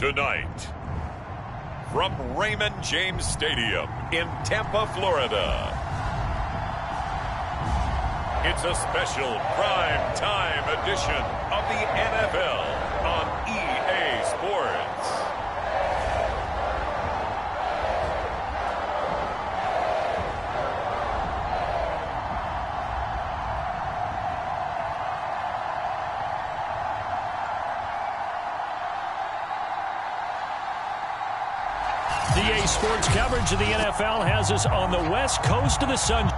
Tonight, from Raymond James Stadium in Tampa, Florida, it's a special prime time edition of the NFL on EA Sports. EA Sports coverage of the NFL has us on the west coast of the sun.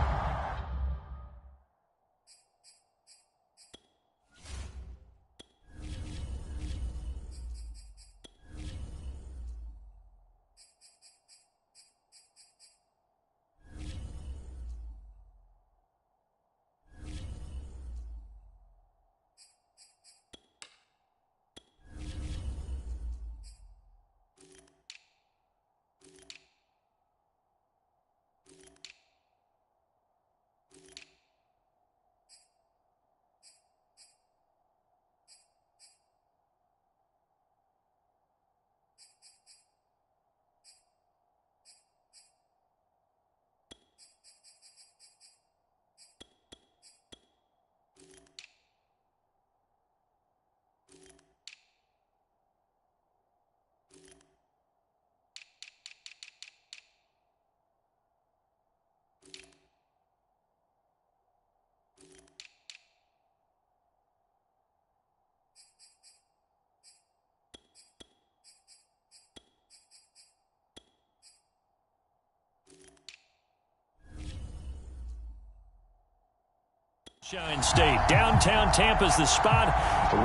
Shine State. Downtown Tampa's the spot.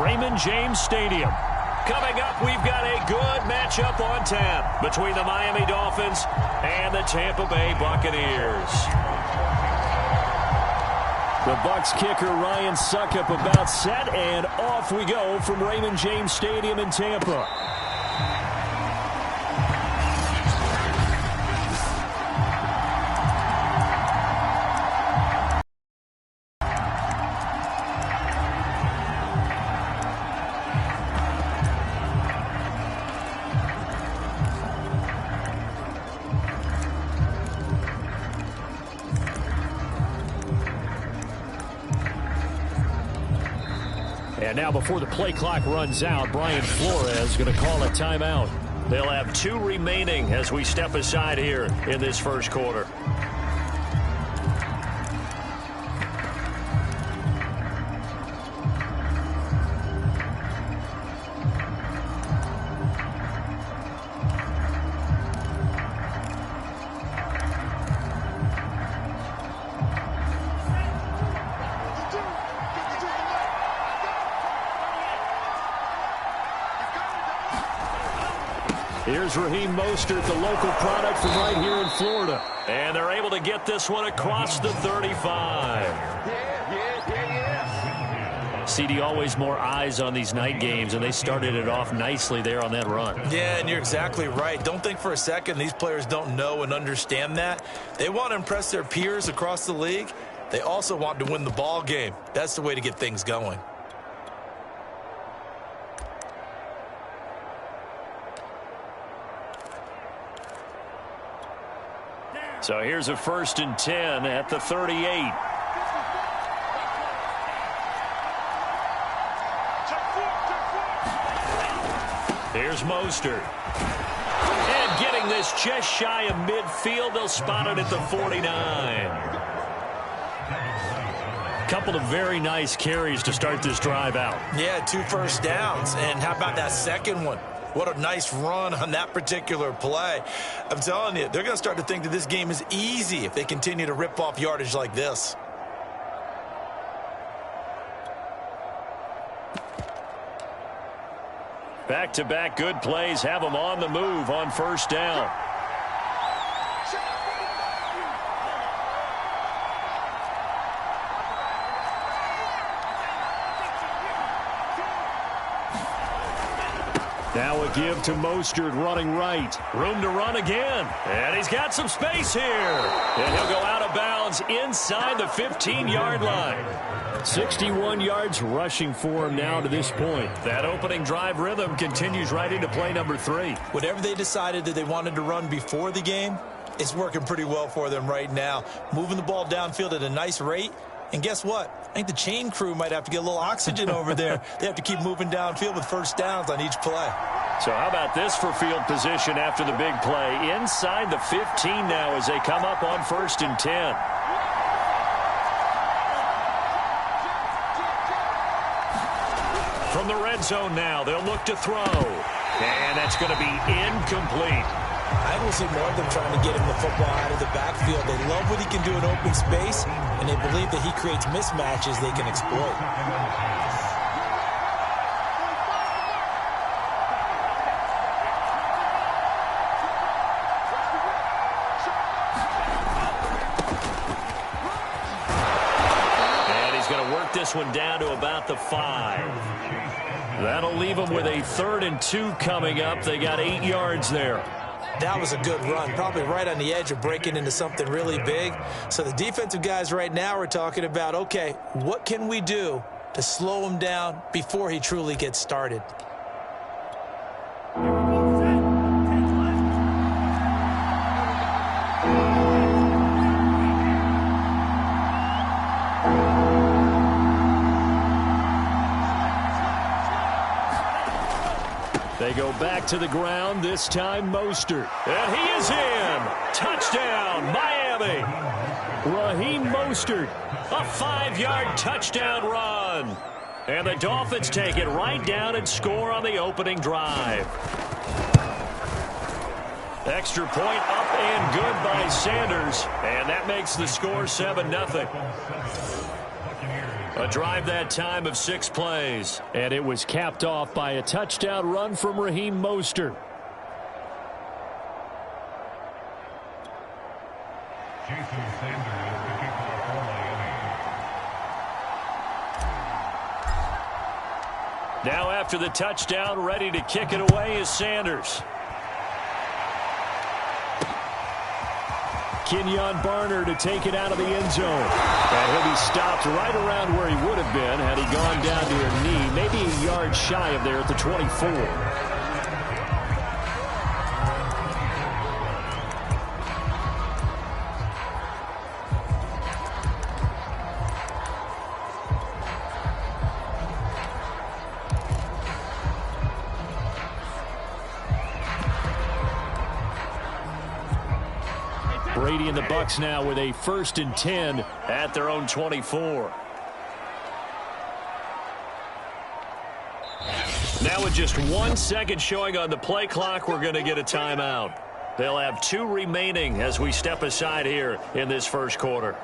Raymond James Stadium. Coming up, we've got a good matchup on tap between the Miami Dolphins and the Tampa Bay Buccaneers. The Bucs kicker Ryan Suckup about set, and off we go from Raymond James Stadium in Tampa. And now before the play clock runs out, Brian Flores is going to call a timeout. They'll have 2 remaining as we step aside here in this first quarter. Here's Raheem Mostert, the local product from right here in Florida. And they're able to get this one across the 35. CD, always more eyes on these night games, and they started it off nicely there on that run. Yeah, and you're exactly right. Don't think for a second these players don't know and understand that. They want to impress their peers across the league. They also want to win the ball game. That's the way to get things going. So here's a 1st and 10 at the 38. Here's Mostert. And getting this just shy of midfield, they'll spot it at the 49. Couple of very nice carries to start this drive out. Yeah, 2 first downs. And how about that second one? What a nice run on that particular play. I'm telling you, they're going to start to think that this game is easy if they continue to rip off yardage like this. Back-to-back good plays have them on the move on 1st down. Now a give to Mostert running right. Room to run again. And he's got some space here. And he'll go out of bounds inside the 15-yard line. 61 yards rushing for him now to this point. That opening drive rhythm continues right into play number 3. Whatever they decided that they wanted to run before the game, it's working pretty well for them right now. Moving the ball downfield at a nice rate. And guess what? I think the chain crew might have to get a little oxygen over there. They have to keep moving downfield with first downs on each play. So how about this for field position after the big play? Inside the 15 now as they come up on 1st and 10. From the red zone now, they'll look to throw. And that's going to be incomplete. I will see more of them trying to get him the football out of the backfield. They love what he can do in open space, and they believe that he creates mismatches they can exploit. And he's going to work this one down to about the 5. That'll leave them with a 3rd and 2 coming up. They got 8 yards there. That was a good run, probably right on the edge of breaking into something really big. So the defensive guys right now are talking about, okay, what can we do to slow him down before he truly gets started? They go back to the ground, this time Mostert. And he is in. Touchdown, Miami. Raheem Mostert, a 5-yard touchdown run. And the Dolphins take it right down and score on the opening drive. Extra point up and good by Sanders. And that makes the score 7-0. A drive that time of 6 plays. And it was capped off by a touchdown run from Raheem Mostert. Now after the touchdown, ready to kick it away is Sanders. Kenyon Barner to take it out of the end zone. And he'll be stopped right around where he would have been had he gone down to a knee, maybe a yard shy of there at the 24. Brady and the Bucs now with a 1st and 10 at their own 24. Now with just 1 second showing on the play clock, we're going to get a timeout. They'll have 2 remaining as we step aside here in this first quarter.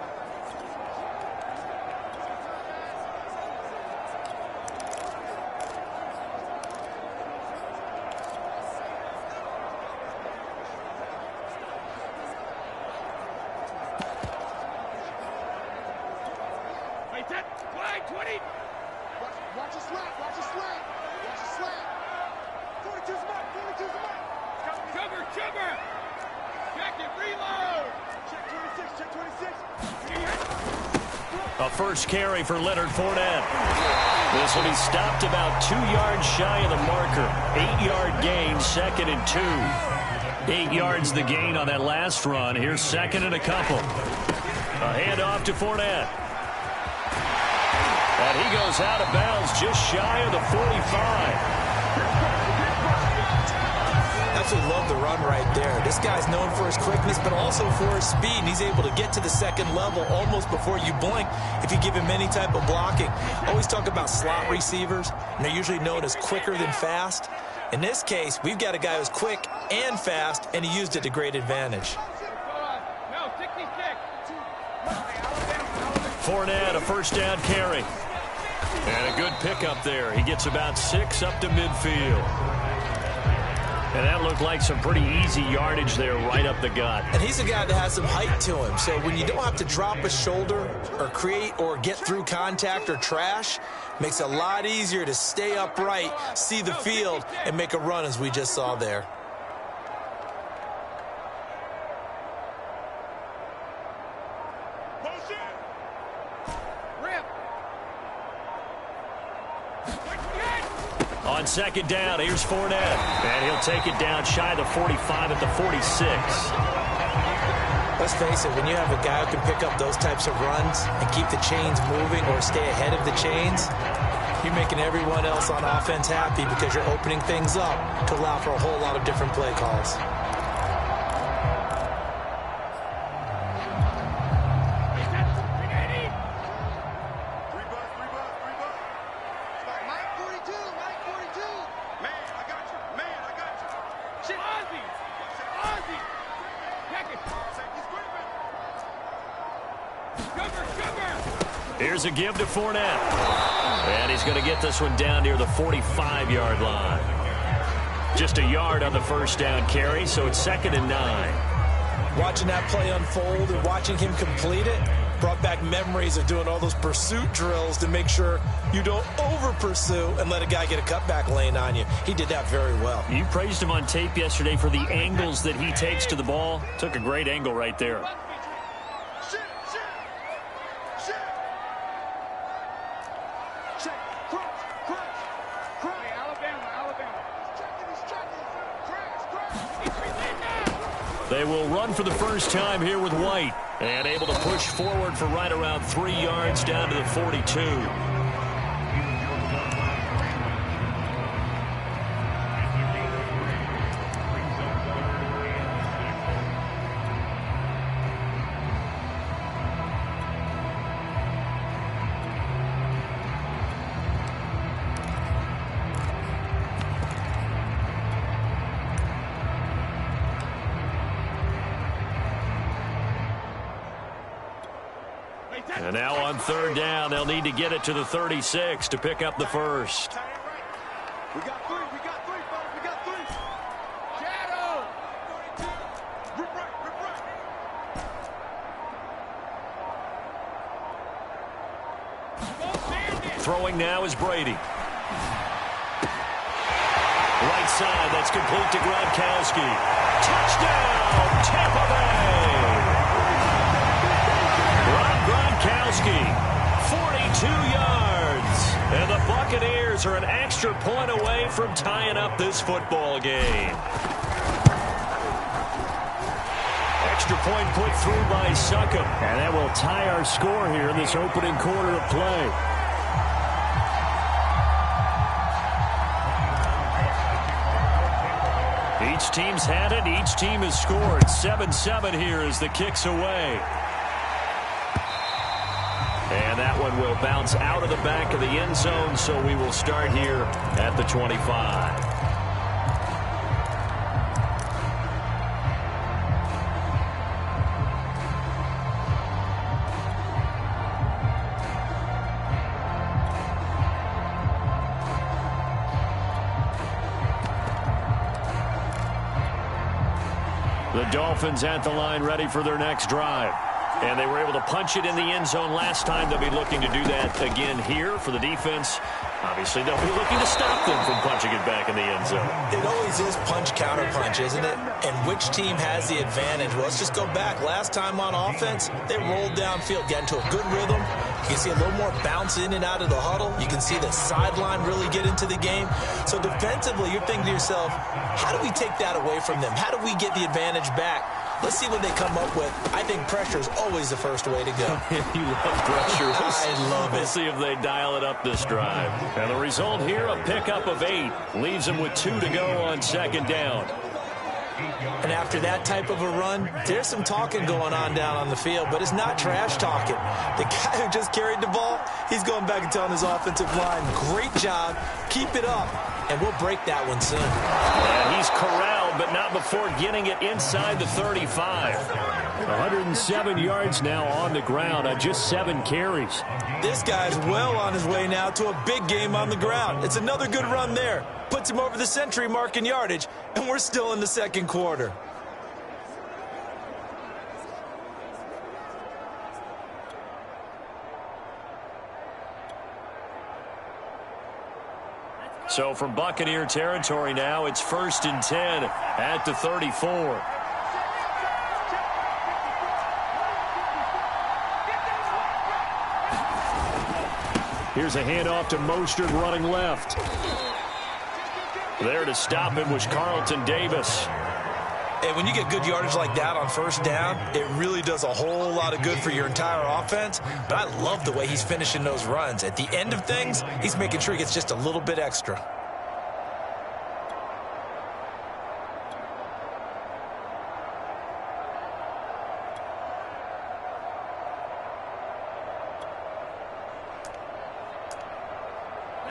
A first carry for Leonard Fournette. This will be stopped about 2 yards shy of the marker. 8-yard gain, 2nd and 2. 8 yards the gain on that last run. Here's 2nd and a couple. A handoff to Fournette. And he goes out of bounds just shy of the 45. Absolutely love the run right there. This guy's known for his quickness, but also for his speed. And he's able to get to the 2nd level almost before you blink if you give him any type of blocking. Always talk about slot receivers, and they're usually known as quicker than fast. In this case, we've got a guy who's quick and fast, and he used it to great advantage. Fournette, a first down carry. And a good pickup there. He gets about 6 up to midfield. And that looked like some pretty easy yardage there right up the gut. And he's a guy that has some height to him. So when you don't have to drop a shoulder or create or get through contact or trash, makes it a lot easier to stay upright, see the field, and make a run as we just saw there. On second down, here's Fournette. And he'll take it down shy of the 45 at the 46. Let's face it, when you have a guy who can pick up those types of runs and keep the chains moving or stay ahead of the chains, you're making everyone else on offense happy because you're opening things up to allow for a whole lot of different play calls. Here's a give to Fournette. And he's going to get this one down near the 45-yard line. Just a yard on the first down carry, so it's 2nd and 9. Watching that play unfold and watching him complete it brought back memories of doing all those pursuit drills to make sure you don't over-pursue and let a guy get a cutback lane on you. He did that very well. You praised him on tape yesterday for the angles that he takes to the ball. Took a great angle right there. They will run for the first time here with White. And able to push forward for right around 3 yards down to the 42. And now on third down, they'll need to get it to the 36 to pick up the first. We got three, fellas, we got three. Shadow! Rip right. Throwing now is Brady. Right side, that's complete to Gronkowski. Touchdown, Tampa Bay! Gronkowski, 42 yards. And the Buccaneers are an extra point away from tying up this football game. Extra point put through by Succop. And that will tie our score here in this opening quarter of play. Each team's had it. Each team has scored. 7-7 here as the kick's away. And that one will bounce out of the back of the end zone, so we will start here at the 25. The Dolphins at the line ready for their next drive. And they were able to punch it in the end zone last time. They'll be looking to do that again here for the defense. Obviously, they'll be looking to stop them from punching it back in the end zone. It always is punch-counter-punch, isn't it? And which team has the advantage? Well, let's just go back. Last time on offense, they rolled downfield, got into a good rhythm. You can see a little more bounce in and out of the huddle. You can see the sideline really get into the game. So defensively, you're thinking to yourself, how do we take that away from them? How do we get the advantage back? Let's see what they come up with. I think pressure is always the first way to go. You love pressure. I love it. We'll see if they dial it up this drive. And the result here, a pickup of 8. Leaves them with 2 to go on second down. And after that type of a run, there's some talking going on down on the field, but it's not trash talking. The guy who just carried the ball, he's going back and telling his offensive line, great job, keep it up, and we'll break that one soon. And he's corralled, but not before getting it inside the 35. 107 yards now on the ground on just 7 carries. This guy's well on his way now to a big game on the ground. It's another good run there. Puts him over the century mark in yardage, and we're still in the second quarter. So from Buccaneer territory now, it's 1st and 10 at the 34. Here's a handoff to Mostert running left. There to stop him was Carlton Davis. And when you get good yardage like that on first down, it really does a whole lot of good for your entire offense. But I love the way he's finishing those runs. At the end of things, he's making sure he gets just a little bit extra.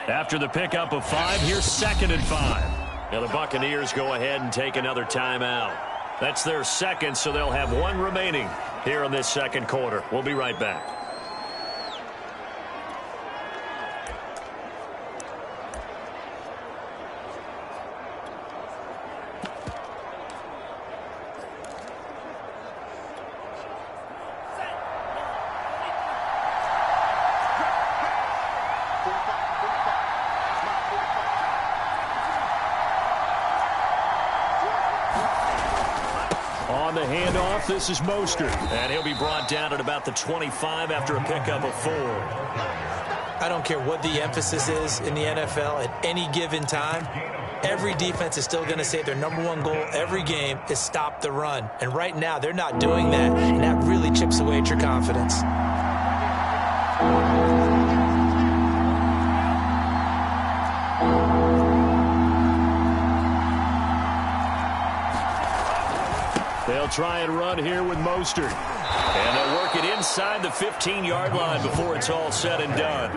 After the pickup of 5, here's 2nd and 5. Now the Buccaneers go ahead and take another timeout. That's their second, so they'll have 1 remaining here in this second quarter. We'll be right back. On the handoff, this is Mostert. And he'll be brought down at about the 25 after a pickup of 4. I don't care what the emphasis is in the NFL at any given time. Every defense is still going to say their #1 goal every game is stop the run. And right now, they're not doing that, and that really chips away at your confidence. They'll try and run here with Mostert. And they'll work it inside the 15-yard line before it's all said and done.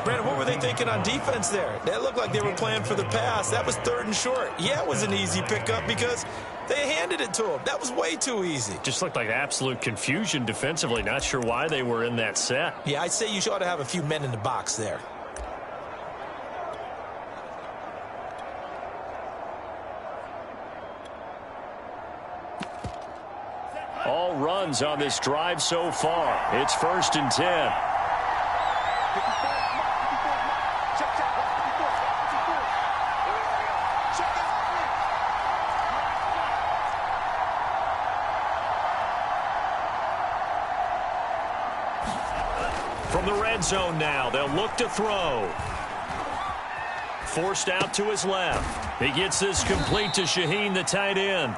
Brandon, what were they thinking on defense there? They looked like they were playing for the pass. That was 3rd and short. Yeah, it was an easy pickup because they handed it to him. That was way too easy. Just looked like absolute confusion defensively. Not sure why they were in that set. Yeah, I'd say you ought to have a few men in the box there. All runs on this drive so far. It's 1st and 10. From the red zone now, they'll look to throw. Forced out to his left. He gets this complete to Shaheen, the tight end.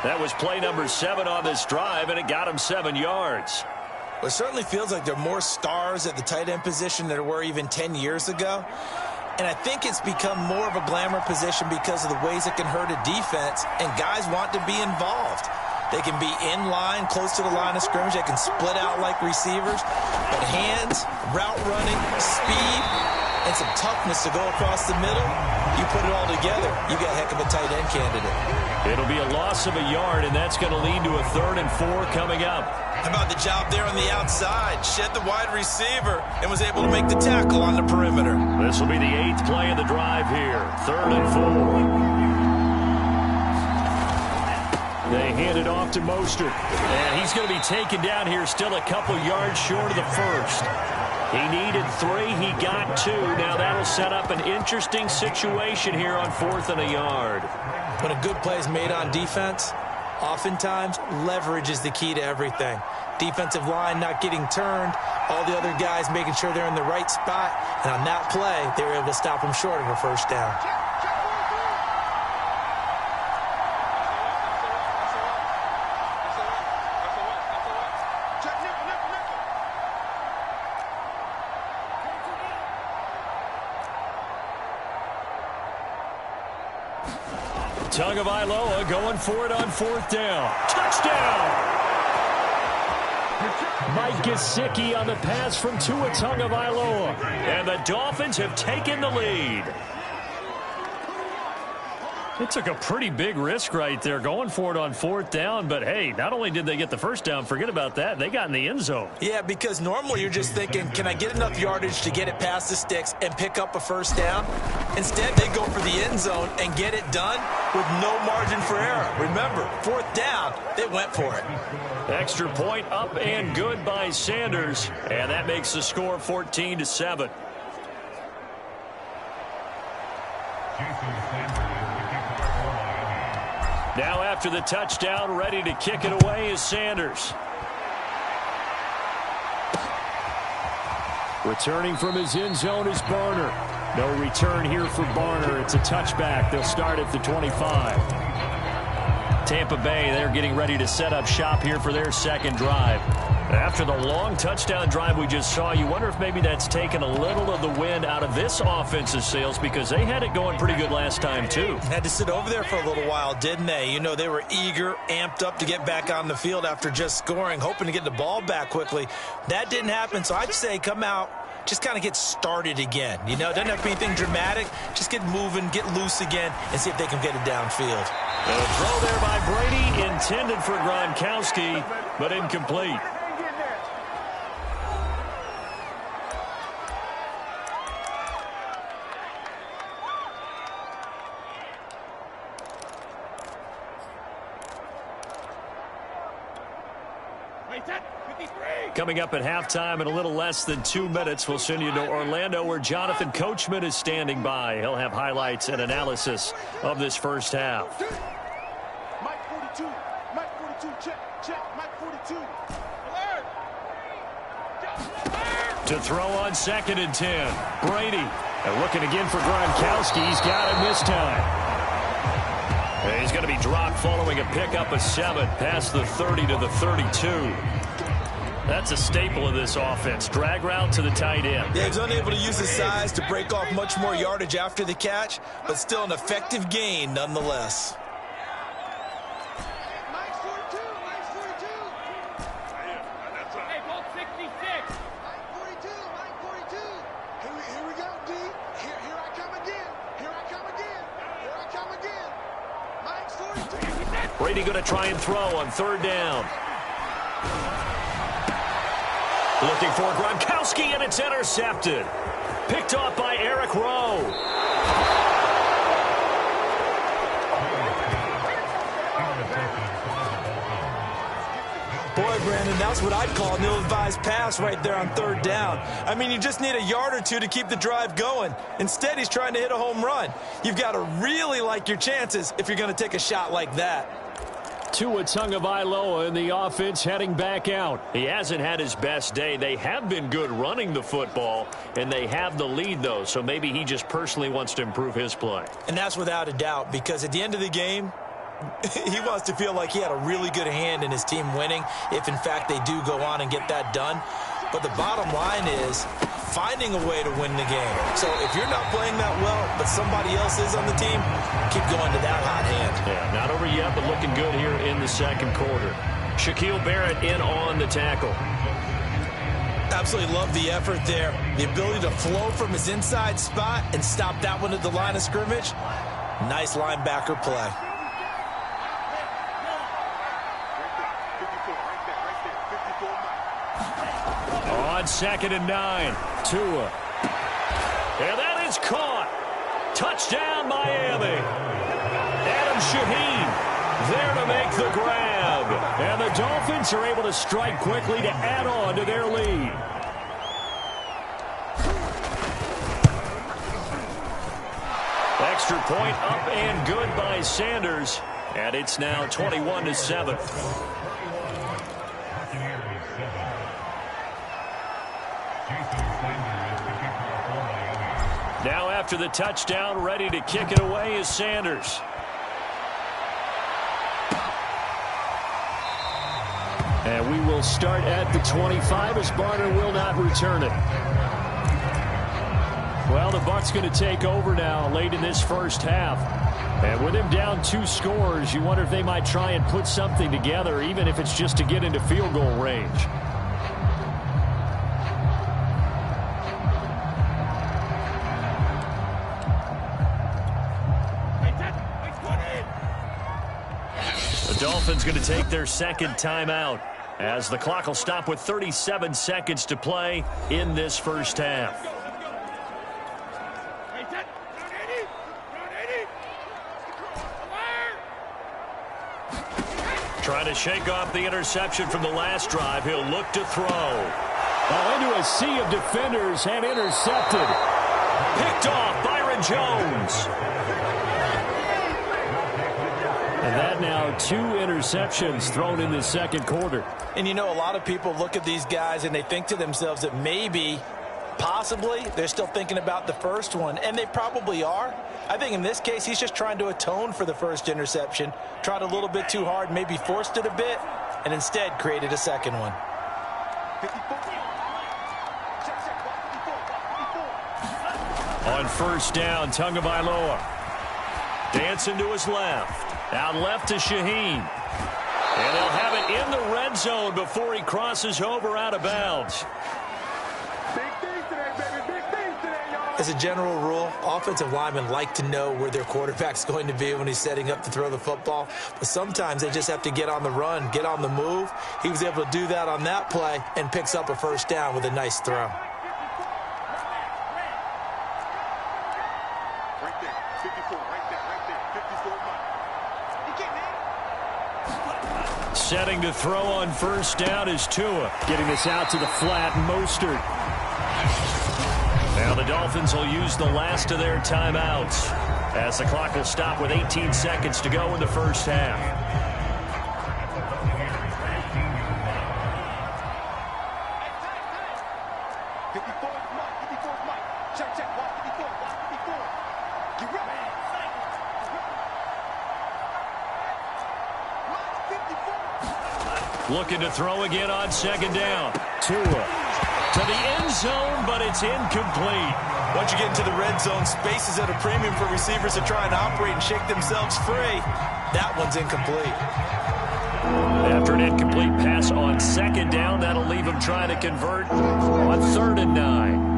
That was play number 7 on this drive, and it got him 7 yards. Well, it certainly feels like there are more stars at the tight end position than there were even 10 years ago. And I think it's become more of a glamour position because of the ways it can hurt a defense, and guys want to be involved. They can be in line, close to the line of scrimmage. They can split out like receivers. But hands, route running, speed, and some toughness to go across the middle, you put it all together, you got a heck of a tight end candidate. It'll be a loss of a yard, and that's going to lead to a 3rd and 4 coming up. How about the job there on the outside? Shed the wide receiver and was able to make the tackle on the perimeter. This will be the 8th play of the drive here. 3rd and 4. They hand it off to Mostert. And he's going to be taken down here still a couple yards short of the first. He needed 3. He got 2. Now that'll set up an interesting situation here on 4th and a yard. When a good play is made on defense, oftentimes leverage is the key to everything. Defensive line not getting turned, all the other guys making sure they're in the right spot, and on that play, they were able to stop them short of a first down. Tagovailoa going for it on 4th down. Touchdown! Mike Gesicki on the pass from Tua Tagovailoa. And the Dolphins have taken the lead. They took a pretty big risk right there going for it on 4th down. But, hey, not only did they get the first down, forget about that, they got in the end zone. Yeah, because normally you're just thinking, can I get enough yardage to get it past the sticks and pick up a first down? Instead, they go for the end zone and get it done with no margin for error. Remember, 4th down, they went for it. Extra point up and good by Sanders. And that makes the score 14-7. Now after the touchdown, ready to kick it away is Sanders. Returning from his end zone is Barner. No return here for Barner. It's a touchback. They'll start at the 25. Tampa Bay, they're getting ready to set up shop here for their second drive. After the long touchdown drive we just saw, you wonder if maybe that's taken a little of the wind out of this offense's sails, because they had it going pretty good last time too. Had to sit over there for a little while, didn't they? You know, they were eager, amped up to get back on the field after just scoring, hoping to get the ball back quickly. That didn't happen, so I'd say come out, just kind of get started again. You know, it doesn't have to be anything dramatic. Just get moving, get loose again, and see if they can get it downfield. A throw there by Brady, intended for Gronkowski, but incomplete. Coming up at halftime in a little less than 2 minutes, we'll send you to Orlando, where Jonathan Coachman is standing by. He'll have highlights and analysis of this first half. Mike 42, Mike 42, check, Mike 42. Alert! To throw on 2nd and 10. Brady. And looking again for Gronkowski. He's got him this time. And he's going to be dropped following a pickup of 7 past the 30 to the 32. That's a staple of this offense. Drag route to the tight end. Yeah, he's unable to use his size to break off much more yardage after the catch, but still an effective gain nonetheless. Mike's 42, Mike's 42. Hey, Bolt 66. Mike 42, Mike 42. Here we go, D. Here I come again. Here I come again. Here I come again. Mike's 42. Brady going to try and throw on 3rd down. Looking for Gronkowski, and it's intercepted. Picked off by Eric Rowe. Boy, Brandon, that's what I'd call an ill-advised pass right there on 3rd down. I mean, you just need a yard or two to keep the drive going. Instead, he's trying to hit a home run. You've got to really like your chances if you're going to take a shot like that. Tua Tagovailoa in the offense heading back out. He hasn't had his best day. They have been good running the football, and they have the lead, though, so maybe he just personally wants to improve his play. And that's without a doubt, because at the end of the game, he wants to feel like he had a really good hand in his team winning, if in fact they do go on and get that done. But the bottom line is finding a way to win the game. So if you're not playing that well, but somebody else is on the team, keep going to that hot hand. Yeah, not over yet, but looking good here in the second quarter. Shaquille Barrett in on the tackle. Absolutely love the effort there. The ability to flow from his inside spot and stop that one at the line of scrimmage. Nice linebacker play. On 2nd and 9, Tua. And that is caught. Touchdown, Miami. Adam Shaheen there to make the grab. And the Dolphins are able to strike quickly to add on to their lead. Extra point up and good by Sanders. And it's now 21-7. Now after the touchdown, ready to kick it away is Sanders. And we will start at the 25 as Barner will not return it. Well, the Bucs going to take over now late in this first half. And with him down 2 scores, you wonder if they might try and put something together, even if it's just to get into field goal range. The Dolphins going to take their second timeout as the clock will stop with 37 seconds to play in this first half. Trying to shake off the interception from the last drive. He'll look to throw. Into a sea of defenders and intercepted. Picked off Byron Jones. And that now 2 interceptions thrown in the second quarter. And you know, a lot of people look at these guys and they think to themselves that maybe Possibly. They're still thinking about the first one, and they probably are. I think in this case, he's just trying to atone for the first interception. Tried a little bit too hard, maybe forced it a bit, and instead created a second one. On first down, Tagovailoa. Dancing to his left. Out left to Shaheen. And they'll have it in the red zone before he crosses over out of bounds. As a general rule, offensive linemen like to know where their quarterback's going to be when he's setting up to throw the football. But sometimes they just have to get on the run, get on the move. He was able to do that on that play and picks up a first down with a nice throw. Right there, 54, right there, 54 Mike. You get me? Setting to throw on first down is Tua. Getting this out to the flat, Mostert. Now the Dolphins will use the last of their timeouts as the clock will stop with 18 seconds to go in the first half. Looking to throw again on second down. Tua to the end zone, but it's incomplete. Once you get into the red zone, space is at a premium for receivers to try and operate and shake themselves free. That one's incomplete. After an incomplete pass on second down, that'll leave him trying to convert on 3rd and 9.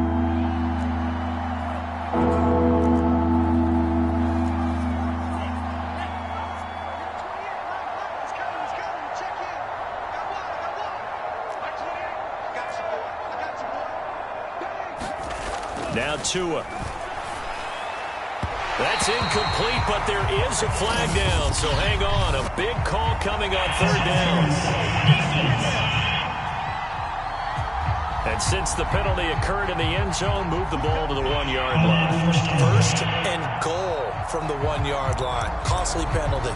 Now Tua. That's incomplete, but there is a flag down, so hang on. A big call coming on 3rd down. And since the penalty occurred in the end zone, move the ball to the 1-yard line. 1st and goal from the 1-yard line. Costly penalty.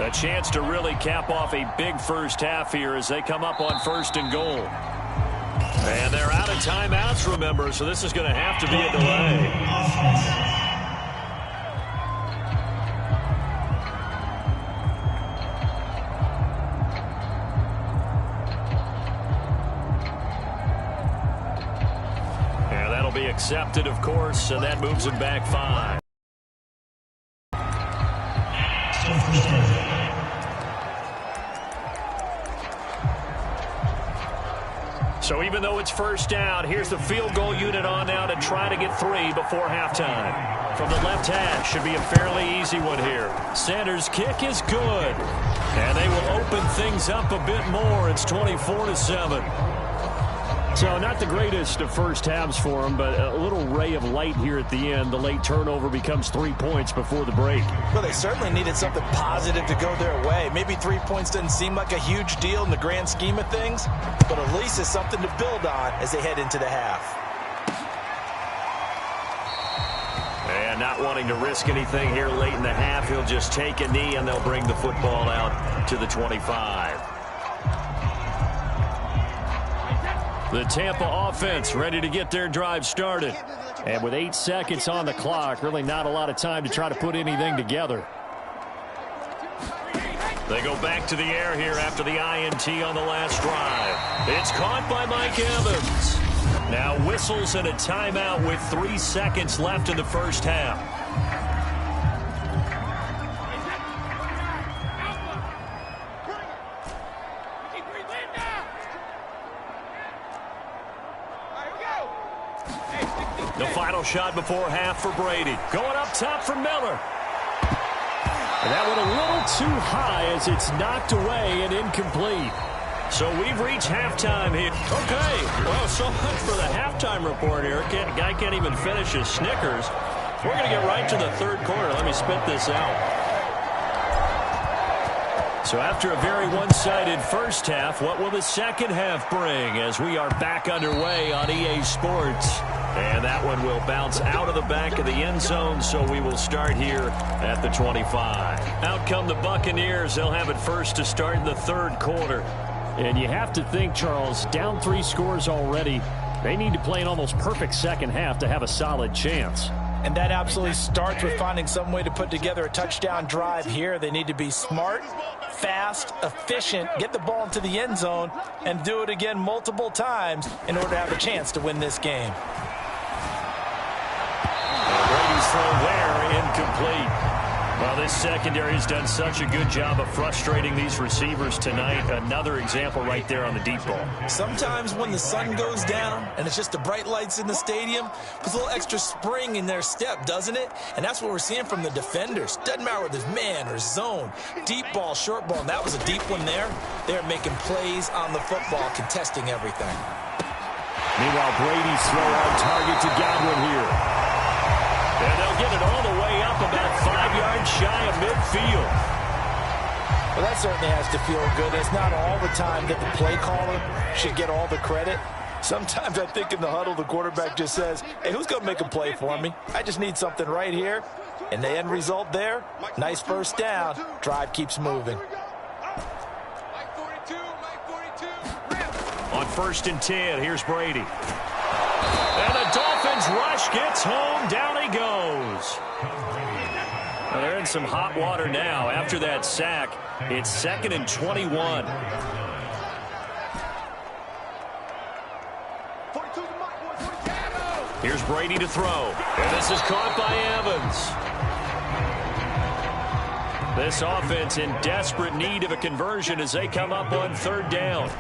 A chance to really cap off a big first half here as they come up on 1st and goal. And they're out of timeouts, remember, so this is going to have to be a delay. And that'll be accepted, of course, and that moves them back 5. So even though it's first down, here's the field goal unit on now to try to get 3 before halftime. From the left hash, should be a fairly easy one here. Sanders' kick is good. And they will open things up a bit more. It's 24-7. So not the greatest of first halves for them, but a little ray of light here at the end. The late turnover becomes 3 points before the break. Well, they certainly needed something positive to go their way. Maybe 3 points doesn't seem like a huge deal in the grand scheme of things, but at least it's something to build on as they head into the half. And not wanting to risk anything here late in the half, he'll just take a knee and they'll bring the football out to the 25. The Tampa offense ready to get their drive started. And with 8 seconds on the clock, really not a lot of time to try to put anything together. They go back to the air here after the INT on the last drive. It's caught by Mike Evans. Now whistles and a timeout with 3 seconds left in the first half. The final shot before half for Brady. Going up top for Miller. And that went a little too high as it's knocked away and incomplete. So we've reached halftime here. Okay, well, so much for the halftime report here. Guy can't even finish his Snickers. We're going to get right to the 3rd quarter. Let me spit this out. So after a very one-sided first half, what will the second half bring as we are back underway on EA Sports? And that one will bounce out of the back of the end zone, so we will start here at the 25. Out come the Buccaneers. They'll have it first to start in the third quarter. And you have to think, Charles, down 3 scores already. They need to play an almost perfect second half to have a solid chance. And that absolutely starts with finding some way to put together a touchdown drive here. They need to be smart, fast, efficient, get the ball into the end zone, and do it again multiple times in order to have a chance to win this game. Brady's throw there, incomplete. Well, this secondary has done such a good job of frustrating these receivers tonight. Another example right there on the deep ball. Sometimes when the sun goes down and it's just the bright lights in the stadium, puts a little extra spring in their step, doesn't it? And that's what we're seeing from the defenders. Doesn't matter whether it's man or zone, deep ball, short ball, and that was a deep one there. They're making plays on the football, contesting everything. Meanwhile, Brady's throw on target to Godwin here. And they'll get it all the way up about 5 yards shy of midfield. Well, that certainly has to feel good. It's not all the time that the play caller should get all the credit. Sometimes I think in the huddle, the quarterback just says, hey, who's going to make a play for me? I just need something right here. And the end result there, nice first down. Drive keeps moving. On 1st and 10, here's Brady. And the Dolphins rush gets home. Down he goes. Well, they're in some hot water now. After that sack, it's 2nd and 21. Here's Brady to throw. And this is caught by Evans. This offense in desperate need of a conversion as they come up on 3rd down.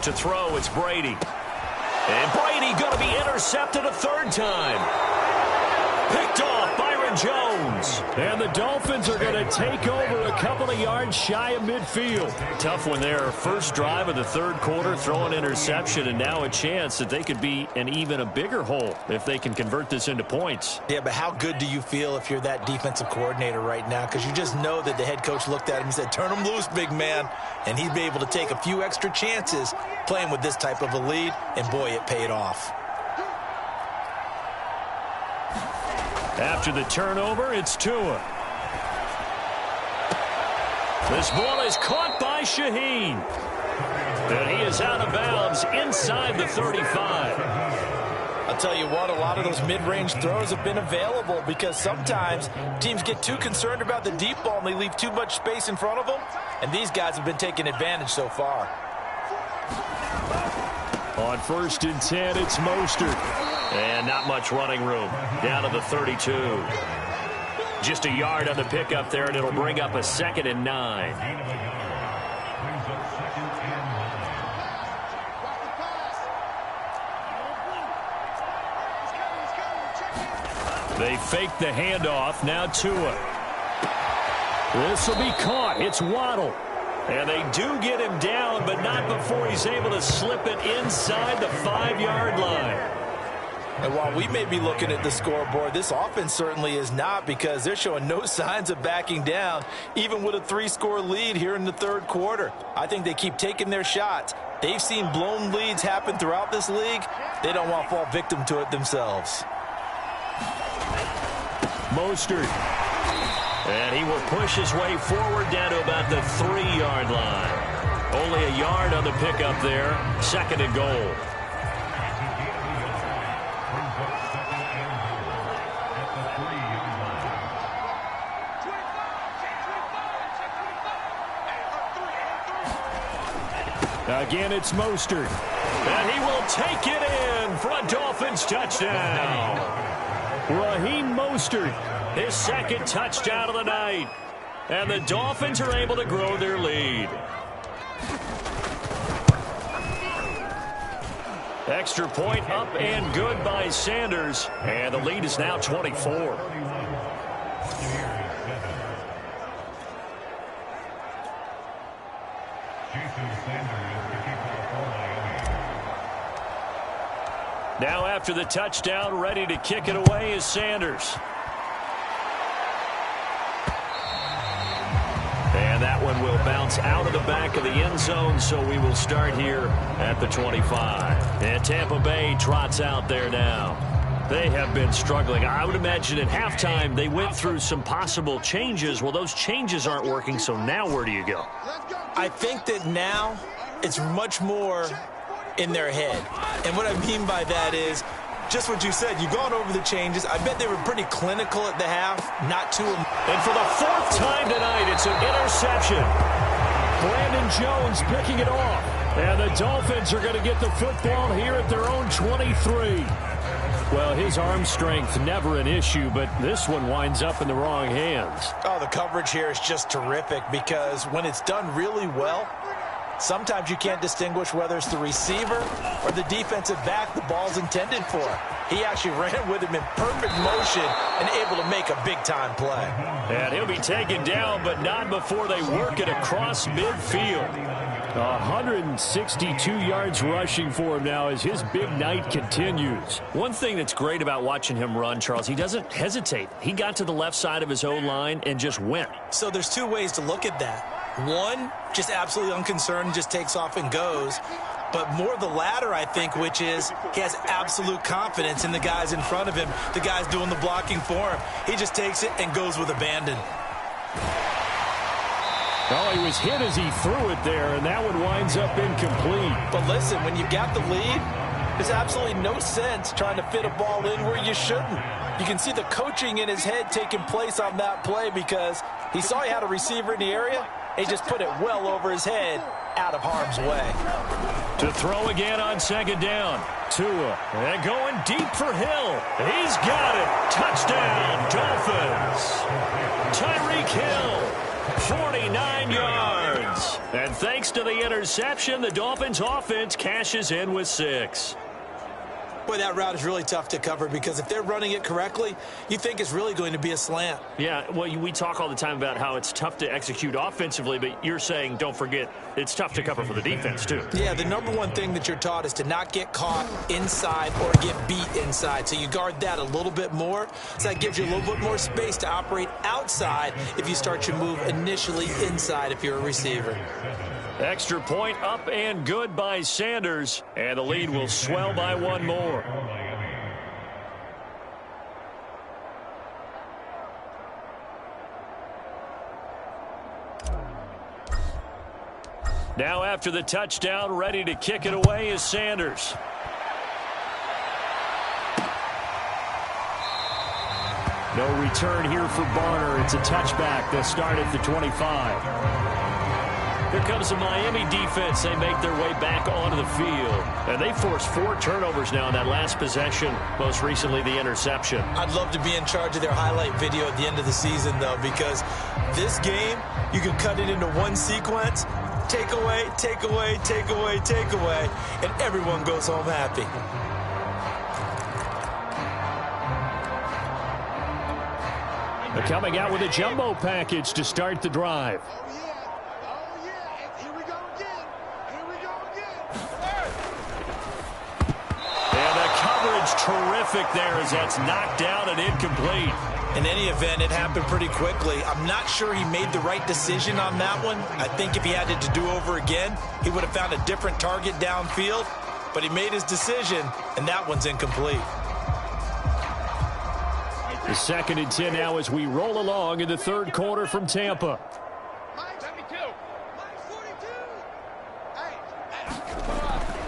To throw, it's Brady. And Brady going to be intercepted a 3rd time. Picked off Byron Jones. And the Dolphins are going to take over a couple of yards shy of midfield. Tough one there. First drive of the 3rd quarter, throw an interception, and now a chance that they could be in even a bigger hole if they can convert this into points. Yeah, but how good do you feel if you're that defensive coordinator right now? Because you just know that the head coach looked at him and said, turn him loose, big man. And he'd be able to take a few extra chances playing with this type of a lead, and boy, it paid off. After the turnover, it's Tua. This ball is caught by Shaheen. And he is out of bounds inside the 35. I'll tell you what, a lot of those mid-range throws have been available because sometimes teams get too concerned about the deep ball and they leave too much space in front of them. And these guys have been taking advantage so far. On 1st and 10, it's Mostert. And not much running room. Down to the 32. Just a yard on the pickup there, and it'll bring up a 2nd and 9. They fake the handoff. Now Tua. This will be caught. It's Waddle. And they do get him down, but not before he's able to slip it inside the 5-yard line. And while we may be looking at the scoreboard, this offense certainly is not, because they're showing no signs of backing down, even with a 3-score lead here in the 3rd quarter. I think they keep taking their shots. They've seen blown leads happen throughout this league. They don't want to fall victim to it themselves. Mostert. And he will push his way forward down to about the 3-yard line. Only a yard on the pickup there. 2nd and goal. Again, it's Mostert. And he will take it in for a Dolphins touchdown. Raheem Mostert, his 2nd touchdown of the night. And the Dolphins are able to grow their lead. Extra point up and good by Sanders. And the lead is now 24. Now after the touchdown, ready to kick it away is Sanders. And that one will bounce out of the back of the end zone, so we will start here at the 25. And Tampa Bay trots out there now. They have been struggling. I would imagine at halftime they went through some possible changes. Well, those changes aren't working, so now where do you go? I think that now it's much more in their head. And what I mean by that is just what you said. You've gone over the changes. I bet they were pretty clinical at the half, not too. And for the fourth time tonight, it's an interception. Brandon Jones picking it off. And the Dolphins are going to get the football here at their own 23. Well, his arm strength never an issue, but this one winds up in the wrong hands. Oh, the coverage here is just terrific because when it's done really well, sometimes you can't distinguish whether it's the receiver or the defensive back the ball's intended for. He actually ran with him in perfect motion and able to make a big-time play. And he'll be taken down, but not before they work it across midfield. 162 yards rushing for him now as his big night continues. One thing that's great about watching him run, Charles, he doesn't hesitate. He got to the left side of his own line and just went. So there's two ways to look at that. One, just absolutely unconcerned, just takes off and goes. But more the latter, I think, which is he has absolute confidence in the guys in front of him, the guys doing the blocking for him. He just takes it and goes with abandon. Oh, he was hit as he threw it there, and that one winds up incomplete. But listen, when you've got the lead, there's absolutely no sense trying to fit a ball in where you shouldn't. You can see the coaching in his head taking place on that play because he saw he had a receiver in the area. He just put it well over his head, out of harm's way. To throw again on second down. Tua, and going deep for Hill. He's got it. Touchdown, Dolphins. Tyreek Hill, 49 yards. And thanks to the interception, the Dolphins offense cashes in with 6. Boy, that route is really tough to cover because if they're running it correctly, you think it's really going to be a slant. Yeah, well, we talk all the time about how it's tough to execute offensively, but you're saying, don't forget, it's tough to cover for the defense, too. Yeah, the number one thing that you're taught is to not get caught inside or get beat inside. So you guard that a little bit more. So that gives you a little bit more space to operate outside if you start your move initially inside if you're a receiver. Extra point up and good by Sanders, and the lead will swell by one more. Now after the touchdown, ready to kick it away is Sanders. No return here for Barner. It's a touchback. They'll start at the 25. Here comes the Miami defense. They make their way back onto the field. And they forced 4 turnovers now in that last possession, most recently the interception. I'd love to be in charge of their highlight video at the end of the season, though, because this game, you can cut it into one sequence, take away, take away, take away, take away, and everyone goes home happy. They're coming out with a jumbo package to start the drive. Terrific there as that's knocked down and incomplete. In any event, it happened pretty quickly. I'm not sure he made the right decision on that one. I think if he had it to do over again, he would have found a different target downfield. But he made his decision, and that one's incomplete. The 2nd and 10 now as we roll along in the third quarter from Tampa.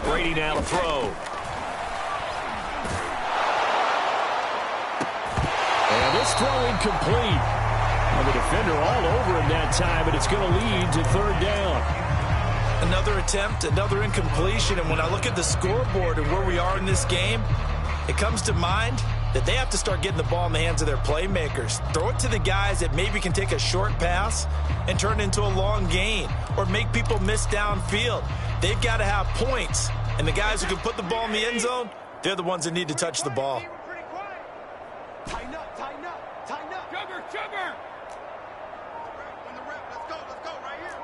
Brady now to throw. And this throw incomplete. And the defender all over him that time, but it's going to lead to 3rd down. Another attempt, another incompletion, and when I look at the scoreboard and where we are in this game, it comes to mind that they have to start getting the ball in the hands of their playmakers. Throw it to the guys that maybe can take a short pass and turn it into a long gain or make people miss downfield. They've got to have points, and the guys who can put the ball in the end zone, they're the ones that need to touch the ball. Tighten up, tighten up, tighten up. Sugar, sugar. When the rep, let's go right here.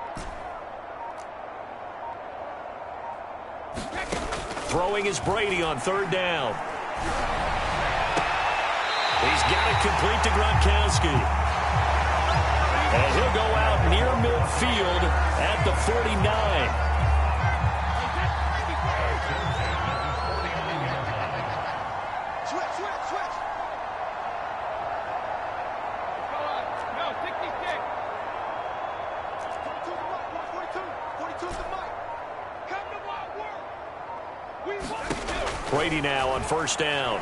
Throwing is Brady on third down. He's got it complete to Gronkowski. And he'll go out near midfield at the 49. Brady now on first down.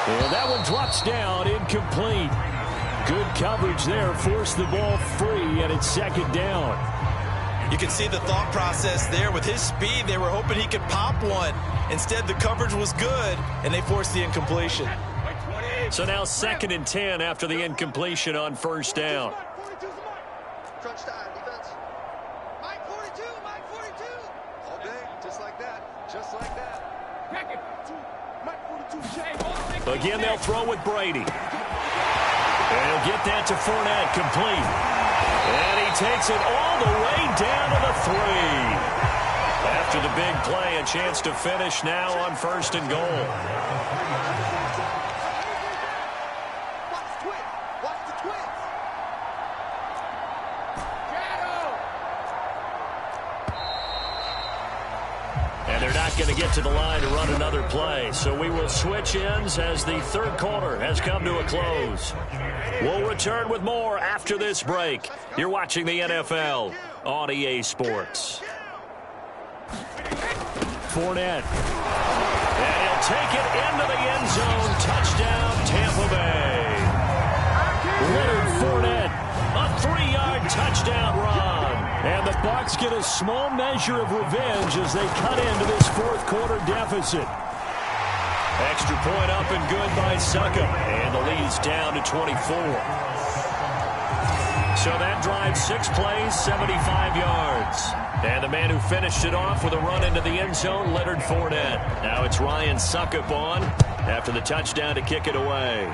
And that one drops down, incomplete. Good coverage there, forced the ball free, and it's second down. You can see the thought process there. With his speed, they were hoping he could pop one. Instead, the coverage was good, and they forced the incompletion. So now 2nd and 10 after the incompletion on first down. Crunch time, defense. Mike 42, Mike 42. All day, just like that, just like that. Mike 42, Again, they'll throw with Brady. And he'll get that to Fournette, complete. And he takes it all the way down to the 3. After the big play, a chance to finish now on first and goal. Going to get to the line to run another play. So we will switch ends as the third quarter has come to a close. We'll return with more after this break. You're watching the NFL on EA Sports. Fournette. And he'll take it into the end zone. Touchdown, Tampa Bay. Leonard Fournette, a 3-yard touchdown run. And the Bucs get a small measure of revenge as they cut into this fourth quarter deficit. Extra point up and good by Succop. And the lead's down to 24. So that drive 6 plays, 75 yards. And the man who finished it off with a run into the end zone, Leonard Fournette. Now it's Ryan Succop on after the touchdown to kick it away.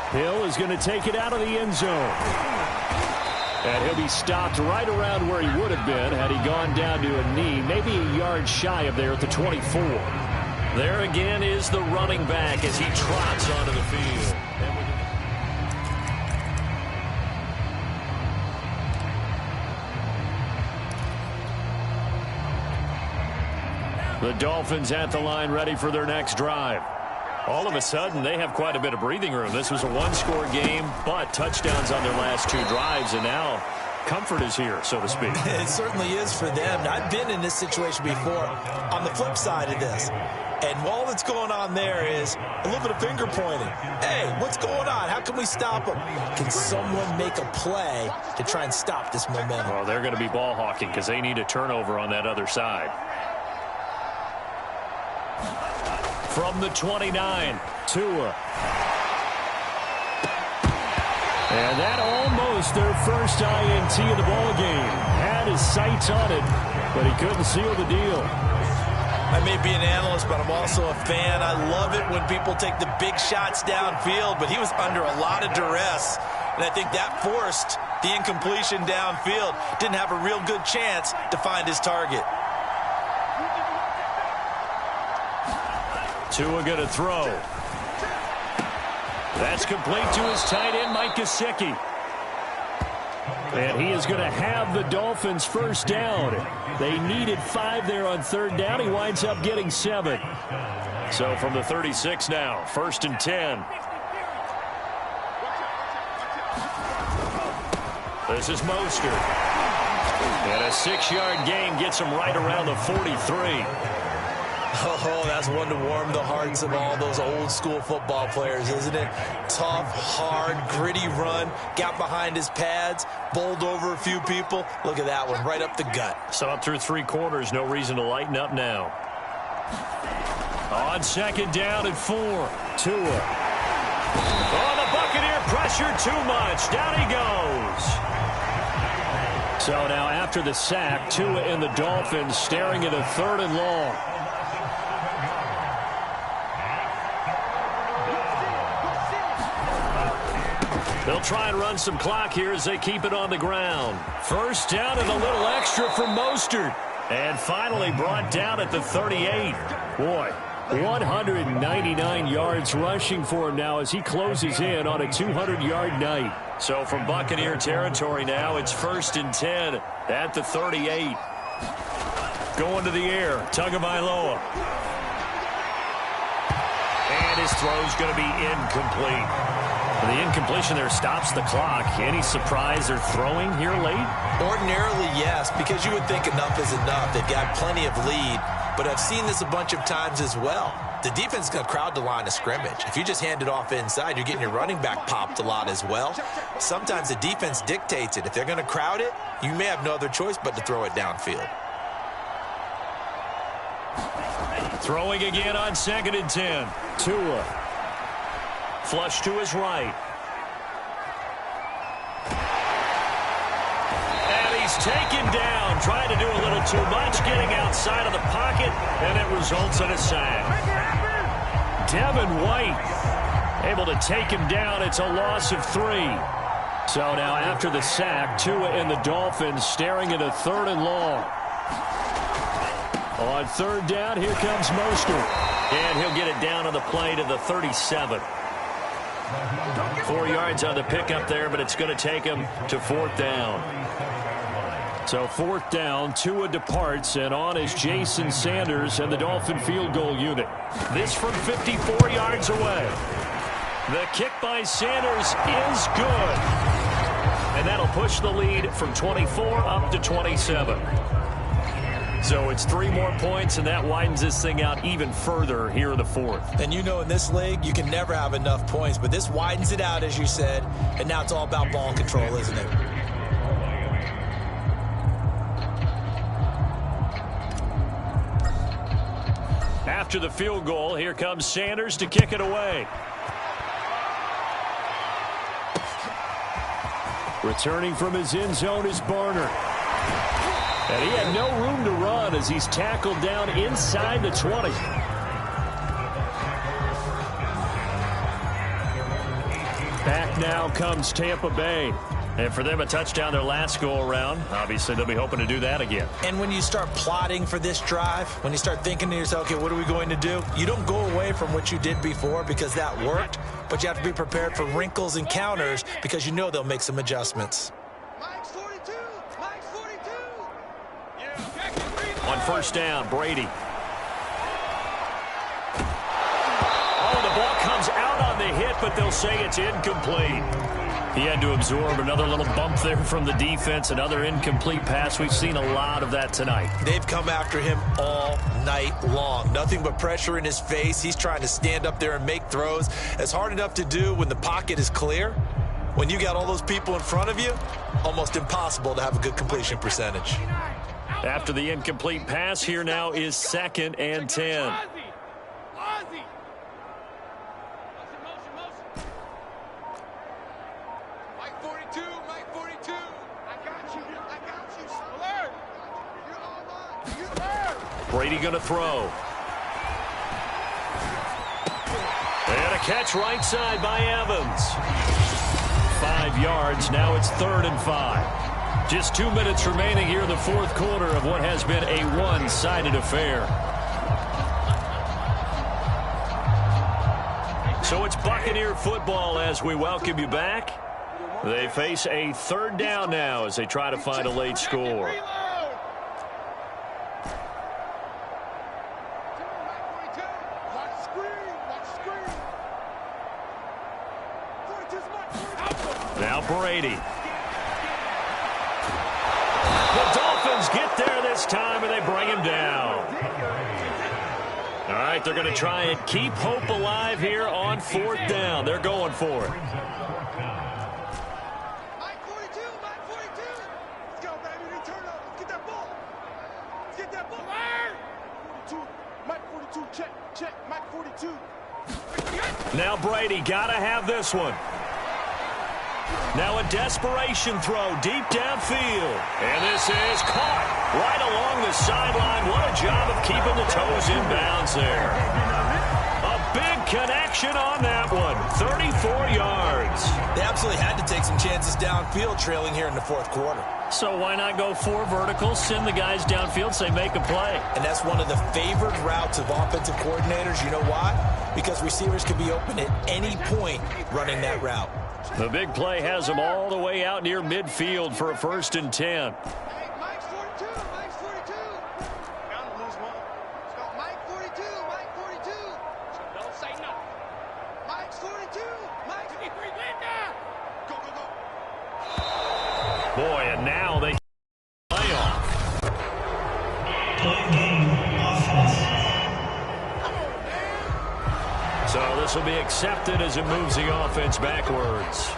Hill is going to take it out of the end zone. And he'll be stopped right around where he would have been had he gone down to a knee, maybe a yard shy of there at the 24. There again is the running back as he trots onto the field. The Dolphins at the line ready for their next drive. All of a sudden, they have quite a bit of breathing room. This was a one-score game, but touchdowns on their last 2 drives, and now comfort is here, so to speak. It certainly is for them. I've been in this situation before on the flip side of this. And all that's going on there is a little bit of finger pointing. Hey, what's going on? How can we stop them? Can someone make a play to try and stop this momentum? Well, they're going to be ball hawking because they need a turnover on that other side. From the 29, Tua. And that almost their first INT of the ball game. Had his sights on it, but he couldn't seal the deal. I may be an analyst, but I'm also a fan. I love it when people take the big shots downfield, but he was under a lot of duress. And I think that forced the incompletion downfield. Didn't have a real good chance to find his target. Tua going to throw. That's complete to his tight end, Mike Gesicki. And he is going to have the Dolphins first down. They needed 5 there on third down. He winds up getting 7. So from the 36 now, 1st and 10. This is Mostert. And a 6-yard gain gets him right around the 43. Oh, that's one to warm the hearts of all those old-school football players, isn't it? Tough, hard, gritty run. Got behind his pads, bowled over a few people. Look at that one, right up the gut. So up through 3 quarters, no reason to lighten up now. On 2nd down and 4, Tua. Oh, the Buccaneer pressure too much. Down he goes. So now after the sack, Tua and the Dolphins staring at a 3rd and long. They'll try and run some clock here as they keep it on the ground. First down and a little extra for Mostert. And finally brought down at the 38. Boy, 199 yards rushing for him now as he closes in on a 200-yard night. So from Buccaneer territory now, it's 1st and 10 at the 38. Going to the air, Tagovailoa. And his throw's going to be incomplete. The incompletion there stops the clock. Any surprise they're throwing here late? Ordinarily, yes, because you would think enough is enough. They've got plenty of lead, but I've seen this a bunch of times as well. The defense is going to crowd the line of scrimmage. If you just hand it off inside, you're getting your running back popped a lot as well. Sometimes the defense dictates it. If they're going to crowd it, you may have no other choice but to throw it downfield. Throwing again on 2nd and 10. Tua. Flush to his right. And he's taken down. Trying to do a little too much, getting outside of the pocket, and it results in a sack. Devin White able to take him down. It's a loss of 3. So now after the sack, Tua and the Dolphins staring at a 3rd and long. On 3rd down, here comes Mostert. And he'll get it down on the play to the 37. 4 yards on the pickup there, but it's going to take him to 4th down. So 4th down, Tua departs, and on is Jason Sanders and the Dolphin field goal unit. This from 54 yards away. The kick by Sanders is good. And that'll push the lead from 24 up to 27. So it's 3 more points, and that widens this thing out even further here in the 4th. And you know in this league, you can never have enough points, but this widens it out, as you said, and now it's all about ball control, isn't it? After the field goal, here comes Sanders to kick it away. Returning from his end zone is Barner. And he had no room to run as he's tackled down inside the 20. Back now comes Tampa Bay. And for them, a touchdown their last go-around. Obviously, they'll be hoping to do that again. And when you start plotting for this drive, when you start thinking to yourself, okay, what are we going to do? You don't go away from what you did before because that worked, but you have to be prepared for wrinkles and counters because you know they'll make some adjustments. Mike's 42. Mike's 42. On 1st down, Brady. Oh, the ball comes out on the hit, but they'll say it's incomplete. He had to absorb another little bump there from the defense, another incomplete pass. We've seen a lot of that tonight. They've come after him all night long. Nothing but pressure in his face. He's trying to stand up there and make throws. It's hard enough to do when the pocket is clear. When you got all those people in front of you, almost impossible to have a good completion percentage. After the incomplete pass, here now is 2nd and 10. Mike 42. Mike 42. I got you. I got you. Alert. You're all mine. You're alert. Brady going to throw. And a catch right side by Evans. 5 yards. Now it's 3rd and 5. Just 2 minutes remaining here in the 4th quarter of what has been a one-sided affair. So it's Buccaneer football as we welcome you back. They face a 3rd down now as they try to find a late score. Now Brady. The Dolphins get there this time, and they bring him down. All right, they're going to try and keep hope alive here on 4th down. They're going for it. Mike 42. Mike 42. Let's go, baby. They turn up. Let's get that ball. Let's get that ball. 42. Mike 42. Check. Check. Mike 42. Now Brady got to have this one. Now a desperation throw deep downfield. And this is caught right along the sideline. What a job of keeping the toes in bounds there. A big connection on that one. 34 yards. They absolutely had to take some chances downfield trailing here in the fourth quarter. So why not go 4 verticals, send the guys downfield, say make a play? And that's one of the favored routes of offensive coordinators. You know why? Because receivers can be open at any point running that route. The big play has them all the way out near midfield for a 1st and 10. Hey, Mike's 42. Mike's 42. Down to lose one. Let's go. Mike 42. Mike 42. Don't say nothing. Mike's 42. Mike's 53. Go, go, go. Boy, and now they play off. So this will be accepted as it moves the offense backwards.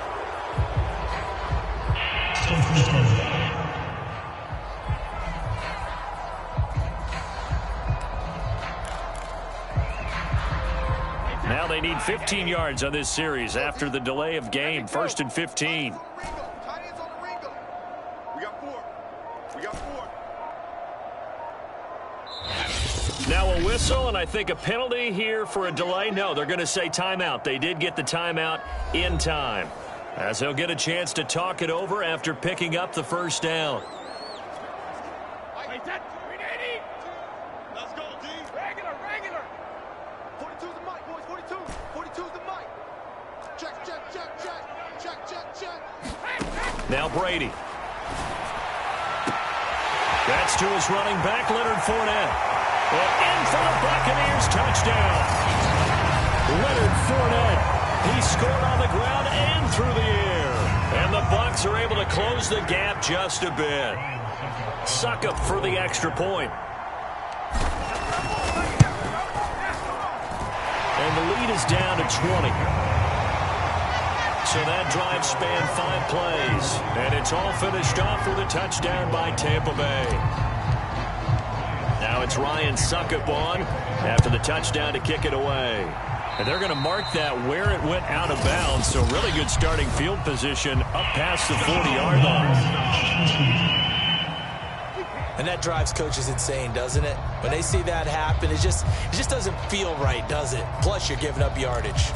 Now they need 15 yards on this series after the delay of game. 1st and 15. Now a whistle, and I think a penalty here for a delay. No, they're going to say timeout. They did get the timeout in time, as they'll get a chance to talk it over after picking up the 1st down. Let's go, D. Regular. 42's the mic, boys. 42. 42's the mic. Check. Now Brady. That's to his running back, Leonard Fournette. And in for the Buccaneers touchdown. Leonard Fournette. He scored on the ground and through the air. And the Bucs are able to close the gap just a bit. Suckup for the extra point. And the lead is down to 20. So that drive spanned 5 plays. And it's all finished off with a touchdown by Tampa Bay. Now it's Ryan Suckup on after the touchdown to kick it away. And they're going to mark that where it went out of bounds. So really good starting field position up past the 40-yard line. And that drives coaches insane, doesn't it? When they see that happen, it just doesn't feel right, does it? Plus, you're giving up yardage.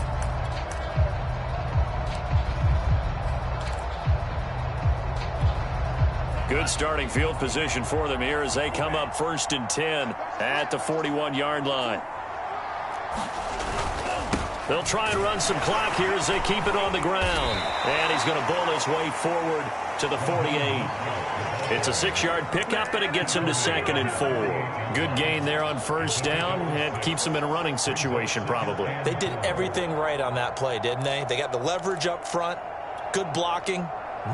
Good starting field position for them here as they come up 1st and 10 at the 41-yard line. They'll try and run some clock here as they keep it on the ground. And he's going to bowl his way forward to the 48. It's a 6-yard pickup, and it gets him to 2nd and 4. Good gain there on 1st down, and keeps him in a running situation probably. They did everything right on that play, didn't they? They got the leverage up front, good blocking,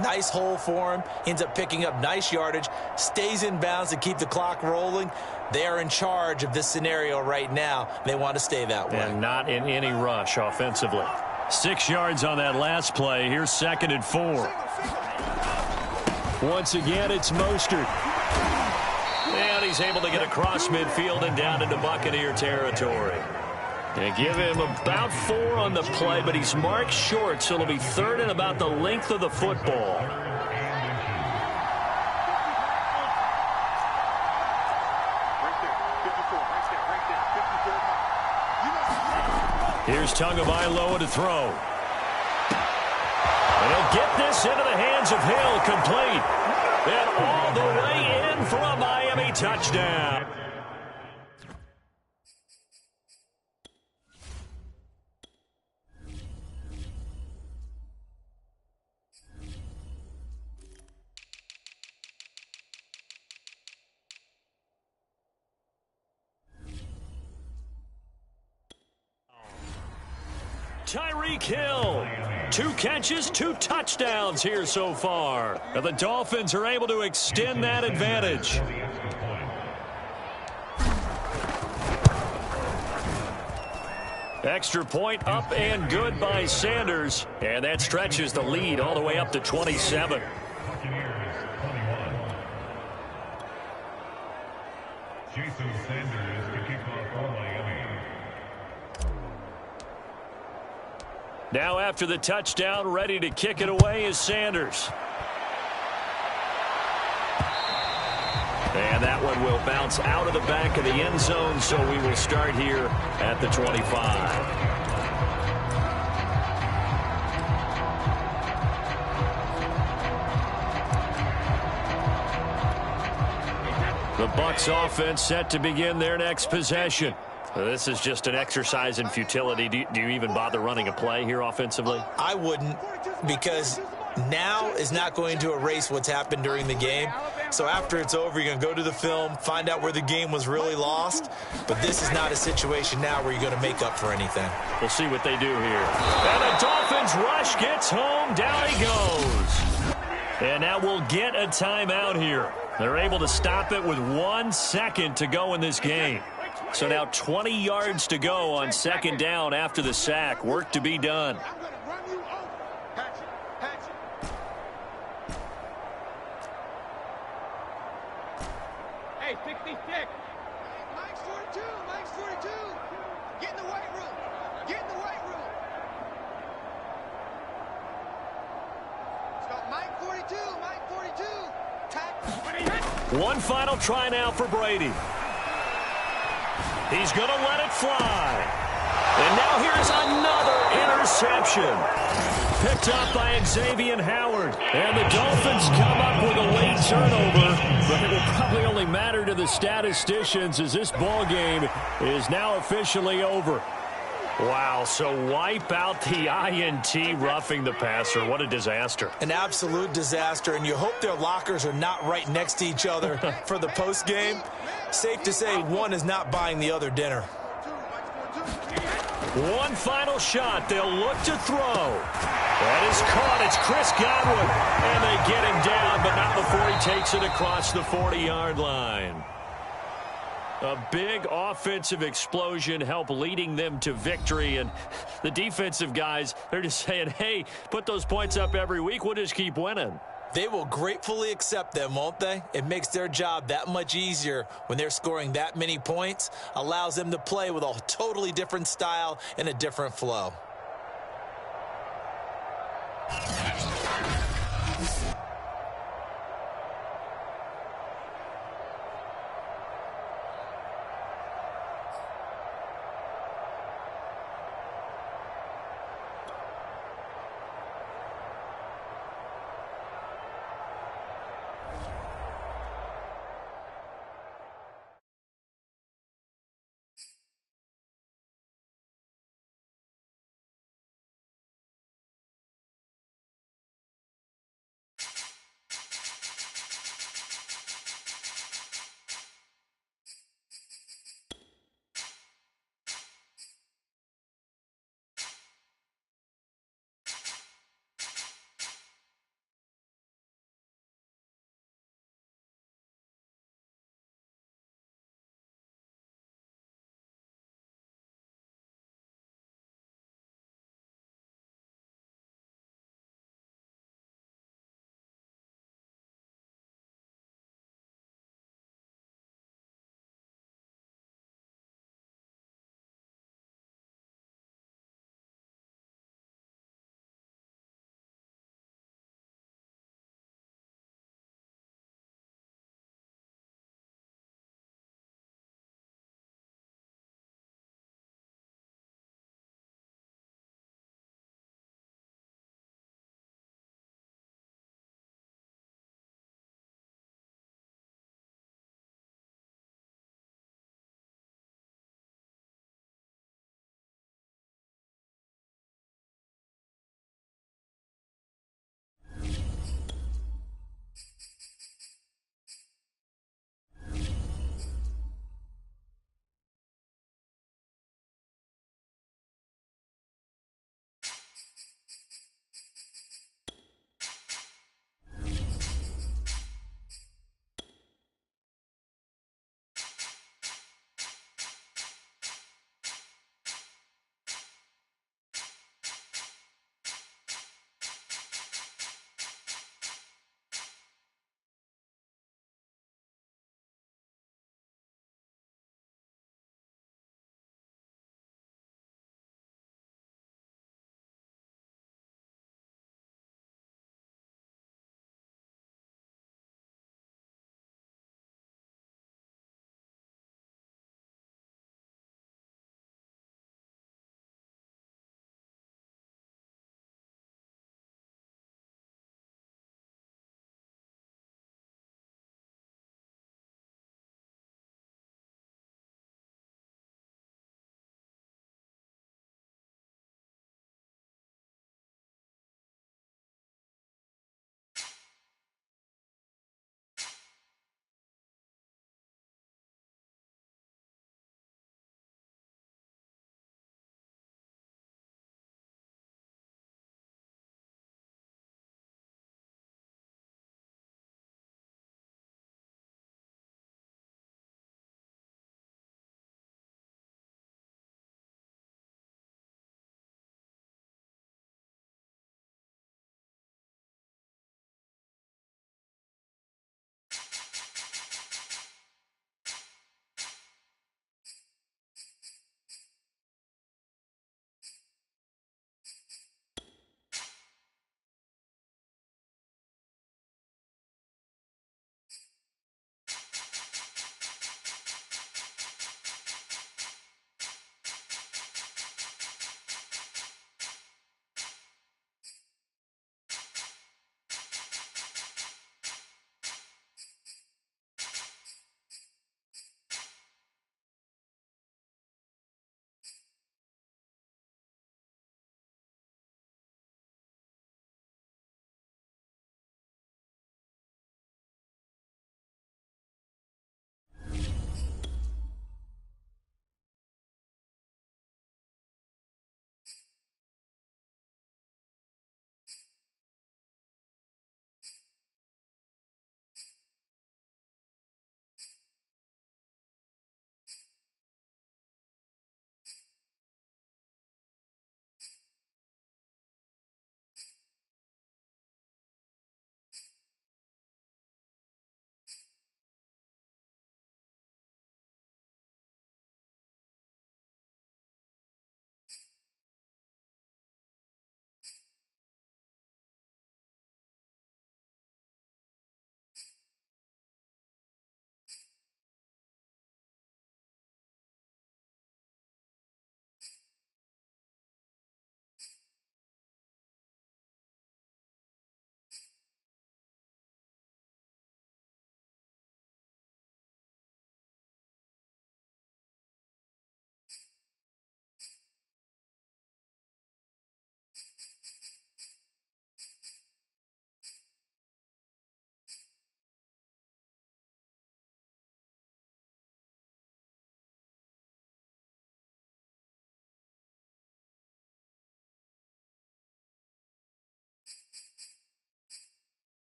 nice hole for him. He ends up picking up nice yardage, stays in bounds to keep the clock rolling. They are in charge of this scenario right now. They want to stay that way. And not in any rush offensively. 6 yards on that last play. Here's 2nd and 4. Once again, it's Mostert. And he's able to get across midfield and down into Buccaneer territory. They give him about 4 on the play, but he's marked short, so it'll be 3rd and about the length of the football. Here's Tagovailoa to throw. And he'll get this into the hands of Hill, complete. And all the way in for a Miami touchdown. Tyreek Hill, 2 catches, 2 touchdowns here so far. And the Dolphins are able to extend that advantage. Extra point up and good by Sanders. And that stretches the lead all the way up to 27. Jason Sanders to kick off for Miami. Now after the touchdown, ready to kick it away is Sanders. And that one will bounce out of the back of the end zone, so we will start here at the 25. The Bucs offense set to begin their next possession. This is just an exercise in futility. Do you even bother running a play here offensively? I wouldn't, because now is not going to erase what's happened during the game. So after it's over, you're going to go to the film, find out where the game was really lost. But this is not a situation now where you're going to make up for anything. We'll see what they do here. And the Dolphins rush gets home. Down he goes. And now we'll get a timeout here. They're able to stop it with 1 second to go in this game. So now 20 yards to go on second down after the sack. Work to be done. Hey, 66. Mike's 42. Mike's 42. Get in the weight room. Get in the weight room. It's got Mike 42. Mike 42. One final try now for Brady. He's going to let it fly. And now here's another interception. Picked up by Xavier Howard. And the Dolphins come up with a late turnover. But it will probably only matter to the statisticians as this ball game is now officially over. Wow, so wipe out the INT, roughing the passer. What a disaster. An absolute disaster, and you hope their lockers are not right next to each other for the postgame. Safe to say one is not buying the other dinner. One final shot. They'll look to throw. That is caught. It's Chris Godwin. And they get him down, but not before he takes it across the 40-yard line. A big offensive explosion helped leading them to victory. And the defensive guys, they're just saying, hey, put those points up every week. We'll just keep winning. They will gratefully accept them, won't they? It makes their job that much easier when they're scoring that many points. Allows them to play with a totally different style and a different flow.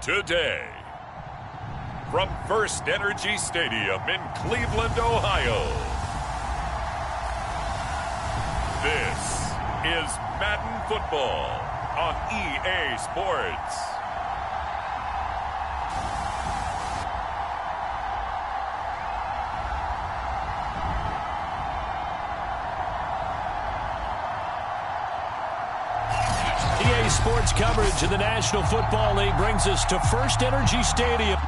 today. From First Energy Stadium in Cleveland, Ohio, this is Madden Football on EA Sports. EA Sports coverage of the National Football League brings us to First Energy Stadium.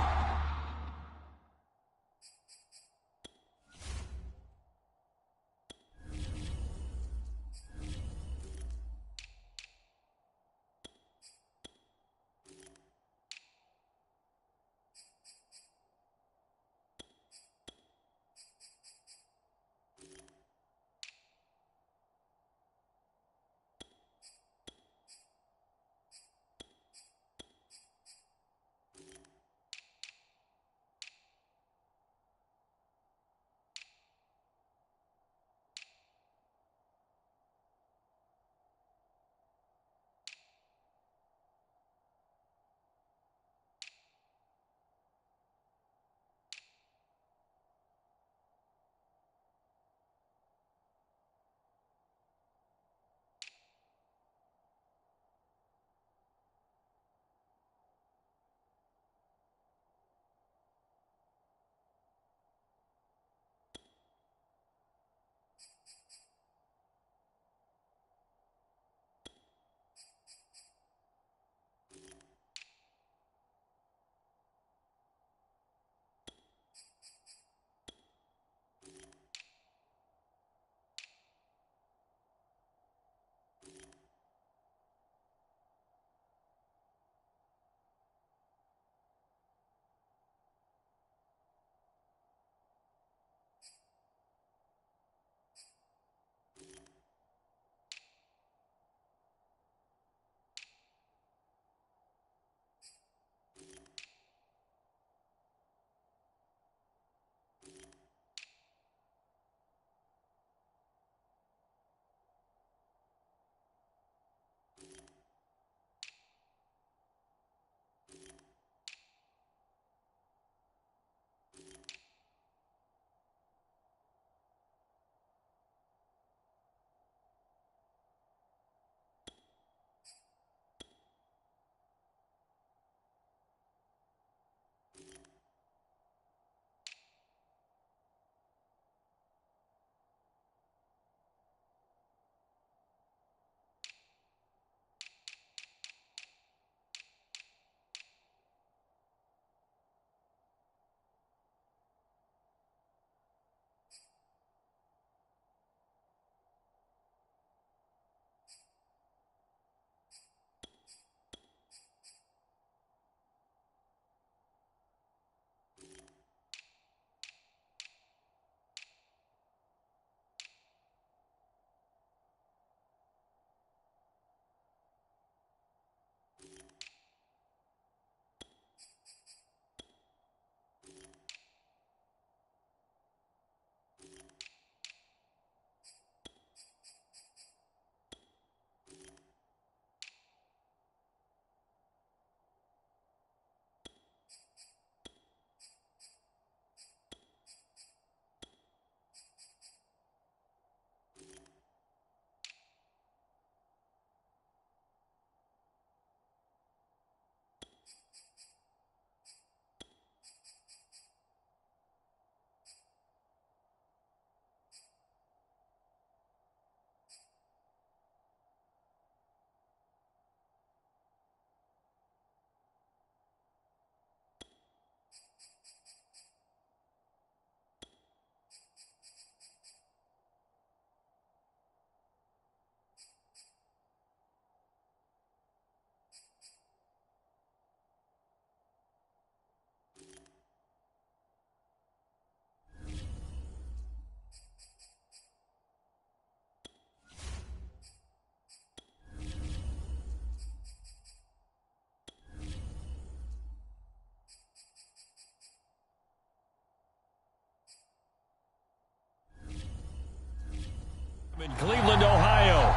In Cleveland, Ohio.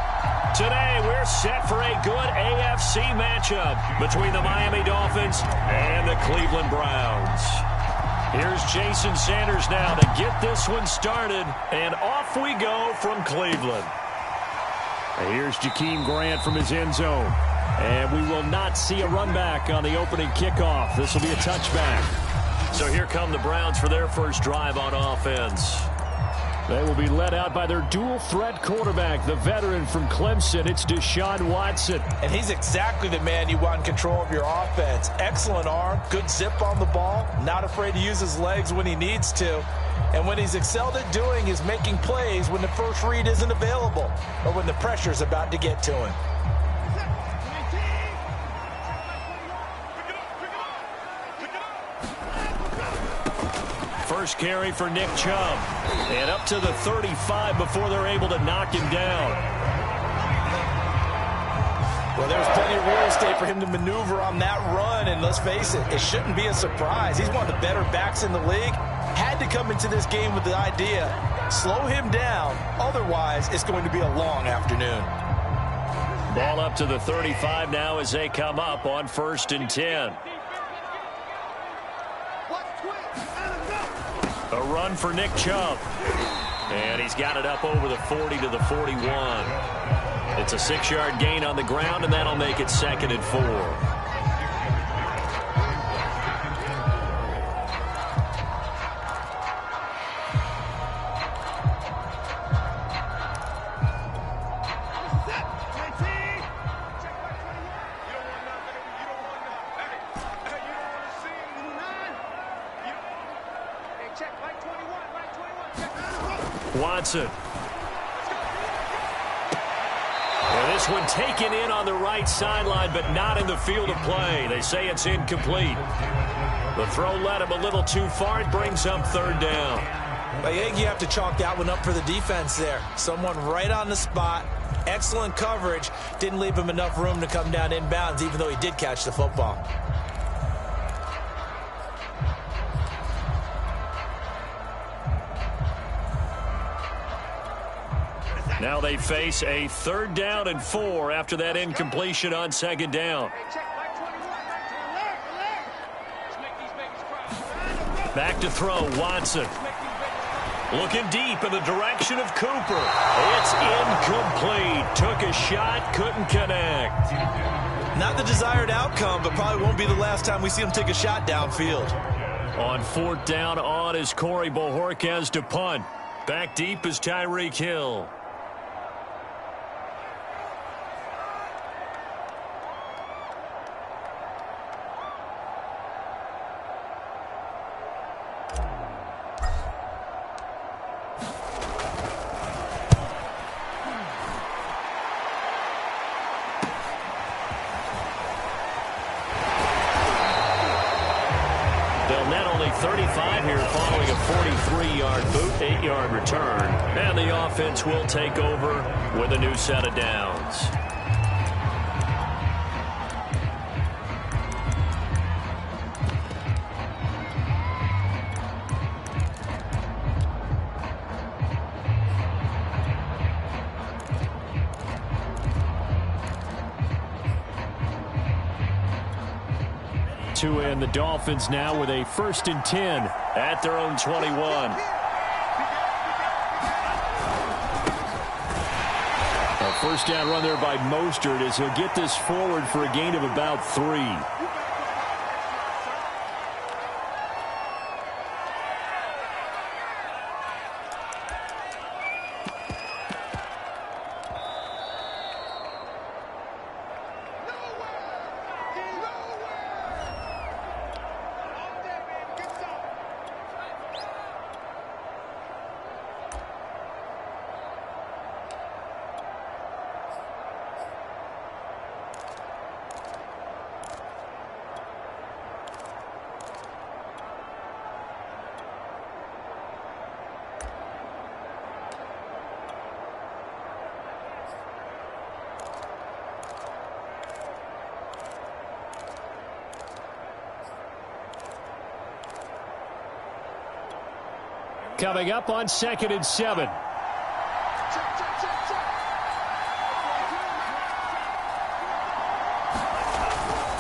Today, we're set for a good AFC matchup between the Miami Dolphins and the Cleveland Browns. Here's Jason Sanders now to get this one started, and off we go from Cleveland. Here's Jakeem Grant from his end zone. And we will not see a run back on the opening kickoff. This will be a touchback. So here come the Browns for their first drive on offense. They will be led out by their dual-threat quarterback, the veteran from Clemson. It's Deshaun Watson. And he's exactly the man you want in control of your offense. Excellent arm, good zip on the ball, not afraid to use his legs when he needs to. And when he's excelled at doing is making plays when the first read isn't available or when the pressure's about to get to him. First carry for Nick Chubb. And up to the 35 before they're able to knock him down. Well, there's plenty of real estate for him to maneuver on that run. And let's face it, it shouldn't be a surprise. He's one of the better backs in the league. Had to come into this game with the idea, slow him down. Otherwise, it's going to be a long afternoon. Ball up to the 35 now as they come up on 1st and 10. A run for Nick Chubb. And he's got it up over the 40 to the 41. It's a 6-yard gain on the ground, and that'll make it 2nd and 4. Watson. And this one taken in on the right sideline, but not in the field of play. They say it's incomplete. The throw led him a little too far. It brings up 3rd down. I think you have to chalk that one up for the defense there. Someone right on the spot. Excellent coverage. Didn't leave him enough room to come down inbounds, even though he did catch the football. Now they face a 3rd down and 4 after that incompletion on 2nd down. Back to throw, Watson. Looking deep in the direction of Cooper. It's incomplete. Took a shot, couldn't connect. Not the desired outcome, but probably won't be the last time we see him take a shot downfield. On 4th down on is Corey Bojorquez to punt. Back deep is Tyreek Hill. They'll net only 35 here following a 43-yard boot, 8-yard return. And the offense will take over with a new set of downs. And the Dolphins now with a 1st and 10 at their own 21. A 1st down run there by Mostert as he'll get this forward for a gain of about 3. Coming up on 2nd and 7.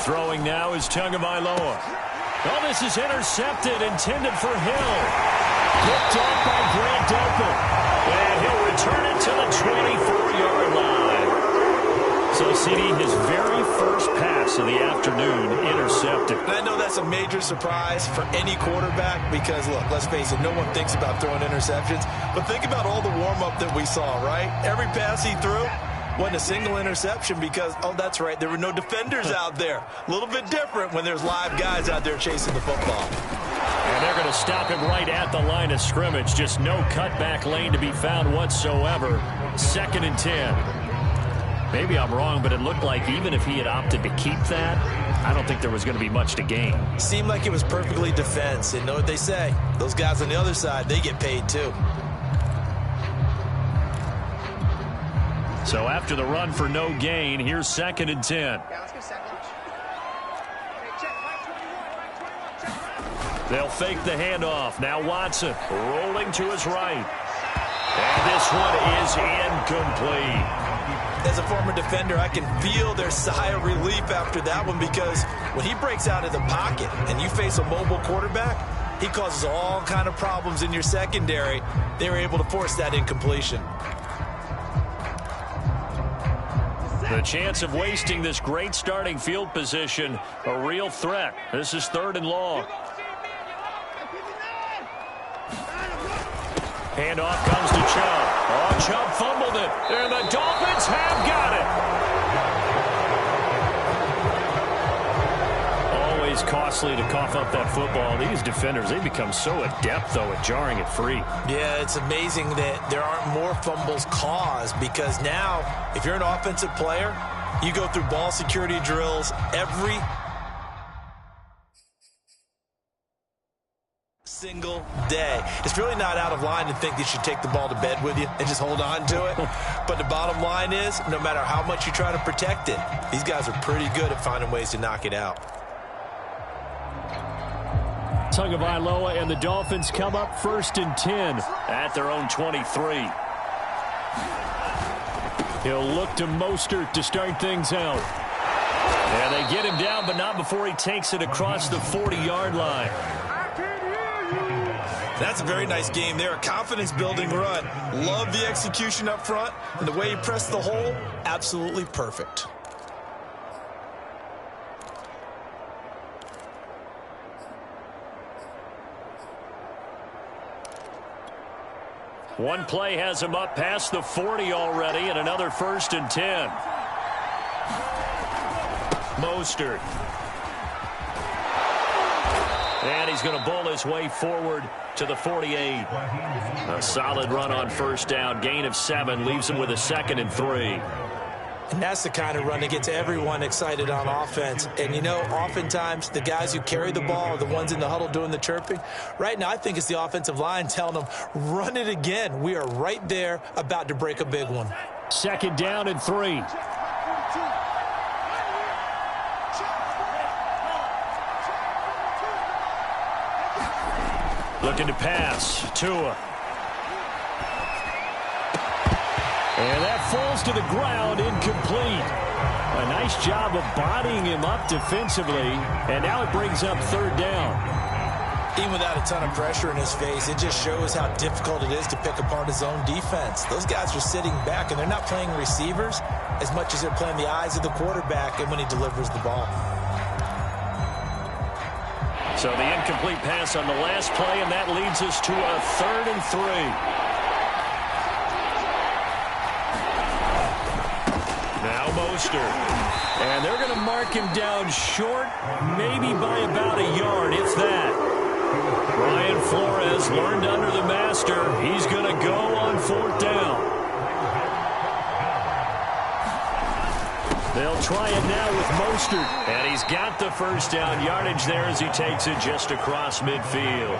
Throwing now is Tagovailoa. Oh, this is intercepted, intended for Hill. Picked off by Grant Delpit. And he'll return it to the 24-yard line. So, CD, his very first pass of the afternoon intercepted. And I know that's a major surprise for any quarterback because, look, let's face it, no one thinks about throwing interceptions. But think about all the warm-up that we saw, right? Every pass he threw wasn't a single interception because, oh, that's right, there were no defenders out there. A little bit different when there's live guys out there chasing the football. And they're going to stop him right at the line of scrimmage. Just no cutback lane to be found whatsoever. 2nd and 10. Maybe I'm wrong, but it looked like even if he had opted to keep that, I don't think there was going to be much to gain. Seemed like it was perfectly defense. And know what they say? Those guys on the other side, they get paid too. So after the run for no gain, here's 2nd and 10. They'll fake the handoff. Now Watson rolling to his right. And this one is incomplete. As a former defender, I can feel their sigh of relief after that one because when he breaks out of the pocket and you face a mobile quarterback, he causes all kind of problems in your secondary. They were able to force that incompletion. The chance of wasting this great starting field position, a real threat. This is 3rd and long. Handoff comes to Chubb. Oh, Chubb fumbled it, and the Dolphins have got it. Always costly to cough up that football. These defenders, they become so adept, though, at jarring it free. Yeah, it's amazing that there aren't more fumbles caused because now, if you're an offensive player, you go through ball security drills every single day. It's really not out of line to think that you should take the ball to bed with you and just hold on to it. But the bottom line is, no matter how much you try to protect it, these guys are pretty good at finding ways to knock it out. Tagovailoa and the Dolphins come up 1st and 10 at their own 23. He'll look to Mostert to start things out. And they get him down, but not before he takes it across the 40-yard line. That's a very nice game there. A confidence-building run. Love the execution up front. And the way he pressed the hole, absolutely perfect. One play has him up past the 40 already, and another 1st and 10. Mostert. And he's going to bowl his way forward to the 48. A solid run on 1st down. Gain of 7 leaves him with a 2nd and 3. And that's the kind of run that gets everyone excited on offense. And, you know, oftentimes the guys who carry the ball are the ones in the huddle doing the chirping. Right now, I think it's the offensive line telling them, run it again. We are right there about to break a big one. 2nd down and 3. Looking to pass. Tua. And that falls to the ground, incomplete. A nice job of bodying him up defensively, and now it brings up 3rd down. Even without a ton of pressure in his face, it just shows how difficult it is to pick apart his own defense. Those guys are sitting back, and they're not playing receivers as much as they're playing the eyes of the quarterback and when he delivers the ball. So the incomplete pass on the last play, and that leads us to a 3rd and 3. Now Mostert. And they're going to mark him down short, maybe by about a yard, if that. Brian Flores learned under the master. He's going to go on 4th down. They'll try it now with Mostert. And he's got the 1st down yardage there as he takes it just across midfield.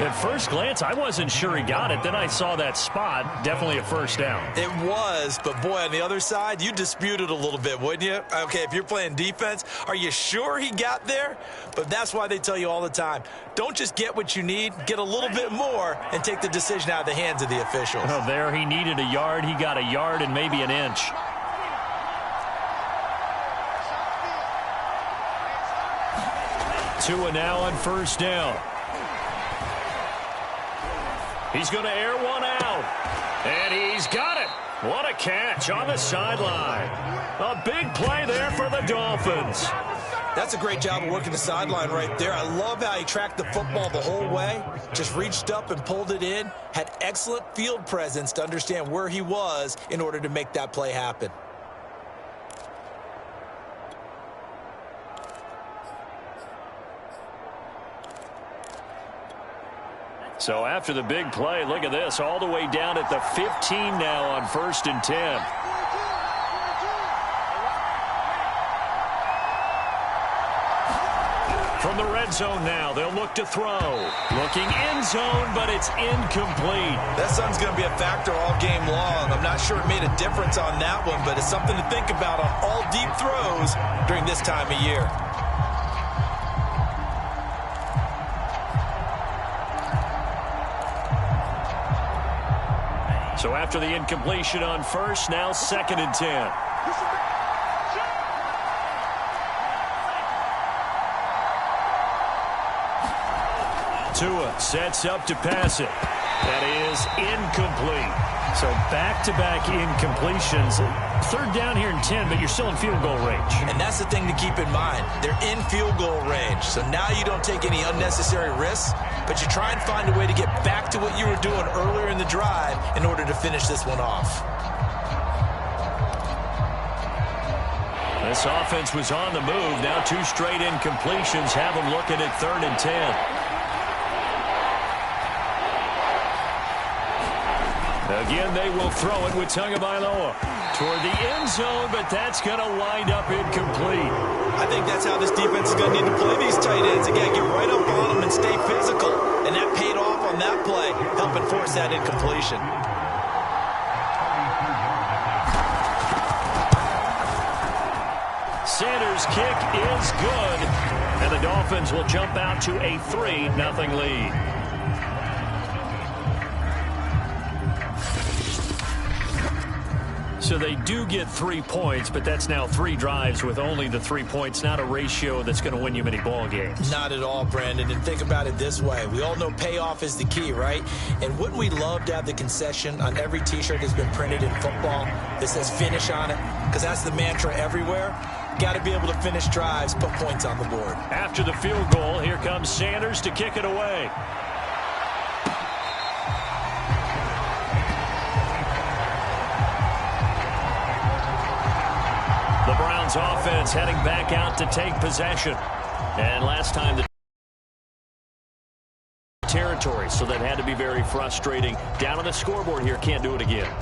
At first glance, I wasn't sure he got it. Then I saw that spot. Definitely a 1st down. It was, but boy, on the other side, you dispute it a little bit, wouldn't you? Okay, if you're playing defense, are you sure he got there? But that's why they tell you all the time, don't just get what you need, get a little bit more and take the decision out of the hands of the officials. Oh, there he needed a yard. He got a yard and maybe an inch. Tua now on first down. He's going to air one out. And he's got it. What a catch on the sideline. A big play there for the Dolphins. That's a great job of working the sideline right there. I love how he tracked the football the whole way. Just reached up and pulled it in. Had excellent field presence to understand where he was in order to make that play happen. So after the big play, look at this, all the way down at the 15 now on 1st and 10. From the red zone now, they'll look to throw. Looking end zone, but it's incomplete. That sun's going to be a factor all game long. I'm not sure it made a difference on that one, but it's something to think about on all deep throws during this time of year. So after the incompletion on first, now 2nd and 10. Tua sets up to pass it. That is incomplete. So back-to-back incompletions. 3rd down here and 10, but you're still in field goal range. And that's the thing to keep in mind. They're in field goal range. So now you don't take any unnecessary risks, but you try and find a way to get back to what you were doing earlier in the drive in order to finish this one off. This offense was on the move. Now 2 straight incompletions have them looking at 3rd and 10. Again, they will throw it with Tagovailoa toward the end zone, but that's going to wind up incomplete. I think that's how this defense is going to need to play these tight ends. Again, get right up on them and stay physical. And that paid off on that play, helping force that incompletion. Sanders' kick is good, and the Dolphins will jump out to a 3-0 lead. So they do get 3 points, but that's now 3 drives with only the 3 points, not a ratio that's going to win you many ball games. Not at all, Brandon. And think about it this way. We all know payoff is the key, right? And wouldn't we love to have the concession on every T-shirt that's been printed in football that says finish on it? Because that's the mantra everywhere. Got to be able to finish drives, put points on the board. After the field goal, here comes Sanders to kick it away. The Browns offense heading back out to take possession. And last time the territory, so that had to be very frustrating. Down on the scoreboard here, can't do it again.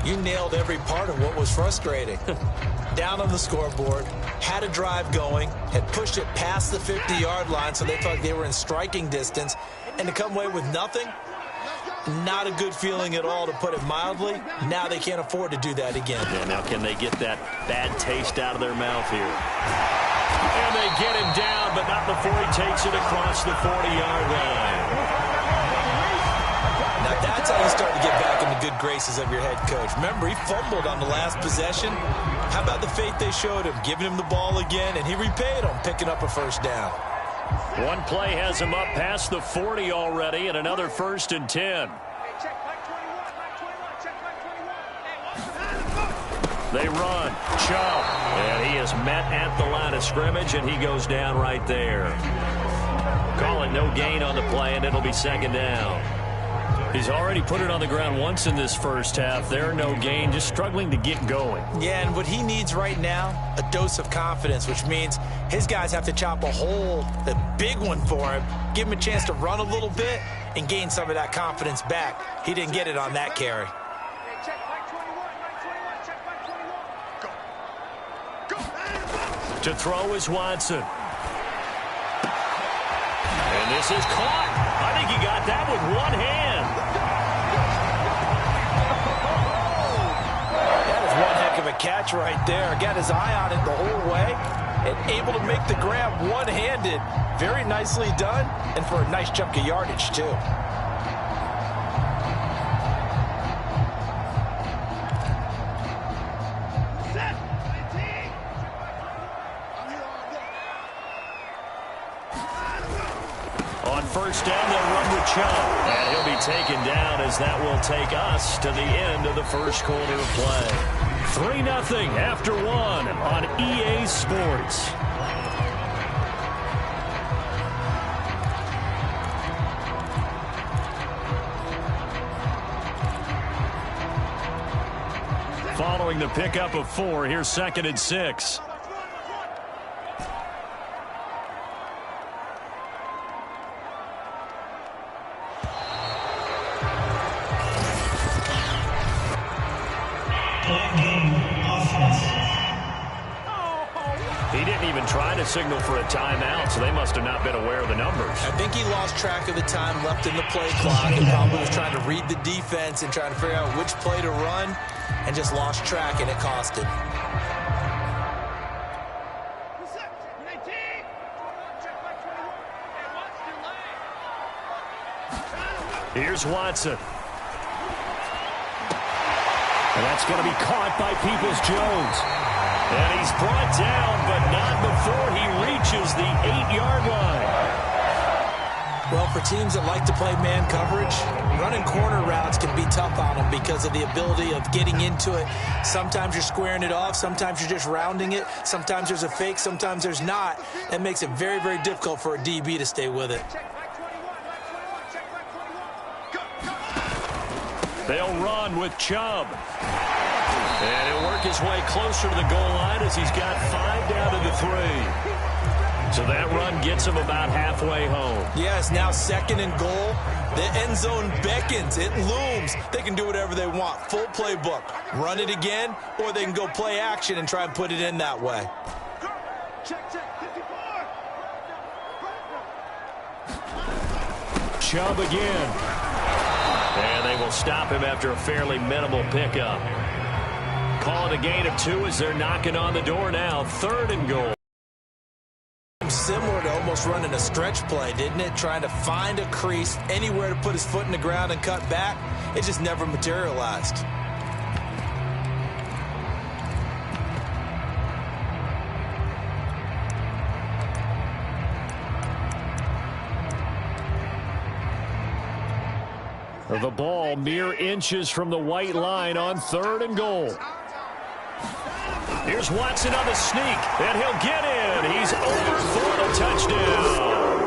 You nailed every part of what was frustrating. Down on the scoreboard, had a drive going, had pushed it past the 50-yard line so they thought they were in striking distance, and to come away with nothing, not a good feeling at all, to put it mildly. Now they can't afford to do that again. Yeah, now can they get that bad taste out of their mouth here? And they get him down, but not before he takes it across the 40-yard line. Now that's how you start to get back in the good graces of your head coach. Remember, he fumbled on the last possession. How about the faith they showed him, giving him the ball again, and he repaid them, picking up a first down. One play has him up past the 40 already, and another 1st and 10. They run. Chubb. And he is met at the line of scrimmage, and he goes down right there. Call it no gain on the play, and it'll be 2nd down. He's already put it on the ground once in this first half. There, no gain, just struggling to get going. Yeah, and what he needs right now, a dose of confidence, which means his guys have to chop a hole, a big one for him, give him a chance to run a little bit and gain some of that confidence back. He didn't get it on that carry. To throw is Watson. And this is caught. I think he got that with one hand. That is one heck of a catch right there. Got his eye on it the whole way and able to make the grab one-handed. Very nicely done, and for a nice chunk of yardage, too. first down, they'll run with Chubb. And he'll be taken down as that will take us to the end of the first quarter of play. 3-0 after 1 on EA Sports. Following the pickup of 4, here's 2nd and 6. He didn't even try to signal for a timeout, so they must have not been aware of the numbers. I think he lost track of the time left in the play clock and probably was trying to read the defense and trying to figure out which play to run and just lost track, and it cost him. Here's Watson. And that's going to be caught by Peoples-Jones. And he's brought down, but not before he reaches the 8-yard line. Well, for teams that like to play man coverage, running corner routes can be tough on them because of the ability of getting into it. Sometimes you're squaring it off. Sometimes you're just rounding it. Sometimes there's a fake. Sometimes there's not. That makes it very, very difficult for a DB to stay with it. They'll run with Chubb. And he'll work his way closer to the goal line as he's got 5 down to the 3. So that run gets him about halfway home. Yes, now 2nd and goal. The end zone beckons. It looms. They can do whatever they want. Full playbook. Run it again, or they can go play action and try and put it in that way. Chubb again. And they will stop him after a fairly minimal pickup. Call it a gain of 2 as they're knocking on the door now. 3rd and goal. Similar to almost running a stretch play, didn't it? Trying to find a crease, anywhere to put his foot in the ground and cut back. It just never materialized. The ball mere inches from the white line on 3rd and goal. Here's Watson on the sneak, and he'll get in. He's over for the touchdown.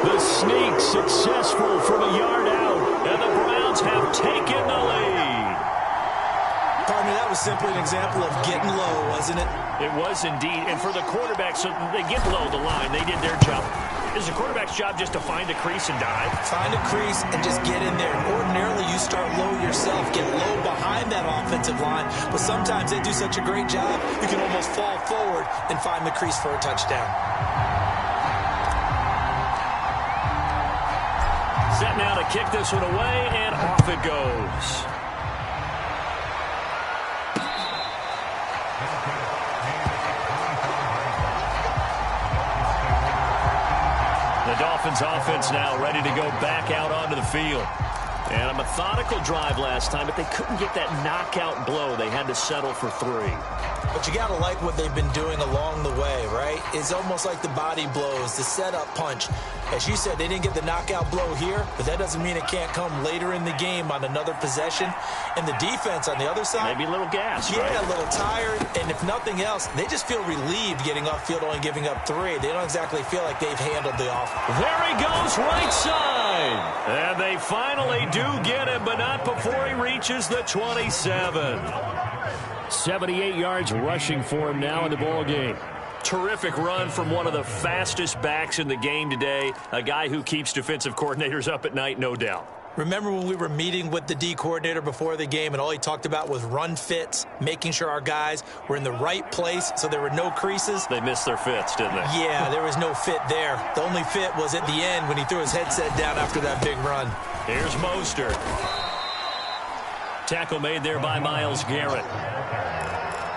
The sneak successful from a yard out, and the Browns have taken the lead. Partner, that was simply an example of getting low, wasn't it? It was indeed, and for the quarterback, so they get below the line. They did their job. Is the quarterback's job just to find a crease and dive? Find a crease and just get in there. Ordinarily, you start low yourself, get low behind that offensive line, but sometimes they do such a great job, you can almost fall forward and find the crease for a touchdown. Set now to kick this one away, and off it goes. The Dolphins offense now ready to go back out onto the field. And a methodical drive last time, but they couldn't get that knockout blow. They had to settle for 3. But you got to like what they've been doing along the way, right? It's almost like the body blows, the setup punch. As you said, they didn't get the knockout blow here, but that doesn't mean it can't come later in the game on another possession. And the defense on the other side, maybe a little gas, yeah, right? A little tired. And if nothing else, they just feel relieved getting upfield, only giving up 3. They don't exactly feel like they've handled the offense. There he goes, right side. And they finally do get him, but not before he reaches the 27. 78 yards rushing for him now in the ball game. Terrific run from one of the fastest backs in the game today. A guy who keeps defensive coordinators up at night, no doubt. Remember when we were meeting with the D coordinator before the game and all he talked about was run fits, making sure our guys were in the right place so there were no creases? They missed their fits, didn't they? Yeah, there was no fit there. The only fit was at the end when he threw his headset down after that big run. Here's Mostert. Tackle made there by Myles Garrett.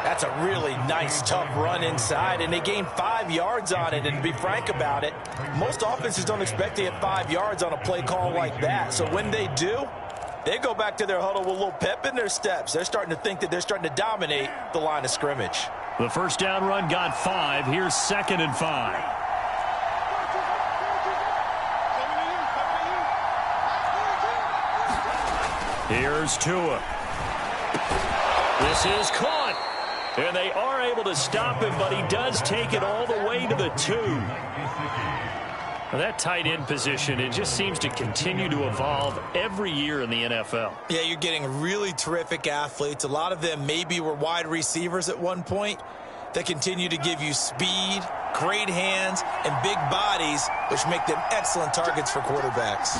That's a really nice, tough run inside, and they gained 5 yards on it. And to be frank about it, most offenses don't expect to get 5 yards on a play call like that. So when they do, they go back to their huddle with a little pep in their steps. They're starting to think that they're starting to dominate the line of scrimmage. The first down run got 5. Here's 2nd and 5. Here's Tua. This is caught. And they are able to stop him, but he does take it all the way to the 2. Well, that tight end position, it just seems to continue to evolve every year in the NFL. Yeah, you're getting really terrific athletes. A lot of them maybe were wide receivers at one point that continue to give you speed, great hands, and big bodies, which make them excellent targets for quarterbacks.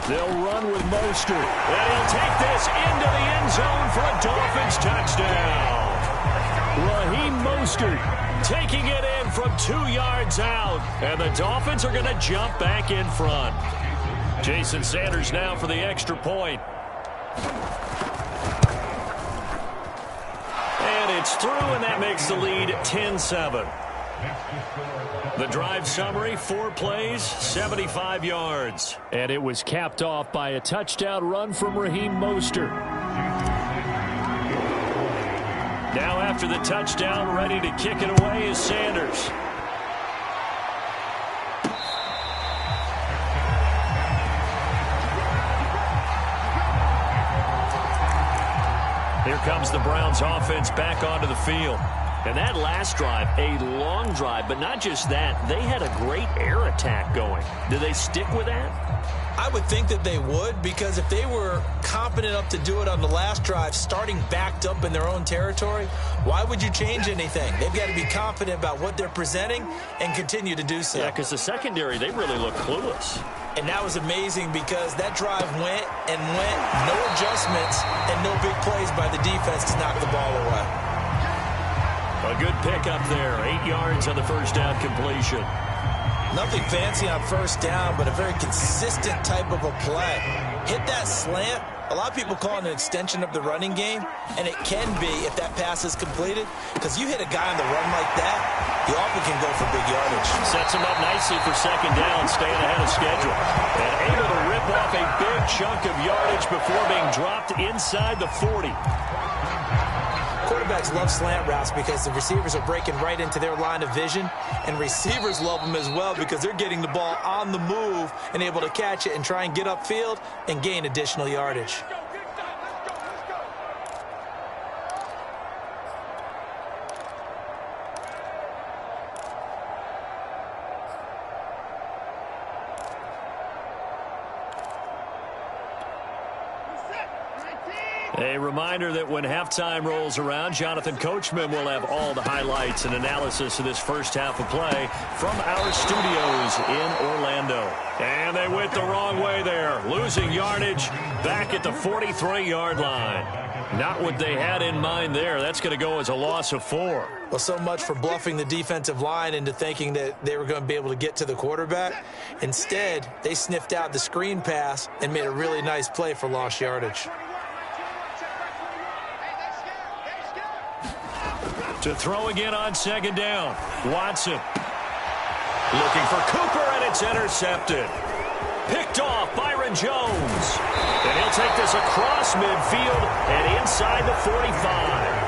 They'll run with Mostert, and he'll take this into the end zone for a Dolphins touchdown. Raheem Mostert taking it in from 2 yards out, and the Dolphins are going to jump back in front. Jason Sanders now for the extra point. And it's through, and that makes the lead 10-7. The drive summary, 4 plays, 75 yards. And it was capped off by a touchdown run from Raheem Mostert. Now after the touchdown, ready to kick it away is Sanders. Here comes the Browns offense back onto the field. And that last drive, a long drive, but not just that, they had a great air attack going. Do they stick with that? I would think that they would, because if they were competent enough to do it on the last drive, starting backed up in their own territory, why would you change anything? They've got to be confident about what they're presenting and continue to do so. Yeah, because the secondary, they really look clueless. And that was amazing because that drive went and went, no adjustments and no big plays by the defense to knock the ball away. A good pickup there, 8 yards on the first down completion. Nothing fancy on first down, but a very consistent type of a play. Hit that slant. A lot of people call it an extension of the running game, and it can be if that pass is completed, because you hit a guy on the run like that, he often can go for big yardage. Sets him up nicely for second down, staying ahead of schedule. And able to rip off a big chunk of yardage before being dropped inside the 40. Quarterbacks love slant routes because the receivers are breaking right into their line of vision, and receivers love them as well because they're getting the ball on the move and able to catch it and try and get upfield and gain additional yardage. A reminder that when halftime rolls around, Jonathan Coachman will have all the highlights and analysis of this first half of play from our studios in Orlando. And they went the wrong way there, losing yardage back at the 43-yard line. Not what they had in mind there. That's going to go as a loss of 4. Well, so much for bluffing the defensive line into thinking that they were going to be able to get to the quarterback. Instead, they sniffed out the screen pass and made a really nice play for lost yardage. To throw again on second down. Watson looking for Cooper, and it's intercepted. Picked off Byron Jones. And he'll take this across midfield and inside the 45.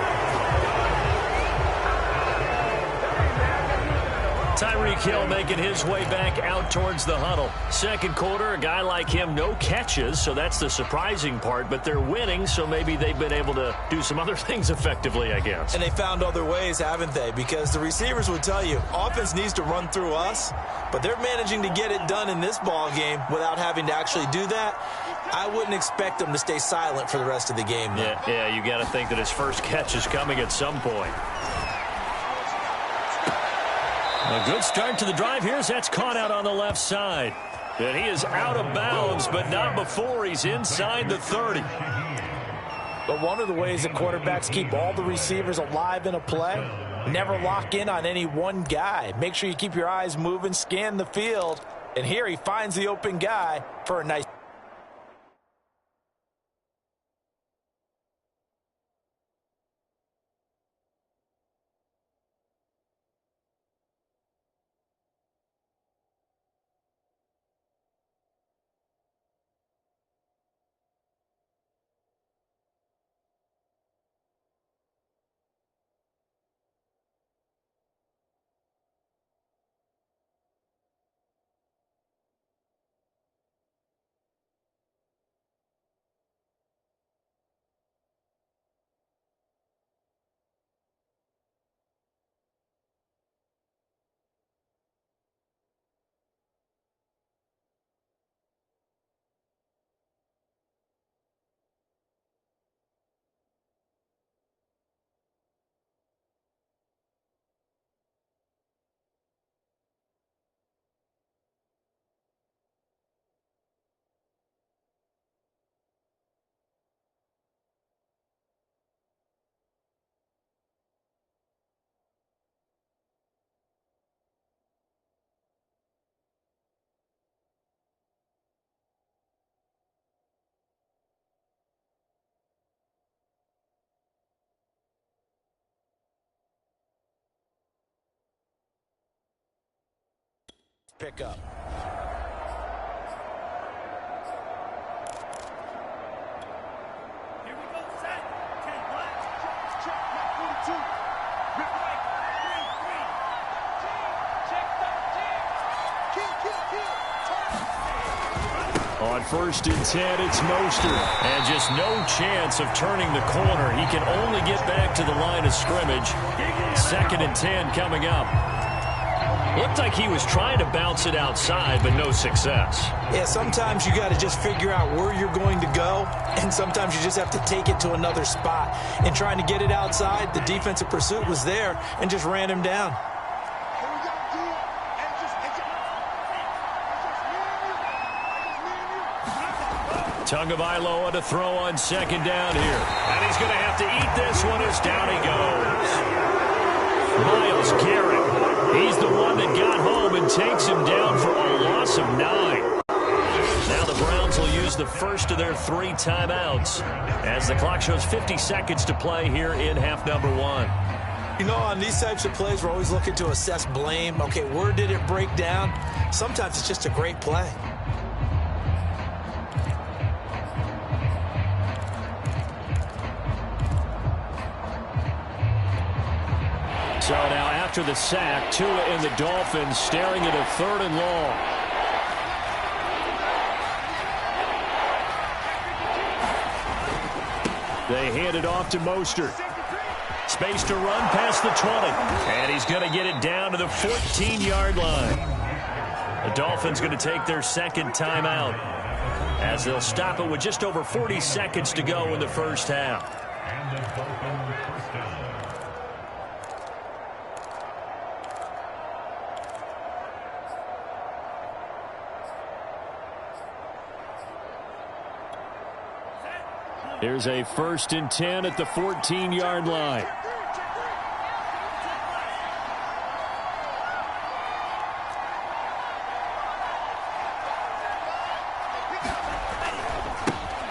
Tyreek Hill making his way back out towards the huddle. Second quarter, a guy like him, no catches, so that's the surprising part. But they're winning, so maybe they've been able to do some other things effectively, I guess. And they found other ways, haven't they? Because the receivers would tell you, offense needs to run through us, but they're managing to get it done in this ball game without having to actually do that. I wouldn't expect them to stay silent for the rest of the game, though. Yeah, you got to think that his first catch is coming at some point. A good start to the drive here as that's caught out on the left side. And he is out of bounds, but not before he's inside the 30. But one of the ways that quarterbacks keep all the receivers alive in a play, never lock in on any one guy. Make sure you keep your eyes moving, scan the field. And here he finds the open guy for a nice pickup. Here we go, set. 10 black. Check, Mike 42. Rip right. 3-3. Check, kill. On 1st and 10, it's Mostert. And just no chance of turning the corner. He can only get back to the line of scrimmage. 2nd and 10 coming up. Looked like he was trying to bounce it outside, but no success. Yeah, sometimes you got to just figure out where you're going to go, and sometimes you just have to take it to another spot. And trying to get it outside, the defensive pursuit was there and just ran him down. Tagovailoa to throw on 2nd down here. And he's going to have to eat this one as down he goes. Myles Garrett. He's the one that got home and takes him down for a loss of 9. Now the Browns will use the first of their 3 timeouts as the clock shows 50 seconds to play here in half number 1. You know, on these types of plays, we're always looking to assess blame. Okay, where did it break down? Sometimes it's just a great play. So now after the sack, Tua and the Dolphins staring at a 3rd and long. They hand it off to Mostert. Space to run past the 20. And he's going to get it down to the 14-yard line. The Dolphins going to take their 2nd timeout as they'll stop it with just over 40 seconds to go in the first half. And the Dolphins first down. Here's a 1st and 10 at the 14-yard line.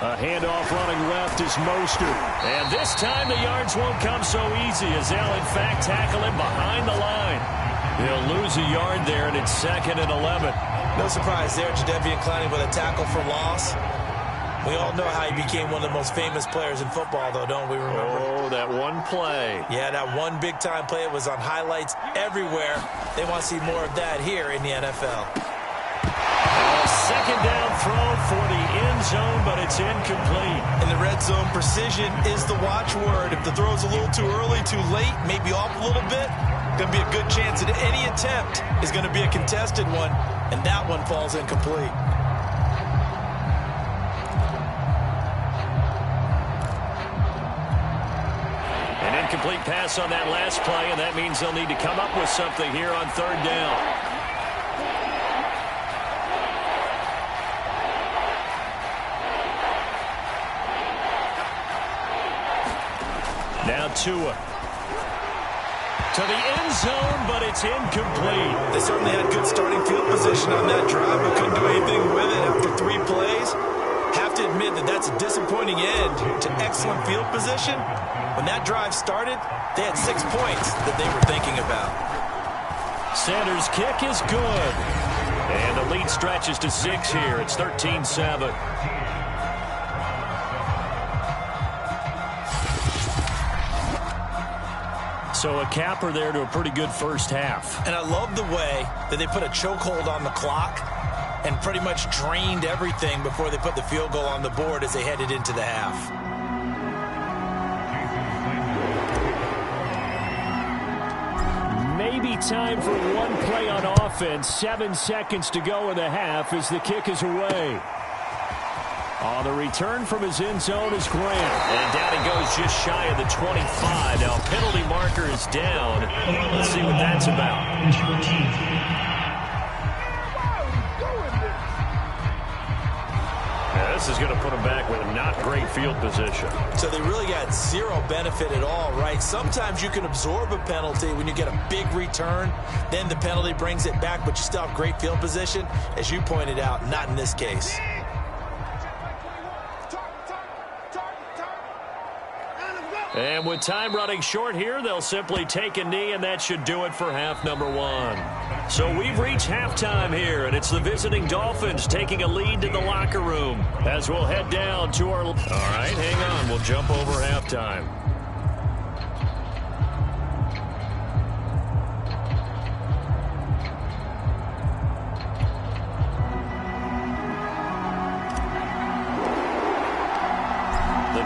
A handoff running left is Mostert. And this time the yards won't come so easy as they'll in fact tackle him behind the line. He'll lose a yard there, and it's 2nd and 11. No surprise there, Jadeveon Clowney with a tackle for loss. We all know how he became one of the most famous players in football, though, don't we remember? Oh, that one play. Yeah, that one big-time play. It was on highlights everywhere. They want to see more of that here in the NFL. A 2nd down throw for the end zone, but it's incomplete. In the red zone, precision is the watchword. If the throw's a little too early, too late, maybe off a little bit, going to be a good chance that any attempt is going to be a contested one, and that one falls incomplete. Incomplete pass on that last play, and that means they'll need to come up with something here on 3rd down. Now Tua to the end zone, but it's incomplete. They certainly had good starting field position on that drive, but couldn't do anything with it after 3 plays. Have to admit that that's a disappointing end to excellent field position. When that drive started, they had 6 points that they were thinking about. Sanders' kick is good. And the lead stretches to 6 here. It's 13-7. So a capper there to a pretty good first half. And I love the way that they put a chokehold on the clock and pretty much drained everything before they put the field goal on the board as they headed into the half. Maybe time for one play on offense. 7 seconds to go in the half as the kick is away. On the return from his end zone is Grant. And down he goes just shy of the 25. Now penalty marker is down. Let's see what that's about. This is going to put him back with not great field position. So they really got zero benefit at all, right? Sometimes you can absorb a penalty when you get a big return. Then the penalty brings it back, but you still have great field position. As you pointed out, not in this case. And with time running short here, they'll simply take a knee, and that should do it for half number one. So we've reached halftime here, and it's the visiting Dolphins taking a lead to the locker room as we'll head down to our... All right, hang on. We'll jump over halftime.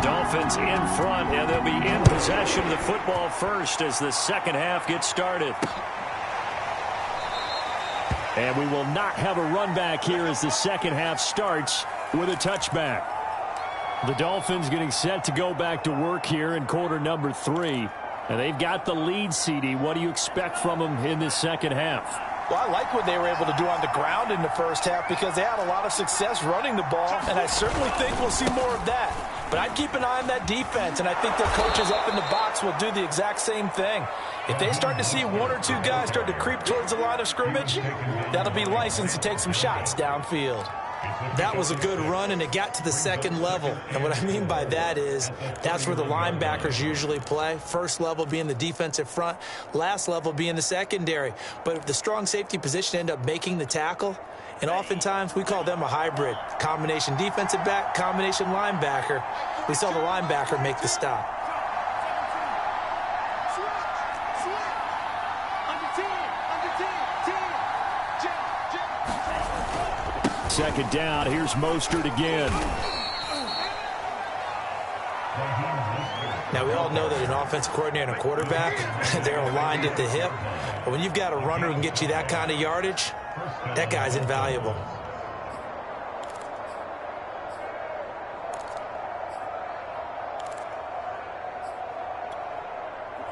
Dolphins in front, and they'll be in possession of the football first as the second half gets started. And we will not have a run back here as the second half starts with a touchback. The Dolphins getting set to go back to work here in quarter number 3. And they've got the lead, CD. What do you expect from them in this second half? Well, I like what they were able to do on the ground in the first half because they had a lot of success running the ball, and I certainly think we'll see more of that. But I'd keep an eye on that defense, and I think their coaches up in the box will do the exact same thing. If they start to see one or two guys start to creep towards the line of scrimmage, that'll be licensed to take some shots downfield. That was a good run, and it got to the second level. And what I mean by that is that's where the linebackers usually play. First level being the defensive front, last level being the secondary. But if the strong safety position end up making the tackle, and oftentimes we call them a hybrid. Combination defensive back, combination linebacker. We saw the linebacker make the stop. Second down, here's Mostert again. Now, we all know that an offensive coordinator and a quarterback, they're aligned at the hip. But when you've got a runner who can get you that kind of yardage, that guy's invaluable.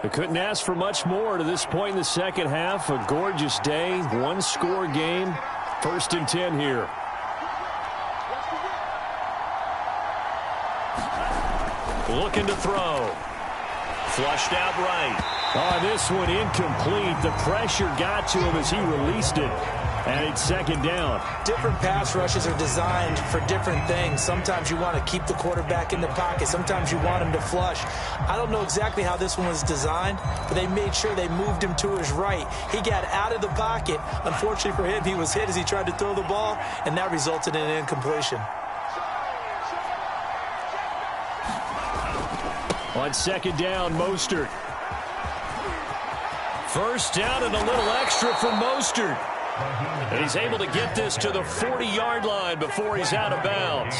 They couldn't ask for much more to this point in the second half. A gorgeous day, one-score game, 1st and 10 here. Looking to throw. Flushed out right. Oh, this one incomplete. The pressure got to him as he released it. And it's second down. Different pass rushes are designed for different things. Sometimes you want to keep the quarterback in the pocket. Sometimes you want him to flush. I don't know exactly how this one was designed, but they made sure they moved him to his right. He got out of the pocket. Unfortunately for him, he was hit as he tried to throw the ball, and that resulted in an incompletion. On second down, Mostert. First down and a little extra for Mostert. And he's able to get this to the 40-yard line before he's out of bounds.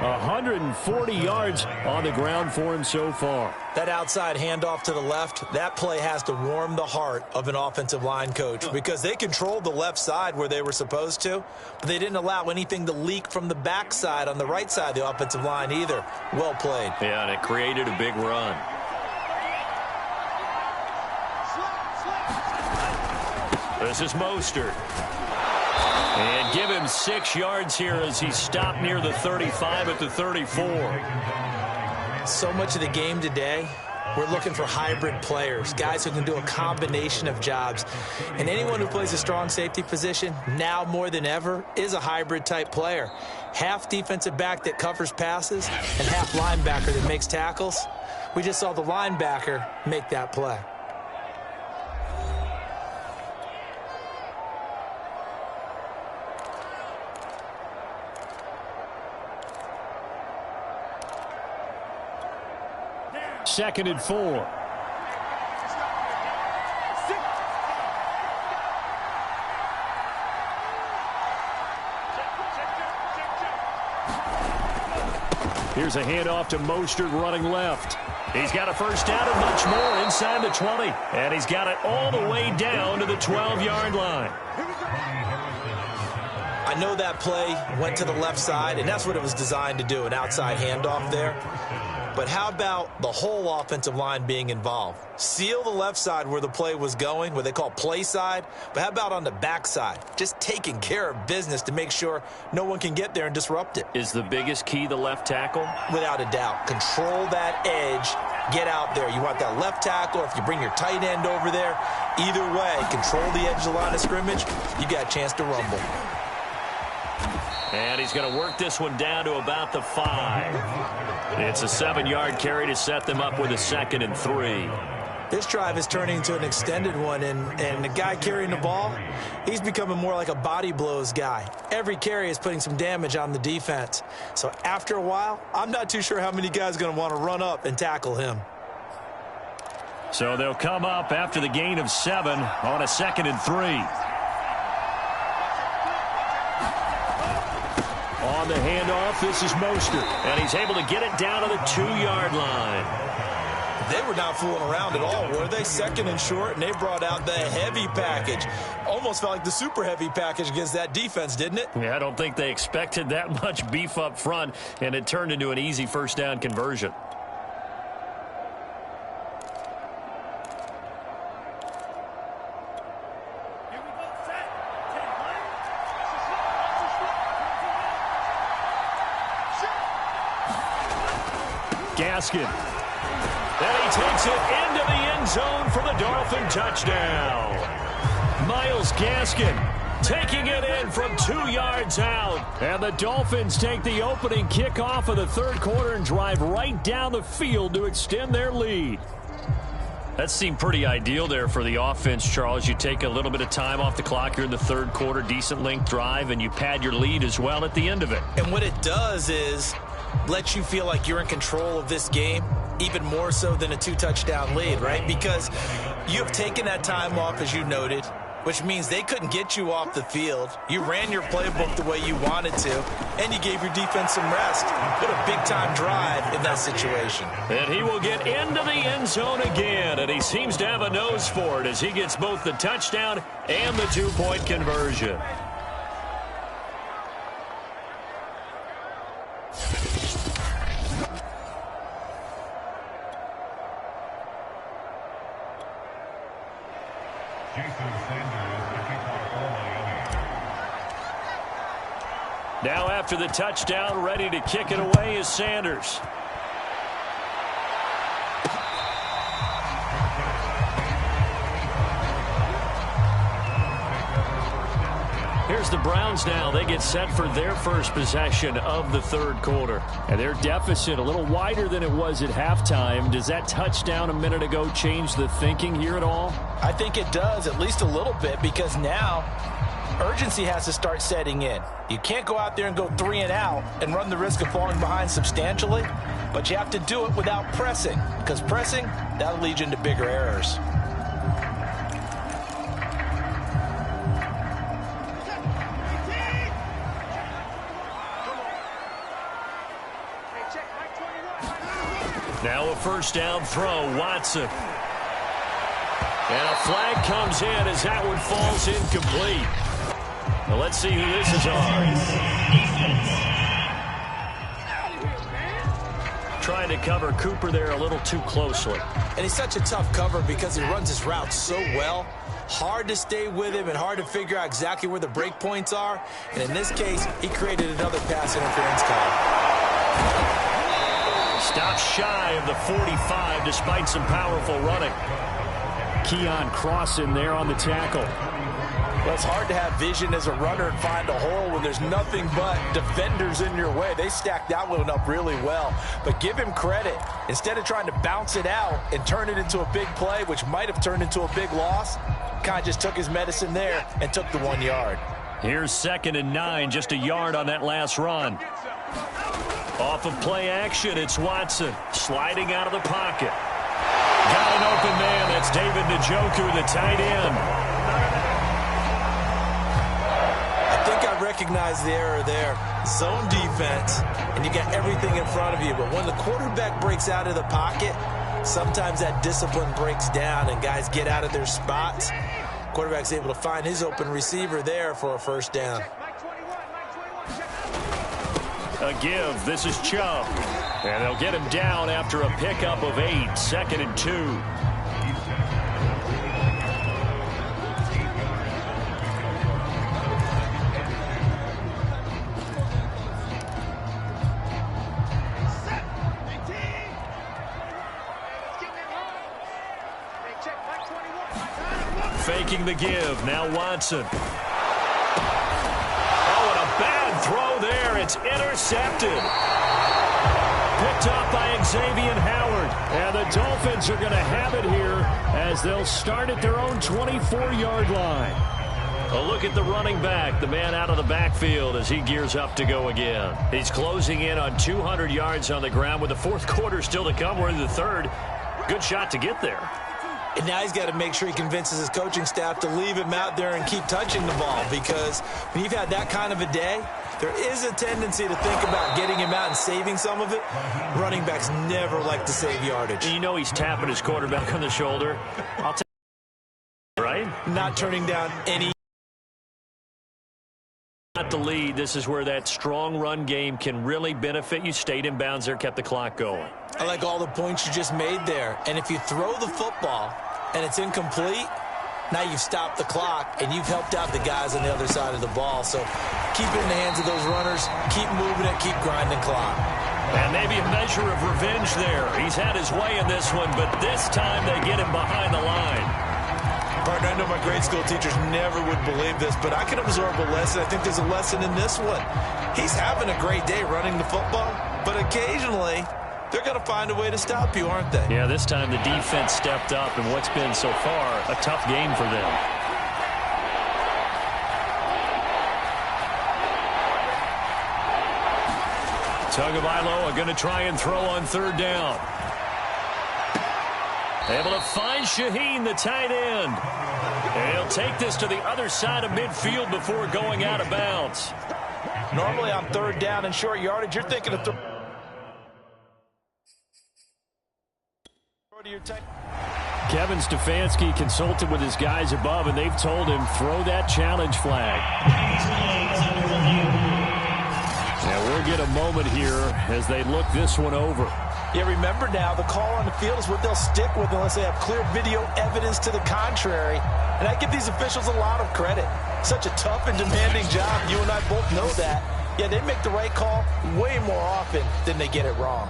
140 yards on the ground for him so far. That outside handoff to the left, that play has to warm the heart of an offensive line coach because they controlled the left side where they were supposed to, but they didn't allow anything to leak from the backside on the right side of the offensive line either. Well played. Yeah, and it created a big run. This is Mostert. And give him 6 yards here as he stopped near the 35 at the 34. So much of the game today, we're looking for hybrid players, guys who can do a combination of jobs. And anyone who plays a strong safety position, now more than ever, is a hybrid type player. Half defensive back that covers passes and half linebacker that makes tackles. We just saw the linebacker make that play. Second and 4. Here's a handoff to Mostert running left. He's got a first down and much more inside the 20. And he's got it all the way down to the 12-yard line. I know that play went to the left side, and that's what it was designed to do, an outside handoff there. But how about the whole offensive line being involved? Seal the left side where the play was going, what they call play side. But how about on the back side? Just taking care of business to make sure no one can get there and disrupt it. Is the biggest key the left tackle? Without a doubt. Control that edge. Get out there. You want that left tackle. If you bring your tight end over there, either way, control the edge of the line of scrimmage, you got a chance to rumble. And he's going to work this one down to about the 5. It's a 7-yard carry to set them up with a 2nd and 3. This drive is turning into an extended one, and the guy carrying the ball, he's becoming more like a body blows guy. Every carry is putting some damage on the defense. So after a while, I'm not too sure how many guys are going to want to run up and tackle him. So they'll come up after the gain of 7 on a 2nd and 3. On the handoff, this is Mostert. And he's able to get it down to the 2-yard line. They were not fooling around at all, were they? 2nd and short, and they brought out the heavy package. Almost felt like the super heavy package against that defense, didn't it? Yeah, I don't think they expected that much beef up front, and it turned into an easy 1st down conversion. Gaskin. And he takes it into the end zone for the Dolphin touchdown. Myles Gaskin taking it in from 2 yards out. And the Dolphins take the opening kickoff of the 3rd quarter and drive right down the field to extend their lead. That seemed pretty ideal there for the offense, Charles. You take a little bit of time off the clock here in the 3rd quarter, decent length drive, and you pad your lead as well at the end of it. And what it does is let you feel like you're in control of this game, even more so than a 2-touchdown lead, right? Because you have taken that time off, as you noted, which means they couldn't get you off the field. You ran your playbook the way you wanted to, and you gave your defense some rest. What a big-time drive in that situation. And he will get into the end zone again, and he seems to have a nose for it as he gets both the touchdown and the 2-point conversion. Now after the touchdown, ready to kick it away is Sanders. Here's the Browns now. They get set for their first possession of the 3rd quarter. And their deficit a little wider than it was at halftime. Does that touchdown a minute ago change the thinking here at all? I think it does, at least a little bit, because now urgency has to start setting in. You can't go out there and go 3 and out and run the risk of falling behind substantially, but you have to do it without pressing, because pressing, that'll lead you into bigger errors. Now a 1st down throw, Watson. And a flag comes in as that one falls incomplete. Well, let's see who this is on. Trying to cover Cooper there a little too closely. And he's such a tough cover because he runs his route so well. Hard to stay with him and hard to figure out exactly where the break points are. And in this case, he created another pass interference call. Stops shy of the 45 despite some powerful running. Keon Cross in there on the tackle. Well, it's hard to have vision as a runner and find a hole when there's nothing but defenders in your way. They stacked that one up really well. But give him credit. Instead of trying to bounce it out and turn it into a big play, which might have turned into a big loss, kind of just took his medicine there and took the 1 yard. Here's 2nd and 9, just a yard on that last run. Off of play action, it's Watson sliding out of the pocket. Got an open man. That's David Njoku, the tight end. I think I recognize the error there. Zone defense, and you got everything in front of you. But when the quarterback breaks out of the pocket, sometimes that discipline breaks down and guys get out of their spots. Quarterback's able to find his open receiver there for a 1st down. A give. This is Chubb. And they'll get him down after a pickup of 8. 2nd and 2. Faking the give. Now Watson. Oh, and a bad throw It's intercepted. Picked up by Xavier Howard. And the Dolphins are going to have it here as they'll start at their own 24-yard line. A look at the running back, the man out of the backfield as he gears up to go again. He's closing in on 200 yards on the ground with the fourth quarter still to come. We're in the third. Good shot to get there. And now he's got to make sure he convinces his coaching staff to leave him out there and keep touching the ball, because when you've had that kind of a day, there is a tendency to think about getting him out and saving some of it. Running backs never like to save yardage. You know he's tapping his quarterback on the shoulder. I'll take it, right? Not turning down any. Not the lead. This is where that strong run game can really benefit you. Stayed in bounds there, kept the clock going. I like all the points you just made there. And if you throw the football and it's incomplete, now you've stopped the clock and you've helped out the guys on the other side of the ball. So keep it in the hands of those runners. Keep moving it. Keep grinding clock. And maybe a measure of revenge there. He's had his way in this one, but this time they get him behind the line. Partner, I know my grade school teachers never would believe this, but I can absorb a lesson. I think there's a lesson in this one. He's having a great day running the football, but occasionally they're going to find a way to stop you, aren't they? Yeah, this time the defense stepped up in what's been so far a tough game for them. Tagovailoa going to try and throw on third down. Able to find Shaheen, the tight end. And he'll take this to the other side of midfield before going out of bounds. Normally on third down and short yardage, you're thinking of Kevin Stefanski consulted with his guys above, and they've told him throw that challenge flag. And we'll get a moment here as they look this one over. Yeah, remember now, the call on the field is what they'll stick with unless they have clear video evidence to the contrary. And I give these officials a lot of credit. Such a tough and demanding job. You and I both know that. Yeah, they make the right call way more often than they get it wrong.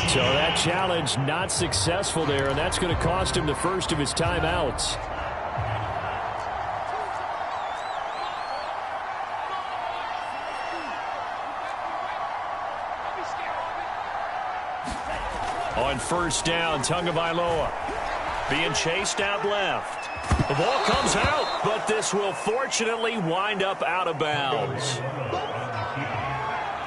So that challenge not successful there, and that's going to cost him the first of his timeouts. On first down, Tagovailoa being chased out left. The ball comes out, but this will fortunately wind up out of bounds.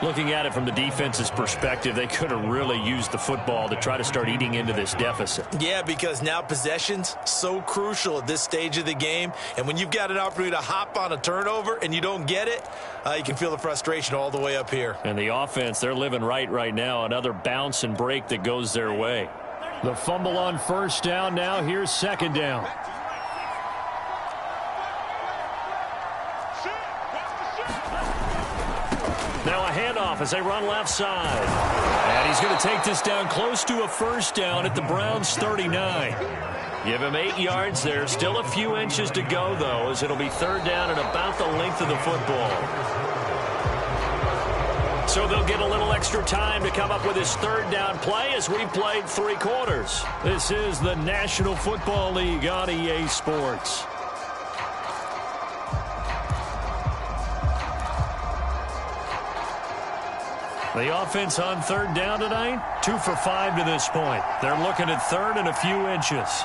Looking at it from the defense's perspective, they could have really used the football to try to start eating into this deficit. Yeah, because now possession's so crucial at this stage of the game. And when you've got an opportunity to hop on a turnover and you don't get it, you can feel the frustration all the way up here. And the offense, they're living right now. Another bounce and break that goes their way. The fumble on first down now. Here's second down. Now a handoff as they run left side. And he's going to take this down close to a first down at the Browns' 39. Give him 8 yards there. Still a few inches to go, though, as it'll be third down and about the length of the football. So they'll get a little extra time to come up with his third down play as we've played 3 quarters. This is the National Football League on EA Sports. The offense on third down tonight, 2 for 5 to this point. They're looking at third and a few inches.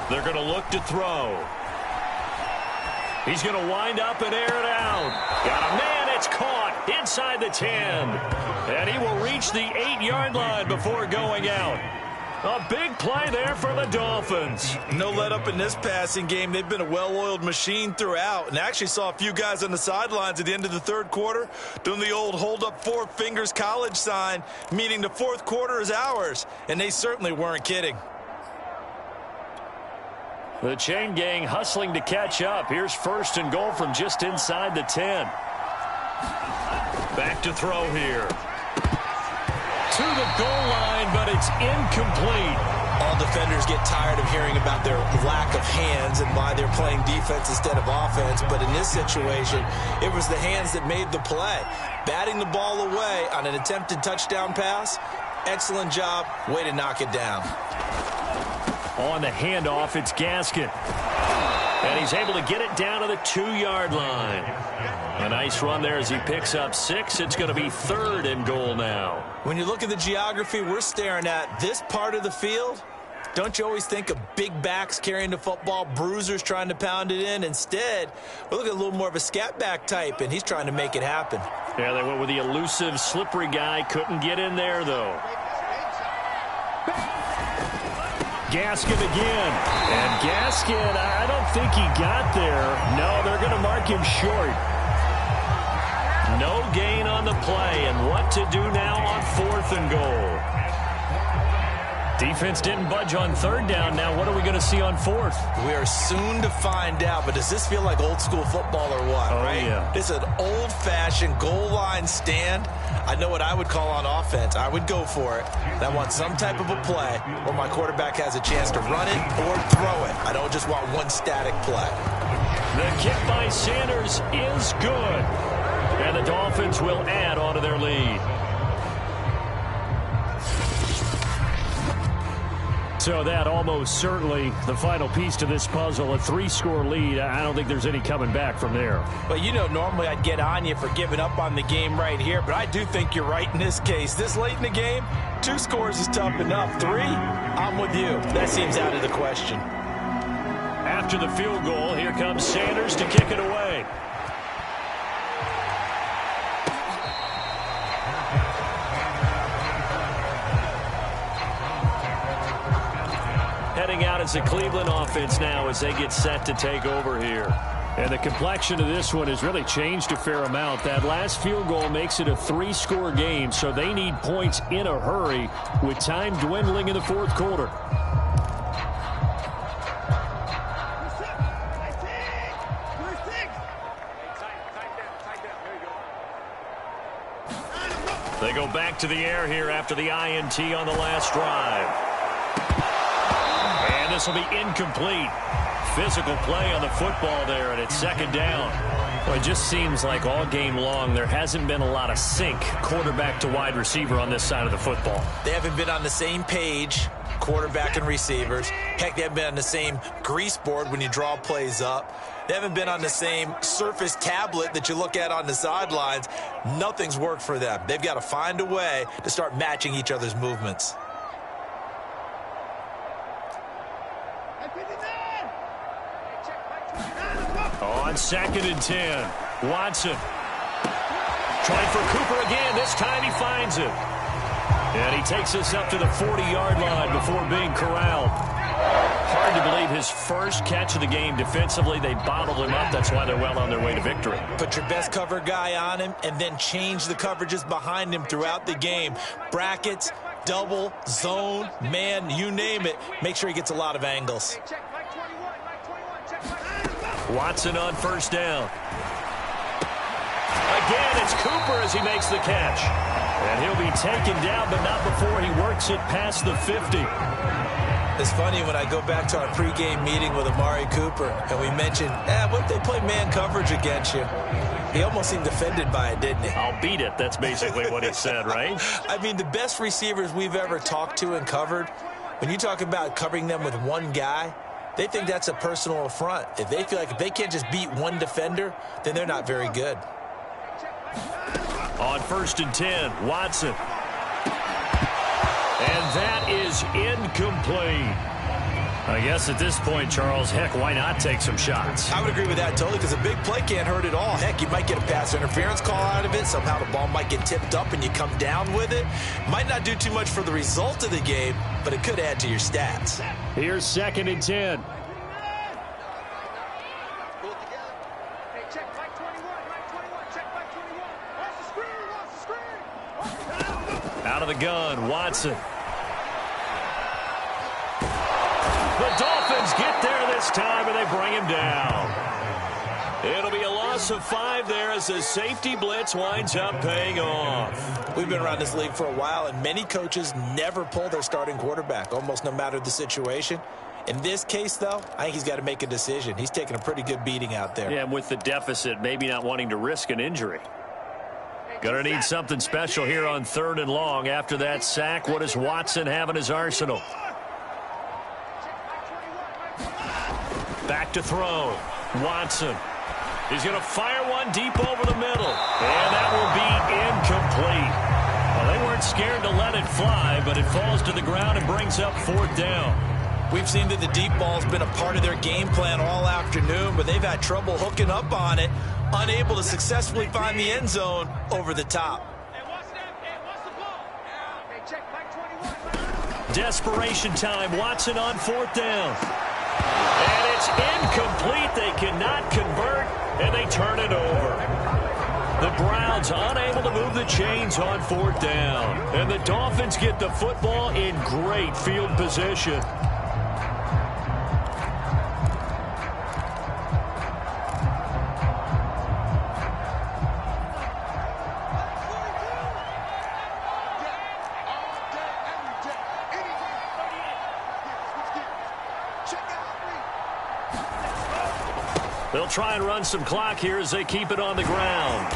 They're going to look to throw. He's going to wind up and air it out. Got a man, it's caught inside the 10. And he will reach the 8-yard line before going out. A big play there for the Dolphins. No let up in this passing game. They've been a well-oiled machine throughout, and actually saw a few guys on the sidelines at the end of the third quarter doing the old hold up 4 fingers college sign, meaning the fourth quarter is ours, and they certainly weren't kidding. The chain gang hustling to catch up. Here's first and goal from just inside the 10. Back to throw here. To the goal line, but it's incomplete. All defenders get tired of hearing about their lack of hands and why they're playing defense instead of offense. But in this situation, it was the hands that made the play. Batting the ball away on an attempted touchdown pass, excellent job. Way to knock it down. On the handoff, it's Gaskin. And he's able to get it down to the 2-yard line. A nice run there as he picks up 6. It's going to be 3rd and goal now. When you look at the geography we're staring at, this part of the field, don't you always think of big backs carrying the football, bruisers trying to pound it in? Instead, we're looking at a little more of a scat back type, and he's trying to make it happen. Yeah, they went with the elusive, slippery guy. Couldn't get in there, though. Gaskin again. And Gaskin, I don't think he got there. No, they're going to mark him short. No gain on the play, and what to do now on 4th and goal. Defense didn't budge on 3rd down. Now what are we going to see on 4th? We are soon to find out, but does this feel like old school football or what, right? Yeah. This is an old-fashioned goal line stand. I know what I would call on offense. I would go for it. And I want some type of a play where my quarterback has a chance to run it or throw it. I don't just want one static play. The kick by Sanders is good. And the Dolphins will add on to their lead. So that almost certainly the final piece to this puzzle, a 3-score lead. I don't think there's any coming back from there. Well, you know, normally I'd get on you for giving up on the game right here, but I do think you're right in this case. This late in the game, 2 scores is tough enough. 3, I'm with you. That seems out of the question. After the field goal, here comes Sanders to kick it away. Heading out as the Cleveland offense now as they get set to take over here. And the complexion of this one has really changed a fair amount. That last field goal makes it a 3-score game, so they need points in a hurry with time dwindling in the 4th quarter. They go back to the air here after the INT on the last drive. And this will be incomplete. Physical play on the football there, and it's 2nd down. Well, it just seems like all game long there hasn't been a lot of sync quarterback to wide receiver on this side of the football. They haven't been on the same page, quarterback and receivers. Heck, they haven't been on the same grease board when you draw plays up. They haven't been on the same Surface tablet that you look at on the sidelines. Nothing's worked for them. They've got to find a way to start matching each other's movements. On 2nd and 10, Watson trying for Cooper again. This time he finds it. And he takes us up to the 40-yard line before being corralled. Hard to believe his first catch of the game defensively. They bottled him up. That's why they're well on their way to victory. Put your best cover guy on him and then change the coverages behind him throughout the game. Brackets, double, zone, man, you name it. Make sure he gets a lot of angles. Watson on 1st down. Again, it's Cooper as he makes the catch. And he'll be taken down, but not before he works it past the 50. It's funny when I go back to our pregame meeting with Amari Cooper, and we mentioned, what if they play man coverage against you? He almost seemed offended by it, didn't he? I'll beat it. That's basically what he said, right? I mean, the best receivers we've ever talked to and covered, when you talk about covering them with one guy, they think that's a personal affront. If they feel like if they can't just beat one defender, then they're not very good. On 1st and 10, Watson. And that is incomplete. I guess at this point, Charles, heck, why not take some shots? I would agree with that totally, because a big play can't hurt at all. Heck, you might get a pass interference call out of it. Somehow the ball might get tipped up and you come down with it. Might not do too much for the result of the game, but it could add to your stats. Here's 2nd and 10. Out of the gun, Watson. The Dolphins get there this time, and they bring him down. It'll be a loss loss of 5 there as the safety blitz winds up paying off. We've been around this league for a while, and many coaches never pull their starting quarterback, almost no matter the situation. In this case, though, I think he's got to make a decision. He's taking a pretty good beating out there. Yeah, and with the deficit, maybe not wanting to risk an injury. Going to need something special here on 3rd and long. After that sack, what does Watson have in his arsenal? Back to throw. Watson. He's going to fire one deep over the middle. And that will be incomplete. Well, they weren't scared to let it fly, but it falls to the ground and brings up 4th down. We've seen that the deep ball's been a part of their game plan all afternoon, but they've had trouble hooking up on it, unable to successfully find the end zone over the top. Desperation time. Watson on 4th down. And it's incomplete. They cannot convert, and they turn it over. The Browns unable to move the chains on 4th down. And the Dolphins get the football in great field position. They'll try and run some clock here as they keep it on the ground.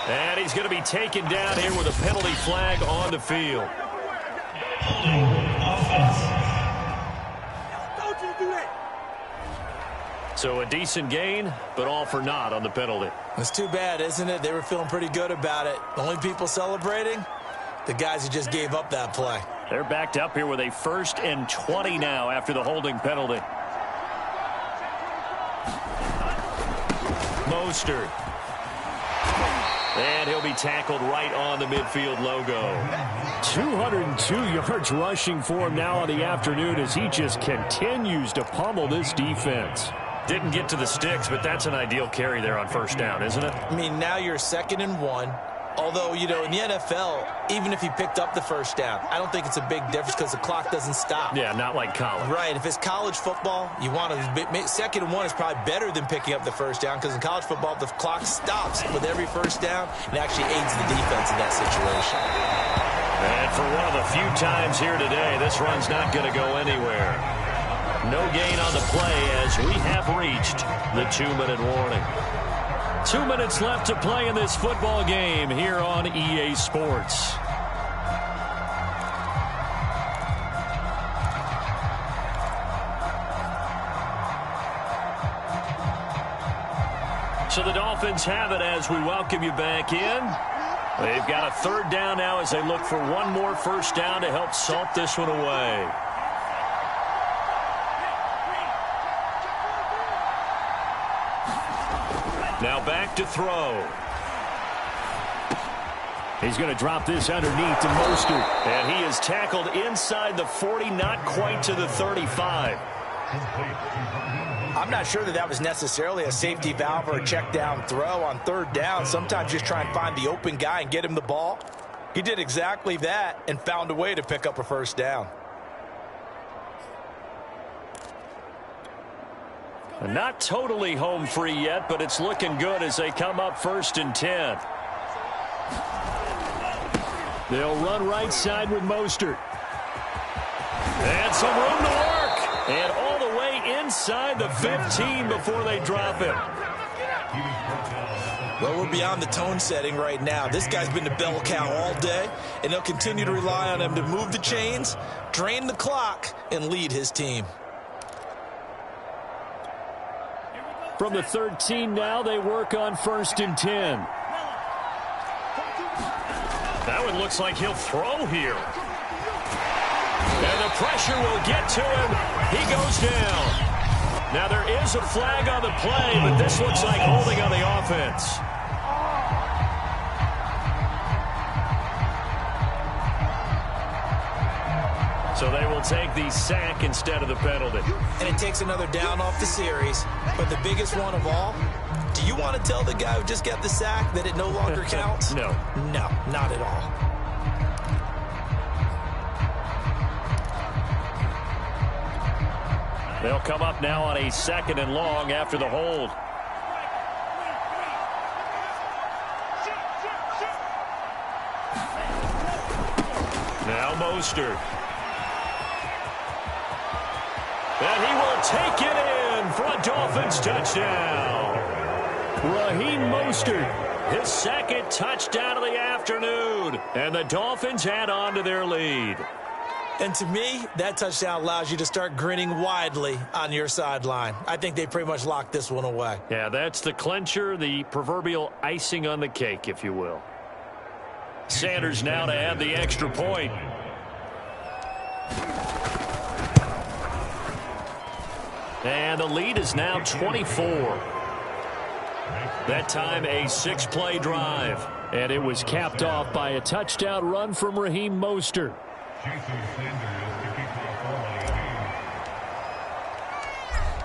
And he's going to be taken down here with a penalty flag on the field. So a decent gain, but all for naught on the penalty. It's too bad, isn't it? They were feeling pretty good about it. The only people celebrating, the guys who just gave up that play. They're backed up here with a 1st and 20 now after the holding penalty. Mostert. And he'll be tackled right on the midfield logo. 202 yards rushing for him now on the afternoon as he just continues to pummel this defense. Didn't get to the sticks, but that's an ideal carry there on 1st down, isn't it? I mean, now you're 2nd and 1. Although, you know, in the NFL, even if he picked up the 1st down, I don't think it's a big difference because the clock doesn't stop. Yeah, not like college. Right. If it's college football, you want to 2nd and 1 is probably better than picking up the 1st down because in college football, the clock stops with every 1st down and actually aids the defense in that situation. And for one of the few times here today, this run's not going to go anywhere. No gain on the play as we have reached the 2-minute warning. 2 minutes left to play in this football game here on EA Sports. So the Dolphins have it as we welcome you back in. They've got a 3rd down now as they look for one more 1st down to help salt this one away. Now back to throw. He's going to drop this underneath to Mostert. And he is tackled inside the 40, not quite to the 35. I'm not sure that was necessarily a safety valve or a check down throw on 3rd down. Sometimes just try and find the open guy and get him the ball. He did exactly that and found a way to pick up a 1st down. Not totally home free yet, but it's looking good as they come up 1st and 10. They'll run right side with Mostert. And some room to work. And all the way inside the 15 before they drop him. Well, we're beyond the tone setting right now. This guy's been the bell cow all day, and they'll continue to rely on him to move the chains, drain the clock, and lead his team. From the 13 now, they work on 1st and 10. That one looks like he'll throw here. And the pressure will get to him. He goes down. Now there is a flag on the play, but this looks like holding on the offense. So they will take the sack instead of the penalty. And it takes another down off the series. But the biggest one of all, do you want to tell the guy who just got the sack that it no longer counts? No. No, not at all. They'll come up now on a 2nd and long after the hold. Mostert. And he will take it in for a Dolphins touchdown. Raheem Mostert, his second touchdown of the afternoon. And the Dolphins add on to their lead. And to me, that touchdown allows you to start grinning widely on your sideline. I think they pretty much locked this one away. Yeah, that's the clincher, the proverbial icing on the cake, if you will. Sanders now to add the extra point. And the lead is now 24. That time a 6-play drive. And it was capped off by a touchdown run from Raheem Mostert.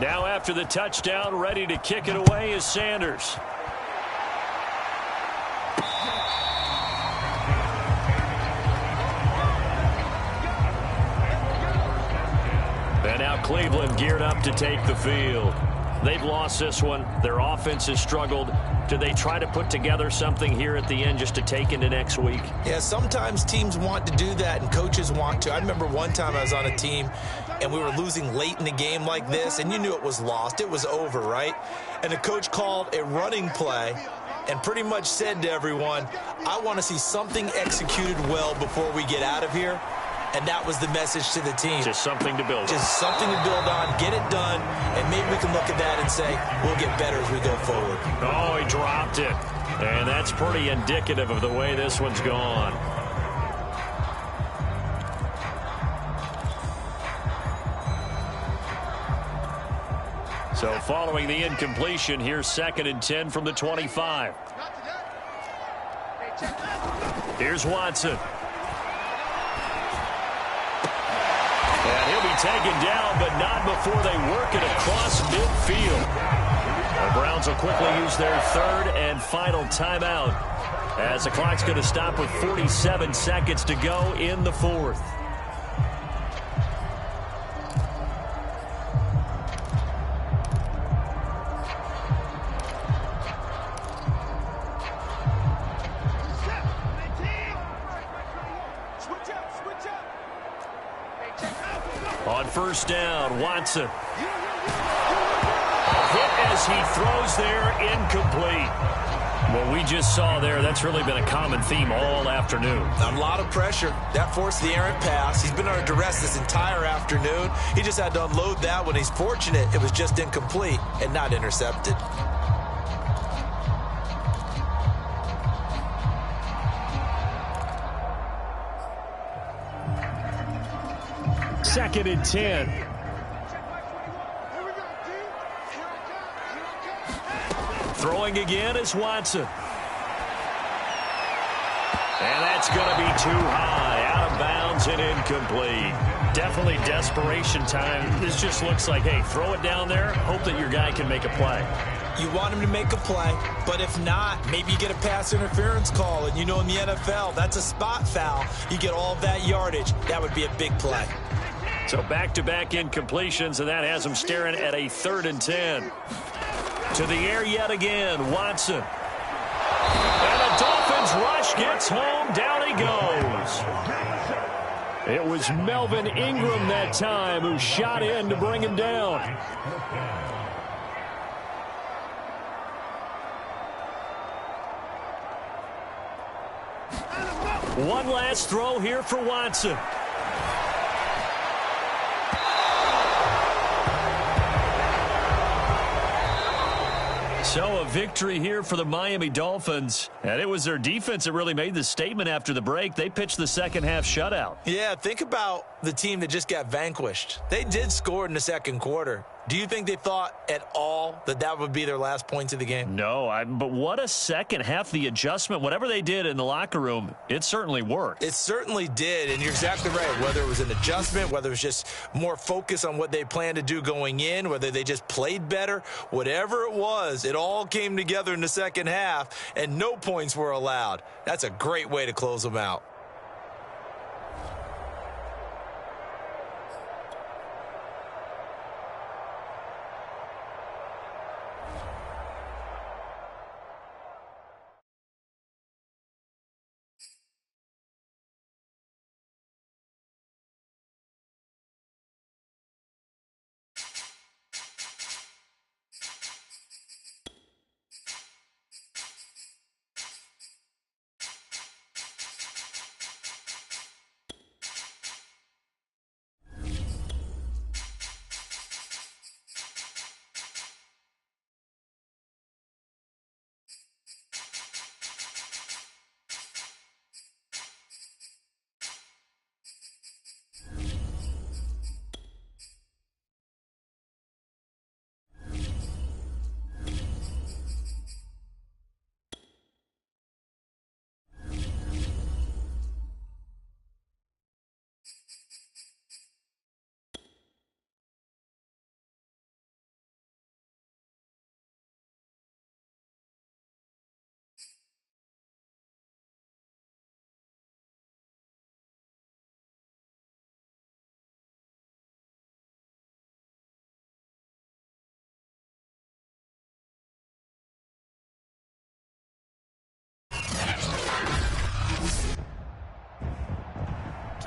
Now after the touchdown, ready to kick it away is Sanders. And now Cleveland geared up to take the field. They've lost this one. Their offense has struggled. Do they try to put together something here at the end just to take into next week? Yeah, sometimes teams want to do that and coaches want to. I remember one time I was on a team and we were losing late in the game like this, and you knew it was lost. It was over, right? And the coach called a running play and pretty much said to everyone, I want to see something executed well before we get out of here. And that was the message to the team. Just something to build on. Just something to build on, get it done, and maybe we can look at that and say, we'll get better as we go forward. Oh, he dropped it. And that's pretty indicative of the way this one's gone. So following the incompletion, here's 2nd and 10 from the 25. Here's Watson. And he'll be taken down, but not before they work it across midfield. The Browns will quickly use their 3rd and final timeout as the clock's going to stop with 47 seconds to go in the 4th. On 1st down, Watson. A hit as he throws there, incomplete. What we just saw there, that's really been a common theme all afternoon. A lot of pressure. That forced the errant pass. He's been under duress this entire afternoon. He just had to unload that when he's fortunate it was just incomplete and not intercepted. Second and 10. Throwing again is Watson. And that's going to be too high. Out of bounds and incomplete. Definitely desperation time. This just looks like, hey, throw it down there. Hope that your guy can make a play. You want him to make a play, but if not, maybe you get a pass interference call. And you know in the NFL, that's a spot foul. You get all of that yardage. That would be a big play. So back-to-back incompletions, and that has them staring at a 3rd and 10. To the air yet again, Watson. And the Dolphins rush gets home. Down he goes. It was Melvin Ingram that time who shot in to bring him down. One last throw here for Watson. So a victory here for the Miami Dolphins. And it was their defense that really made the statement after the break. They pitched the second half shutout. Yeah, think about the team that just got vanquished. They did score in the second quarter. Do you think they thought at all that that would be their last points of the game? No, but what a second half. The adjustment, whatever they did in the locker room, it certainly worked. It certainly did, and you're exactly right. Whether it was an adjustment, whether it was just more focus on what they planned to do going in, whether they just played better, whatever it was, it all came together in the second half, and no points were allowed. That's a great way to close them out.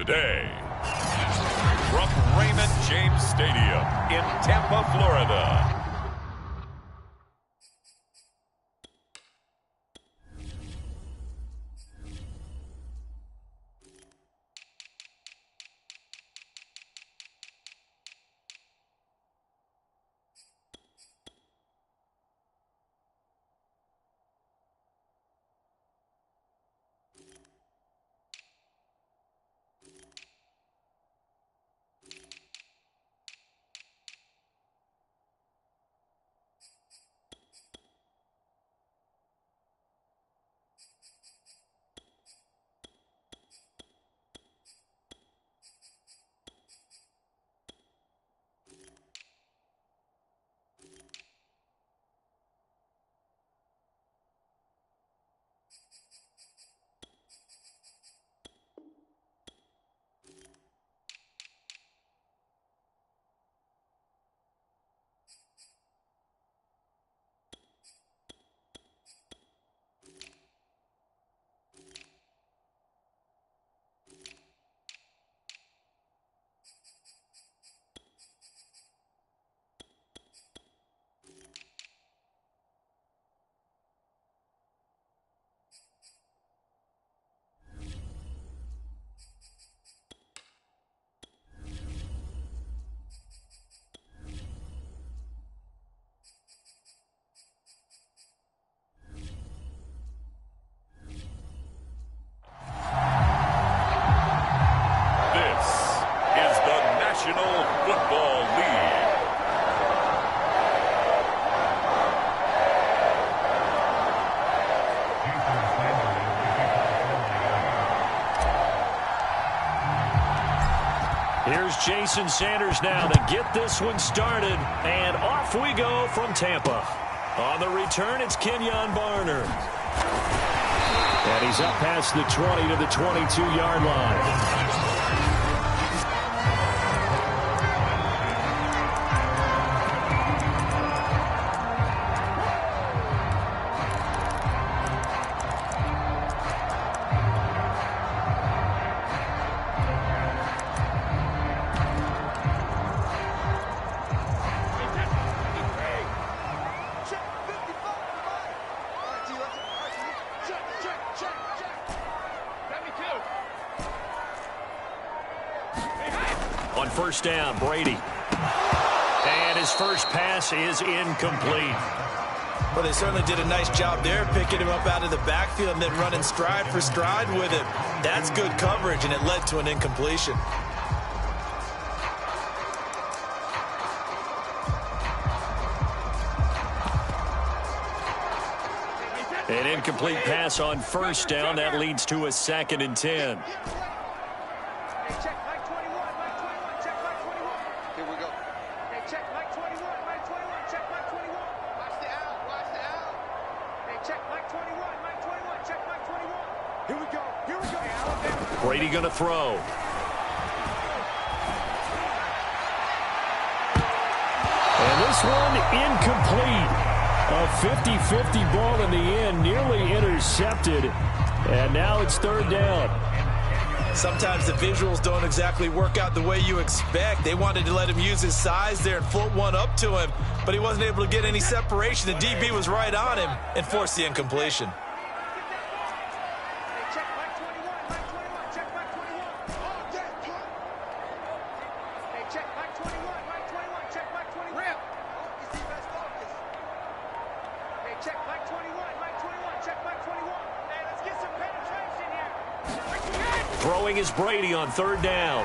today. From Raymond James Stadium in Tampa, Florida. National Football League. Here's Jason Sanders now to get this one started, and off we go from Tampa. On the return, it's Kenyon Barner. And he's up past the 20 to the 22-yard line. On first down, Brady. And his first pass is incomplete. Well, they certainly did a nice job there, picking him up out of the backfield and then running stride for stride with it. That's good coverage, and it led to an incompletion. An incomplete pass on first down. That leads to a 2nd and 10. Brady going to throw. And this one incomplete. A 50-50 ball in the end, nearly intercepted. And now it's third down. Sometimes the visuals don't exactly work out the way you expect. They wanted to let him use his size there and float one up to him, but he wasn't able to get any separation. The DB was right on him and forced the incompletion. Throwing is Brady on third down.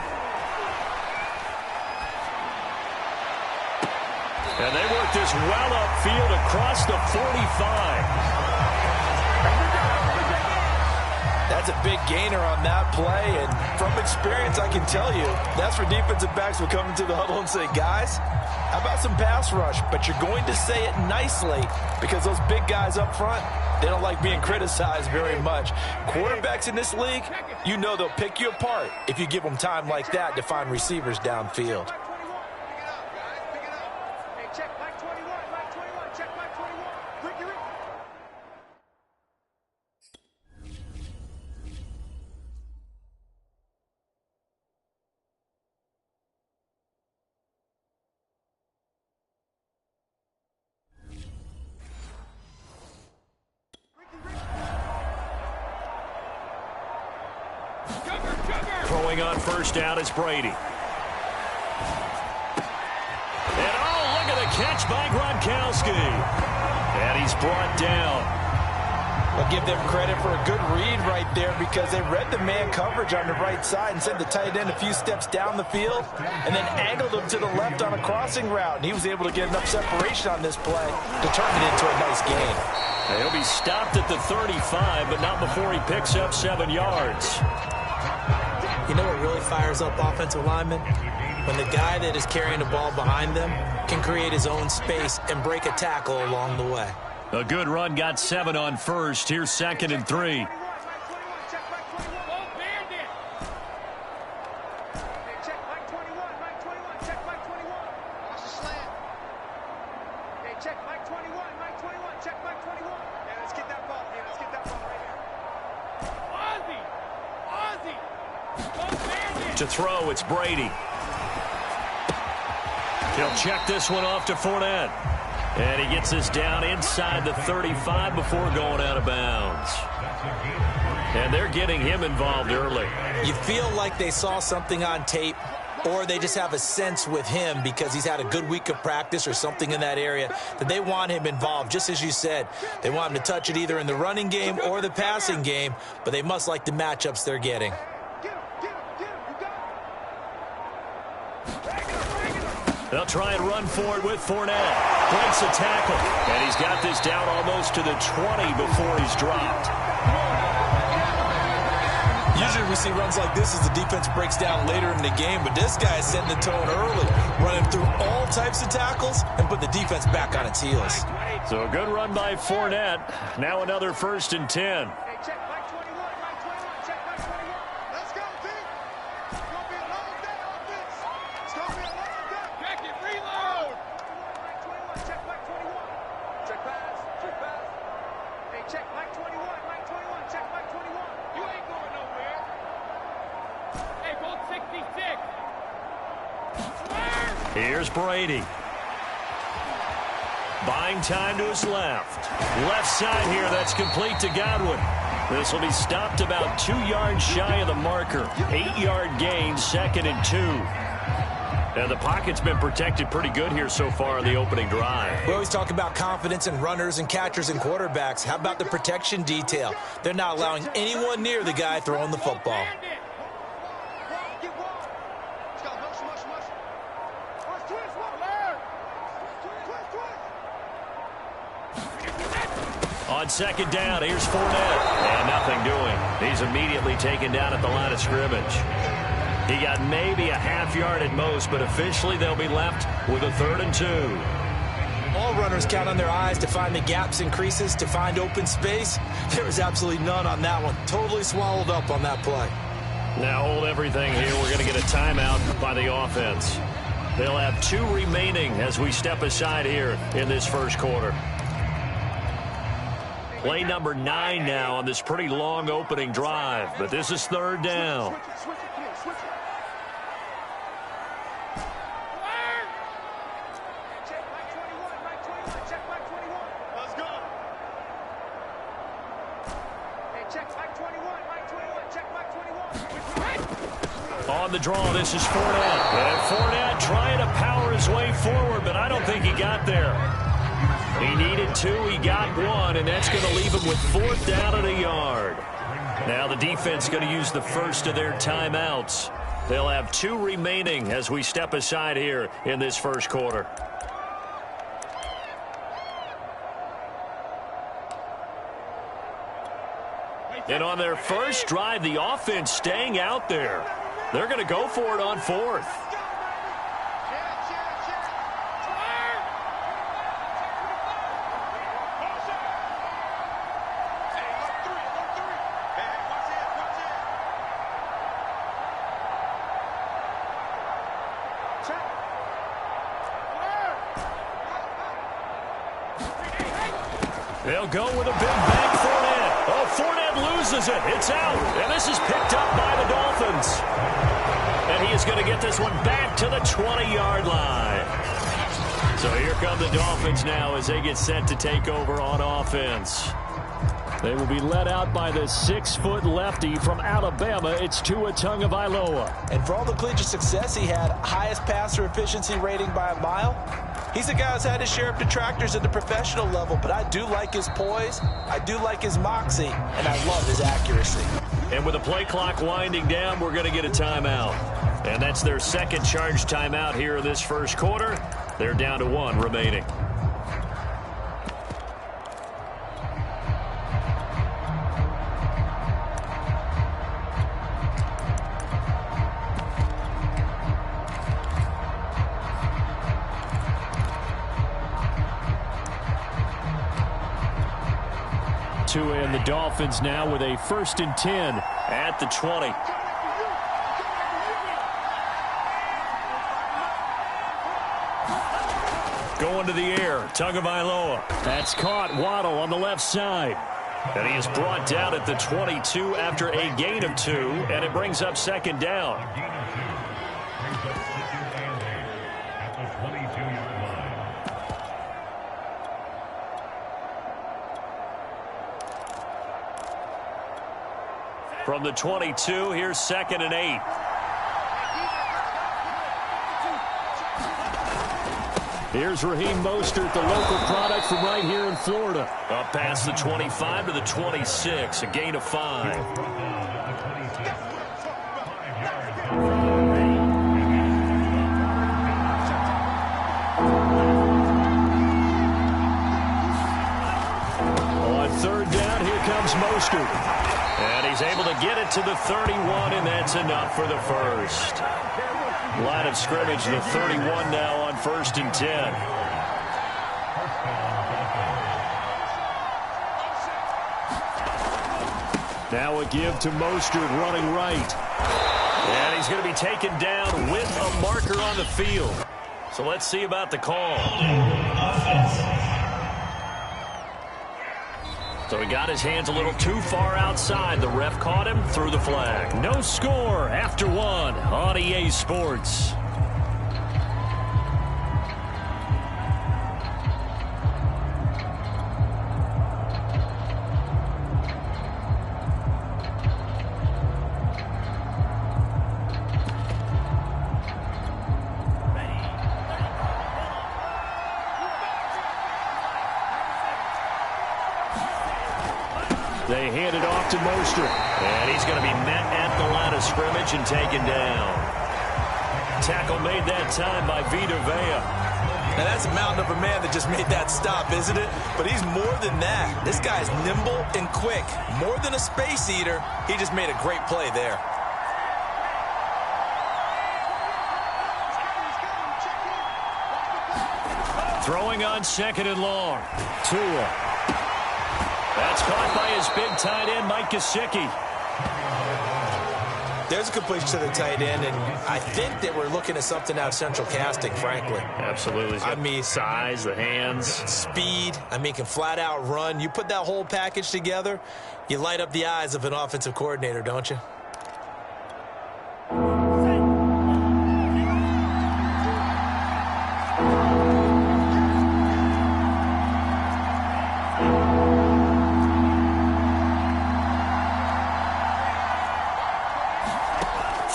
And they work this well upfield across the 45. That's a big gainer on that play, and from experience, I can tell you, that's where defensive backs will come into the huddle and say, guys, how about some pass rush? But you're going to say it nicely because those big guys up front, they don't like being criticized very much. Quarterbacks in this league, you know they'll pick you apart if you give them time like that to find receivers downfield. Throwing on first down is Brady. And oh, look at the catch by Gronkowski. And he's brought down. I'll give them credit for a good read right there because they read the man coverage on the right side and sent the tight end a few steps down the field and then angled him to the left on a crossing route. And he was able to get enough separation on this play to turn it into a nice gain. He'll be stopped at the 35, but not before he picks up 7 yards. You know what really fires up offensive linemen? When the guy that is carrying the ball behind them can create his own space and break a tackle along the way. A good run got 7 on first. Here's 2nd and 3. To throw, it's Brady. He'll check this one off to Fournette. And he gets this down inside the 35 before going out of bounds. And they're getting him involved early. You feel like they saw something on tape, or they just have a sense with him because he's had a good week of practice or something in that area that they want him involved. Just as you said, they want him to touch it either in the running game or the passing game, but they must like the matchups they're getting. They'll try and run forward with Fournette. Breaks a tackle. And he's got this down almost to the 20 before he's dropped. Usually we see runs like this as the defense breaks down later in the game, but this guy is setting the tone early, running through all types of tackles and put the defense back on its heels. So a good run by Fournette. Now another 1st and 10. Here's Brady. Buying time to his left. Left side here, that's complete to Godwin. This will be stopped about 2 yards shy of the marker. 8-yard gain, 2nd and 2. And the pocket's been protected pretty good here so far in the opening drive. We always talk about confidence in runners and catchers and quarterbacks. How about the protection detail? They're not allowing anyone near the guy throwing the football. On 2nd down, here's Fournette. And nothing doing. He's immediately taken down at the line of scrimmage. He got maybe a half yard at most, but officially they'll be left with a 3rd and 2. All runners count on their eyes to find the gaps and creases, to find open space. There was absolutely none on that one. Totally swallowed up on that play. Now hold everything here. We're going to get a timeout by the offense. They'll have 2 remaining as we step aside here in this first quarter. Play number 9 now on this pretty long opening drive, but this is 3rd down. On the draw, this is Fournette. And Fournette trying to power his way forward, but I don't think he got there. He needed 2, he got 1, and that's going to leave him with 4th down and a yard. Now the defense going to use the first of their timeouts. They'll have 2 remaining as we step aside here in this first quarter. And on their first drive, the offense staying out there. They're going to go for it on 4th. They'll go with a big bang Fournette. Oh, Fournette loses it. It's out. And this is picked up by the Dolphins. And he is going to get this one back to the 20-yard line. So here come the Dolphins now as they get set to take over on offense. They will be led out by the 6-foot lefty from Alabama. It's Tua Tagovailoa. And for all the collegiate success he had, highest passer efficiency rating by a mile, he's a guy who's had his share of detractors at the professional level, but I do like his poise, I do like his moxie, and I love his accuracy. And with the play clock winding down, we're going to get a timeout. And that's their second charge timeout here in this first quarter. They're down to 1 remaining. Tua and the Dolphins now with a 1st and 10 at the 20. Going to the air, Tagovailoa. That's caught. Waddle on the left side. And he is brought down at the 22 after a gain of 2, and it brings up 2nd down. From the 22, here's 2nd and 8. Here's Raheem Mostert, the local product from right here in Florida. Up past the 25 to the 26, a gain of 5. On 3rd down, here comes Mostert. And he's able to get it to the 31, and that's enough for the first. Line of scrimmage, the 31 now on 1st and 10. Now a give to Mostert running right. And he's going to be taken down with a marker on the field. So let's see about the call. So he got his hands a little too far outside. The ref caught him, threw the flag. No score after 1 on EA Sports. They hand it off to Mostert. And he's going to be met at the line of scrimmage and taken down. Tackle made that time by Vita Vea. Now that's a mountain of a man that just made that stop, isn't it? But he's more than that. This guy's nimble and quick. More than a space eater, he just made a great play there. Throwing on 2nd and long. Tua. That's caught by his big tight end, Mike Gesicki. There's a completion to the tight end, and I think that we're looking at something out of central casting, frankly. Absolutely. I mean, size, the hands. Speed. I mean, can flat out run. You put that whole package together, you light up the eyes of an offensive coordinator, don't you?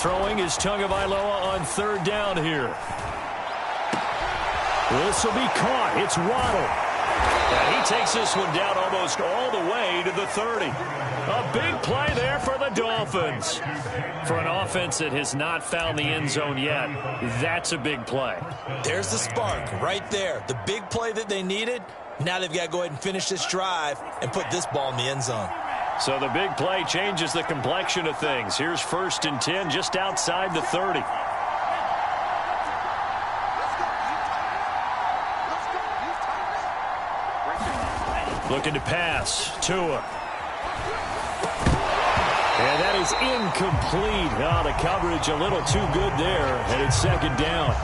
Throwing is Tagovailoa on 3rd down here. This will be caught. It's Waddle. And he takes this one down almost all the way to the 30. A big play there for the Dolphins. For an offense that has not found the end zone yet, that's a big play. There's the spark right there. The big play that they needed. Now they've got to go ahead and finish this drive and put this ball in the end zone. So the big play changes the complexion of things. Here's 1st and 10 just outside the 30. Looking to pass. Tua. And that is incomplete. Oh, the coverage a little too good there. And it's 2nd down.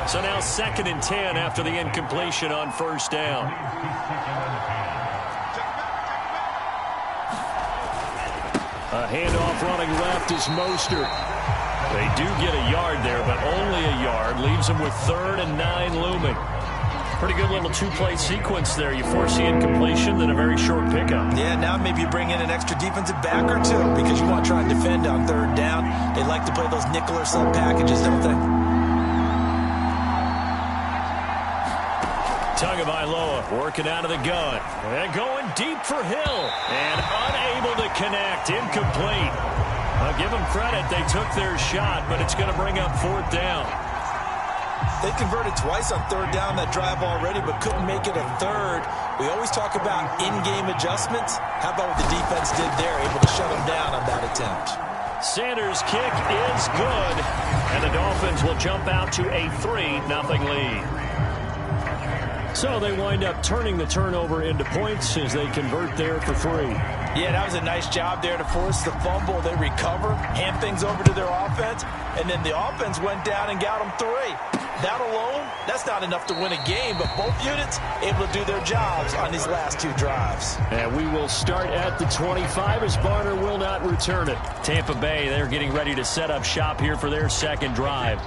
So now 2nd and 10 after the incompletion on 1st down. A handoff running left is Mostert. They do get a yard there, but only a yard. Leaves them with 3rd and 9 looming. Pretty good little two-play sequence there. You force the incompletion, then a very short pickup. Yeah, now maybe you bring in an extra defensive back or two because you want to try and defend on third down. They like to play those nickel or sub packages, don't they? Tagovailoa working out of the gun. And going deep for Hill. And unable to connect. Incomplete. I'll give them credit. They took their shot, but it's going to bring up fourth down. They converted twice on third down that drive already, but couldn't make it a third. We always talk about in-game adjustments. How about what the defense did there, able to shut them down on that attempt? Sanders' kick is good, and the Dolphins will jump out to a 3-0 lead. So they wind up turning the turnover into points as they convert there for 3. Yeah, that was a nice job there to force the fumble. They recover, hand things over to their offense, and then the offense went down and got them 3. That alone, that's not enough to win a game, but both units able to do their jobs on these last 2 drives. And we will start at the 25 as Barner will not return it. Tampa Bay, they're getting ready to set up shop here for their second drive.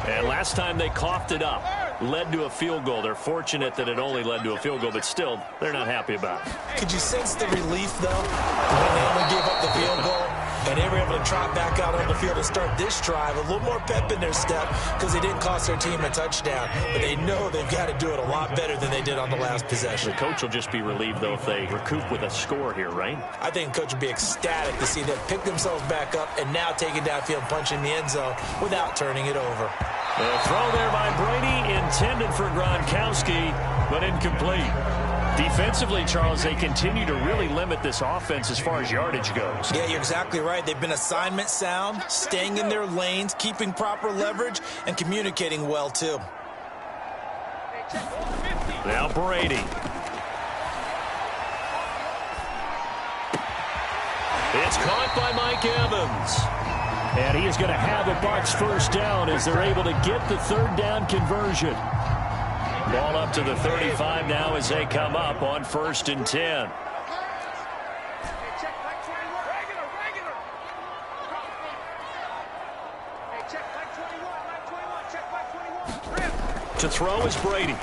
And last time they coughed it up, led to a field goal. They're fortunate that it only led to a field goal, but still, they're not happy about it. Could you sense the relief, though, when they only gave up the field goal? And they were able to trot back out on the field and start this drive. A little more pep in their step because they didn't cost their team a touchdown. But they know they've got to do it a lot better than they did on the last possession. The coach will just be relieved, though, if they recoup with a score here, right? I think the coach will be ecstatic to see them pick themselves back up and now take it downfield, punch in the end zone without turning it over. The throw there by Brady, intended for Gronkowski, but incomplete. Defensively, Charles, they continue to really limit this offense as far as yardage goes. Yeah, you're exactly right. They've been assignment sound, staying in their lanes, keeping proper leverage, and communicating well, too. Now Brady. It's caught by Mike Evans. And he is going to have a Bucs first down as they're able to get the third down conversion. Ball up to the 35 now as they come up on 1st and 10. To throw is Brady.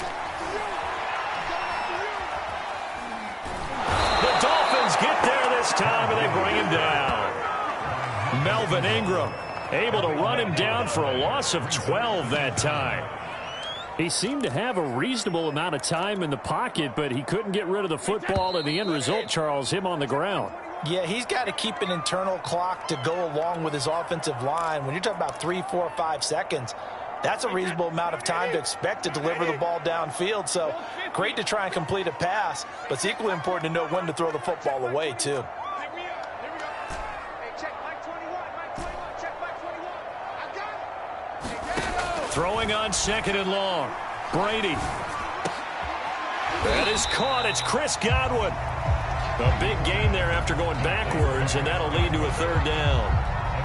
The Dolphins get there this time and they bring him down. Melvin Ingram able to run him down for a loss of 12 that time. He seemed to have a reasonable amount of time in the pocket, but he couldn't get rid of the football, and the end result, Charles, him on the ground. Yeah, he's got to keep an internal clock to go along with his offensive line. When you're talking about 3, 4, 5 seconds, that's a reasonable amount of time to expect to deliver the ball downfield. So great to try and complete a pass, but it's equally important to know when to throw the football away, too. Throwing on 2nd and long. Brady. That is caught. It's Chris Godwin. A big gain there after going backwards, and that'll lead to a third down.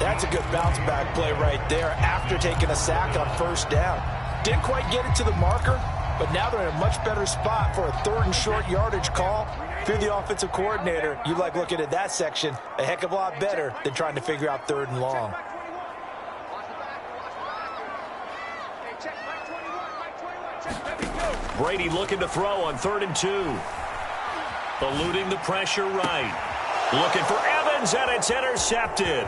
That's a good bounce back play right there after taking a sack on 1st down. Didn't quite get it to the marker, but now they're in a much better spot for a 3rd and short yardage call. If you're the offensive coordinator, you like looking at that section a heck of a lot better than trying to figure out 3rd and long. Brady looking to throw on 3rd and 2. Eluding the pressure right. Looking for Evans, and it's intercepted.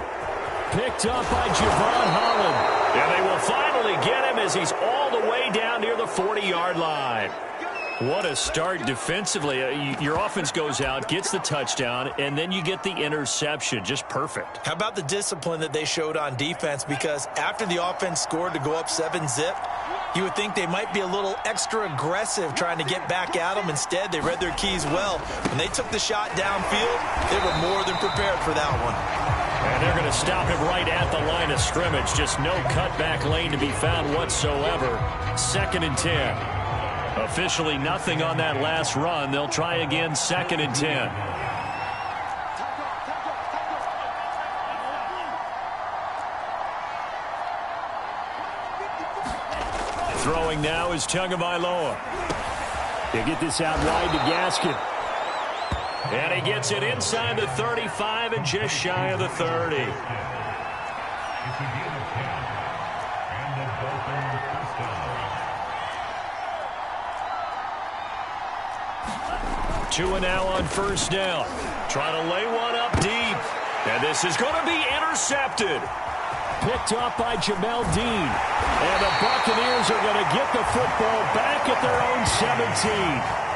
Picked up by Javon Holland. And they will finally get him as he's all the way down near the 40-yard line. What a start defensively. Your offense goes out, gets the touchdown, and then you get the interception. Just perfect. How about the discipline that they showed on defense? Because after the offense scored to go up 7-zip, you would think they might be a little extra aggressive trying to get back at them. Instead, they read their keys well. When they took the shot downfield, they were more than prepared for that one. And they're going to stop him right at the line of scrimmage. Just no cutback lane to be found whatsoever. 2nd and 10. Officially nothing on that last run. They'll try again 2nd and 10. Throwing now is Tagovailoa. They get this out wide to Gaskin. And he gets it inside the 35 and just shy of the 30. Tua now on first down. Trying to lay one up deep. And this is going to be intercepted. Picked off by Jamel Dean. And the Buccaneers are going to get the football back at their own 17.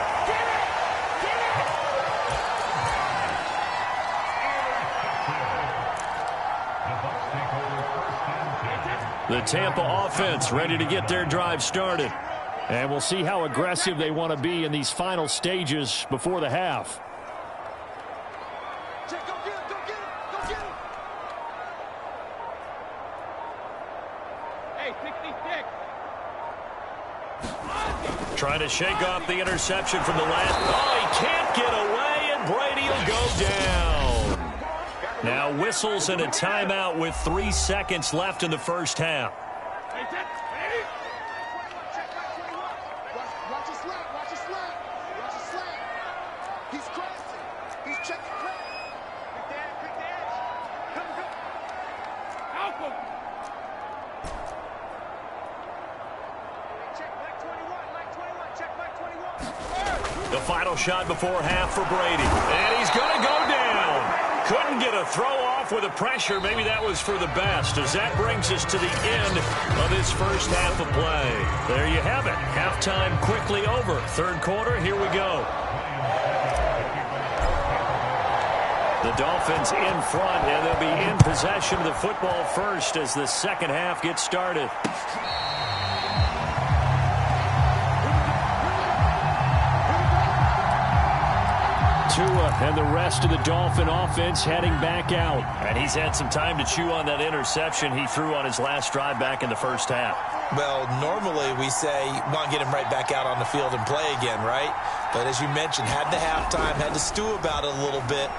The Tampa offense ready to get their drive started. And we'll see how aggressive they want to be in these final stages before the half. Trying to shake off the interception from the last. Oh, he can't get away, and Brady will go down. Now whistles and a timeout with 3 seconds left in the first half. Watch his slap. Watch his slap. Watch his slap. He's crossing. He's checking crack. Quick dash. Come. Help him. Check Mike 21. Check Mike 21. The final shot before half for Brady. And he's going to go down. Couldn't get a throw off with the pressure. Maybe that was for the best, as that brings us to the end of this first half of play. There you have it. Halftime quickly over. Third quarter, here we go. The Dolphins in front, and they'll be in possession of the football first as the second half gets started. Tua and the rest of the Dolphin offense heading back out. And he's had some time to chew on that interception he threw on his last drive back in the first half. Well, normally we say you want to get him right back out on the field and play again, right? But as you mentioned, had the halftime, had to stew about it a little bit.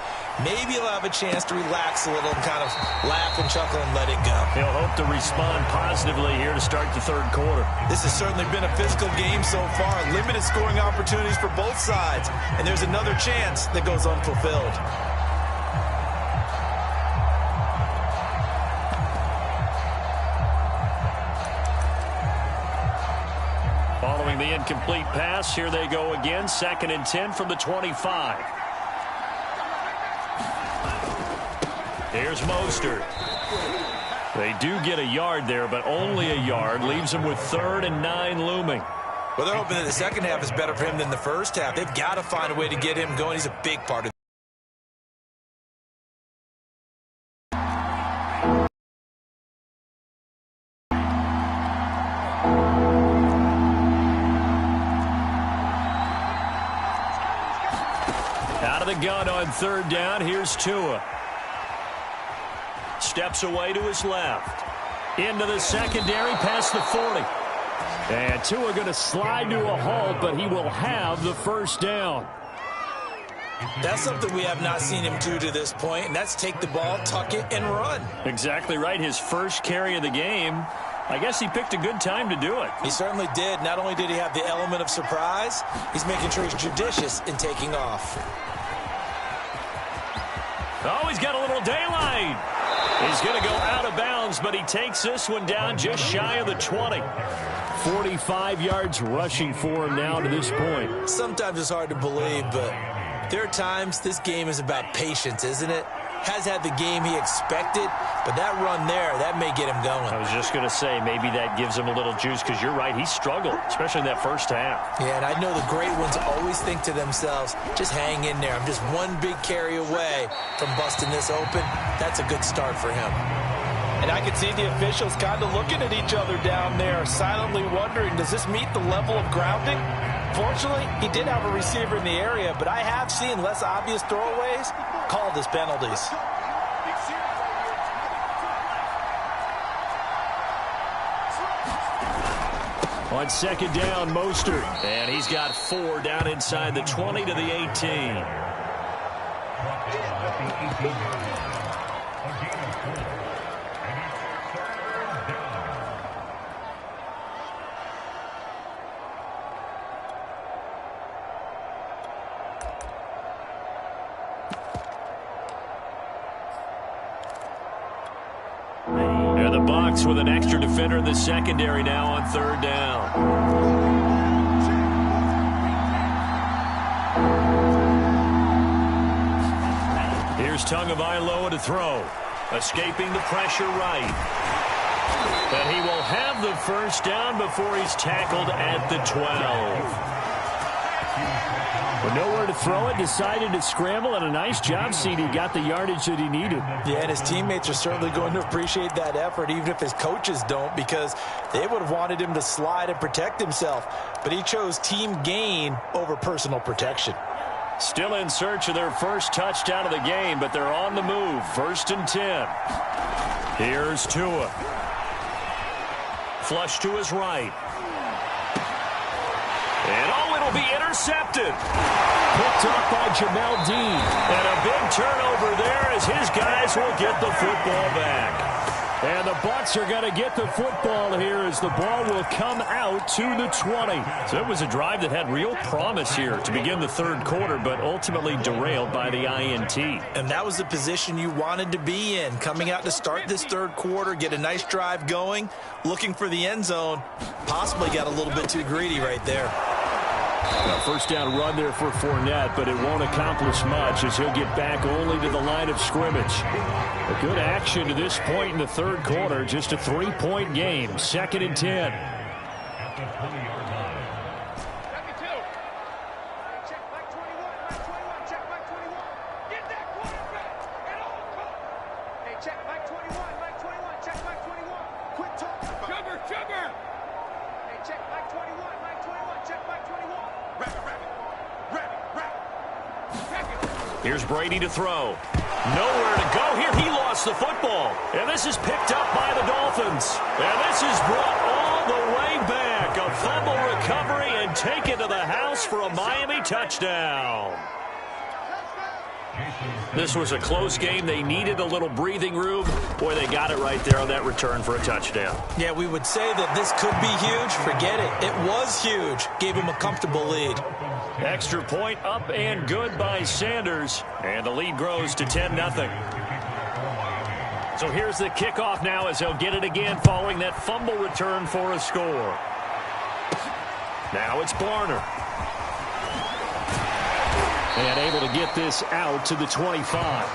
Maybe he'll have a chance to relax a little and kind of laugh and chuckle and let it go. He'll hope to respond positively here to start the third quarter. This has certainly been a physical game so far. Limited scoring opportunities for both sides. And there's another chance that goes unfulfilled. Following the incomplete pass, here they go again. 2nd and 10 from the 25. Here's Mostert. They do get a yard there, but only a yard. Leaves them with 3rd and 9 looming. Well, they're hoping that the second half is better for him than the first half. They've got to find a way to get him going. He's a big part of it. Out of the gun on 3rd down. Here's Tua. Steps away to his left. Into the secondary past the 40. And Tua going to slide to a halt, but he will have the first down. That's something we have not seen him do to this point, and that's take the ball, tuck it, and run. Exactly right. His first carry of the game. I guess he picked a good time to do it. He certainly did. Not only did he have the element of surprise, he's making sure he's judicious in taking off. Oh, he's got a little daylight. He's going to go out of bounds, but he takes this one down just shy of the 20. 45 yards rushing for him now to this point. Sometimes it's hard to believe, but there are times this game is about patience, isn't it? Has had the game he expected, but that run there, that may get him going. I was just going to say, maybe that gives him a little juice, because you're right, he struggled, especially in that first half. Yeah, and I know the great ones always think to themselves, just hang in there. I'm just one big carry away from busting this open. That's a good start for him. And I can see the officials kind of looking at each other down there, silently wondering, does this meet the level of grounding? Fortunately, he did have a receiver in the area, but I have seen less obvious throwaways called as penalties. On 2nd down, Mostert. And he's got 4 down inside the 20 to the 18. And the Bucs with an extra defender in the secondary now on 3rd down. Here's Tagovailoa to throw. Escaping the pressure right. And he will have the first down before he's tackled at the 12. With nowhere to throw it, decided to scramble, and a nice job, CD. Got the yardage that he needed. Yeah, and his teammates are certainly going to appreciate that effort, even if his coaches don't, because they would have wanted him to slide and protect himself. But he chose team gain over personal protection. Still in search of their first touchdown of the game, but they're on the move. 1st and 10. Here's Tua. Flush to his right. And it'll be intercepted. Picked up by Jamel Dean. And a big turnover there as his guys will get the football back. And the Bucs are going to get the football here as the ball will come out to the 20. So it was a drive that had real promise here to begin the third quarter, but ultimately derailed by the INT. And that was the position you wanted to be in. Coming out to start this third quarter, get a nice drive going, looking for the end zone. Possibly got a little bit too greedy right there. A first down run there for Fournette, but it won't accomplish much as he'll get back only to the line of scrimmage. A good action to this point in the third quarter. Just a 3-point game. 2nd and 10. Here's Brady to throw. Nowhere to go here. He lost the football. And this is picked up by the Dolphins. And this is brought all the way back. A fumble recovery and taken to the house for a Miami touchdown. This was a close game. They needed a little breathing room. Boy, they got it right there on that return for a touchdown. Yeah, we would say that this could be huge. Forget it. It was huge. Gave him a comfortable lead. Extra point up and good by Sanders. And the lead grows to 10-0. So here's the kickoff now as they'll get it again following that fumble return for a score. Now it's Barner. And able to get this out to the 25.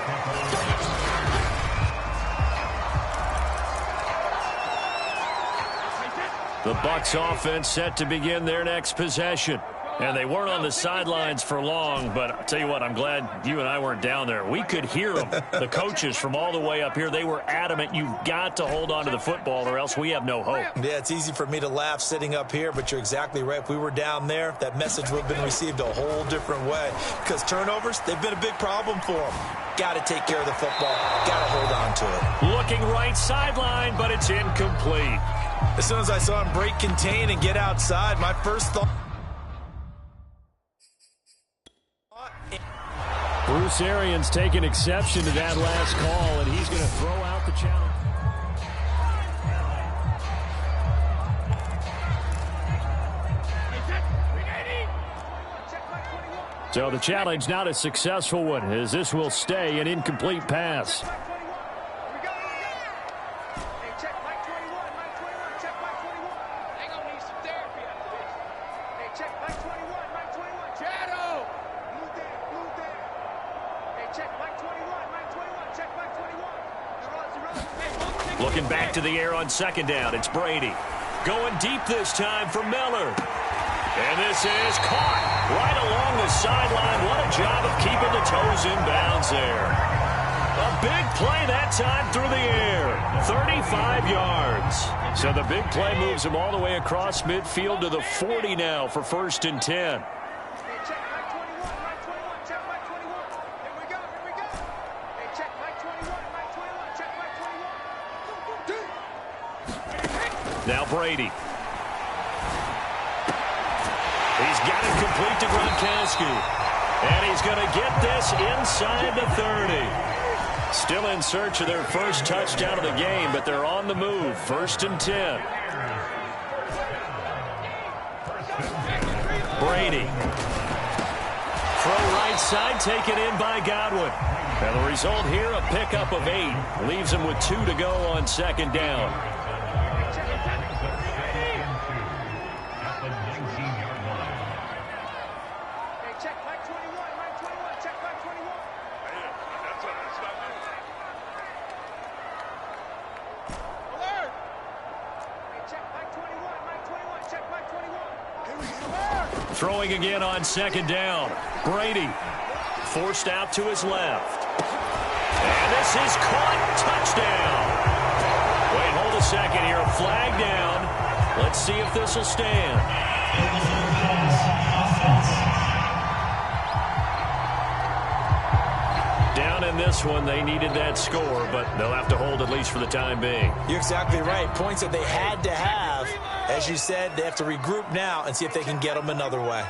The Bucs offense set to begin their next possession. And they weren't on the sidelines for long, but I'll tell you what, I'm glad you and I weren't down there. We could hear them, the coaches from all the way up here. They were adamant, you've got to hold on to the football or else we have no hope. Yeah, it's easy for me to laugh sitting up here, but you're exactly right. If we were down there, that message would have been received a whole different way. Because turnovers, they've been a big problem for them. Got to take care of the football. Got to hold on to it. Looking right sideline, but it's incomplete. As soon as I saw him break contain and get outside, my first thought... Bruce Arians taking exception to that last call, and he's going to throw out the challenge. So the challenge not a successful one, as this will stay an incomplete pass. Looking back to the air on 2nd down, it's Brady. Going deep this time for Miller. And this is caught right along the sideline. What a job of keeping the toes in bounds there. A big play that time through the air. 35 yards. So the big play moves him all the way across midfield to the 40 now for 1st and 10. Now Brady. He's got it complete to Gronkowski. And he's going to get this inside the 30. Still in search of their first touchdown of the game, but they're on the move. 1st and 10. Brady. Throw right side, taken in by Godwin. And the result here, a pickup of 8. Leaves him with 2 to go on 2nd down. Throwing again on second down. Brady forced out to his left. And this is caught. Touchdown. Wait, hold a second here. Flag down. Let's see if this will stand. Down in this one, they needed that score, but they'll have to hold at least for the time being. You're exactly right. Points that they had to have. As you said, they have to regroup now and see if they can get them another way.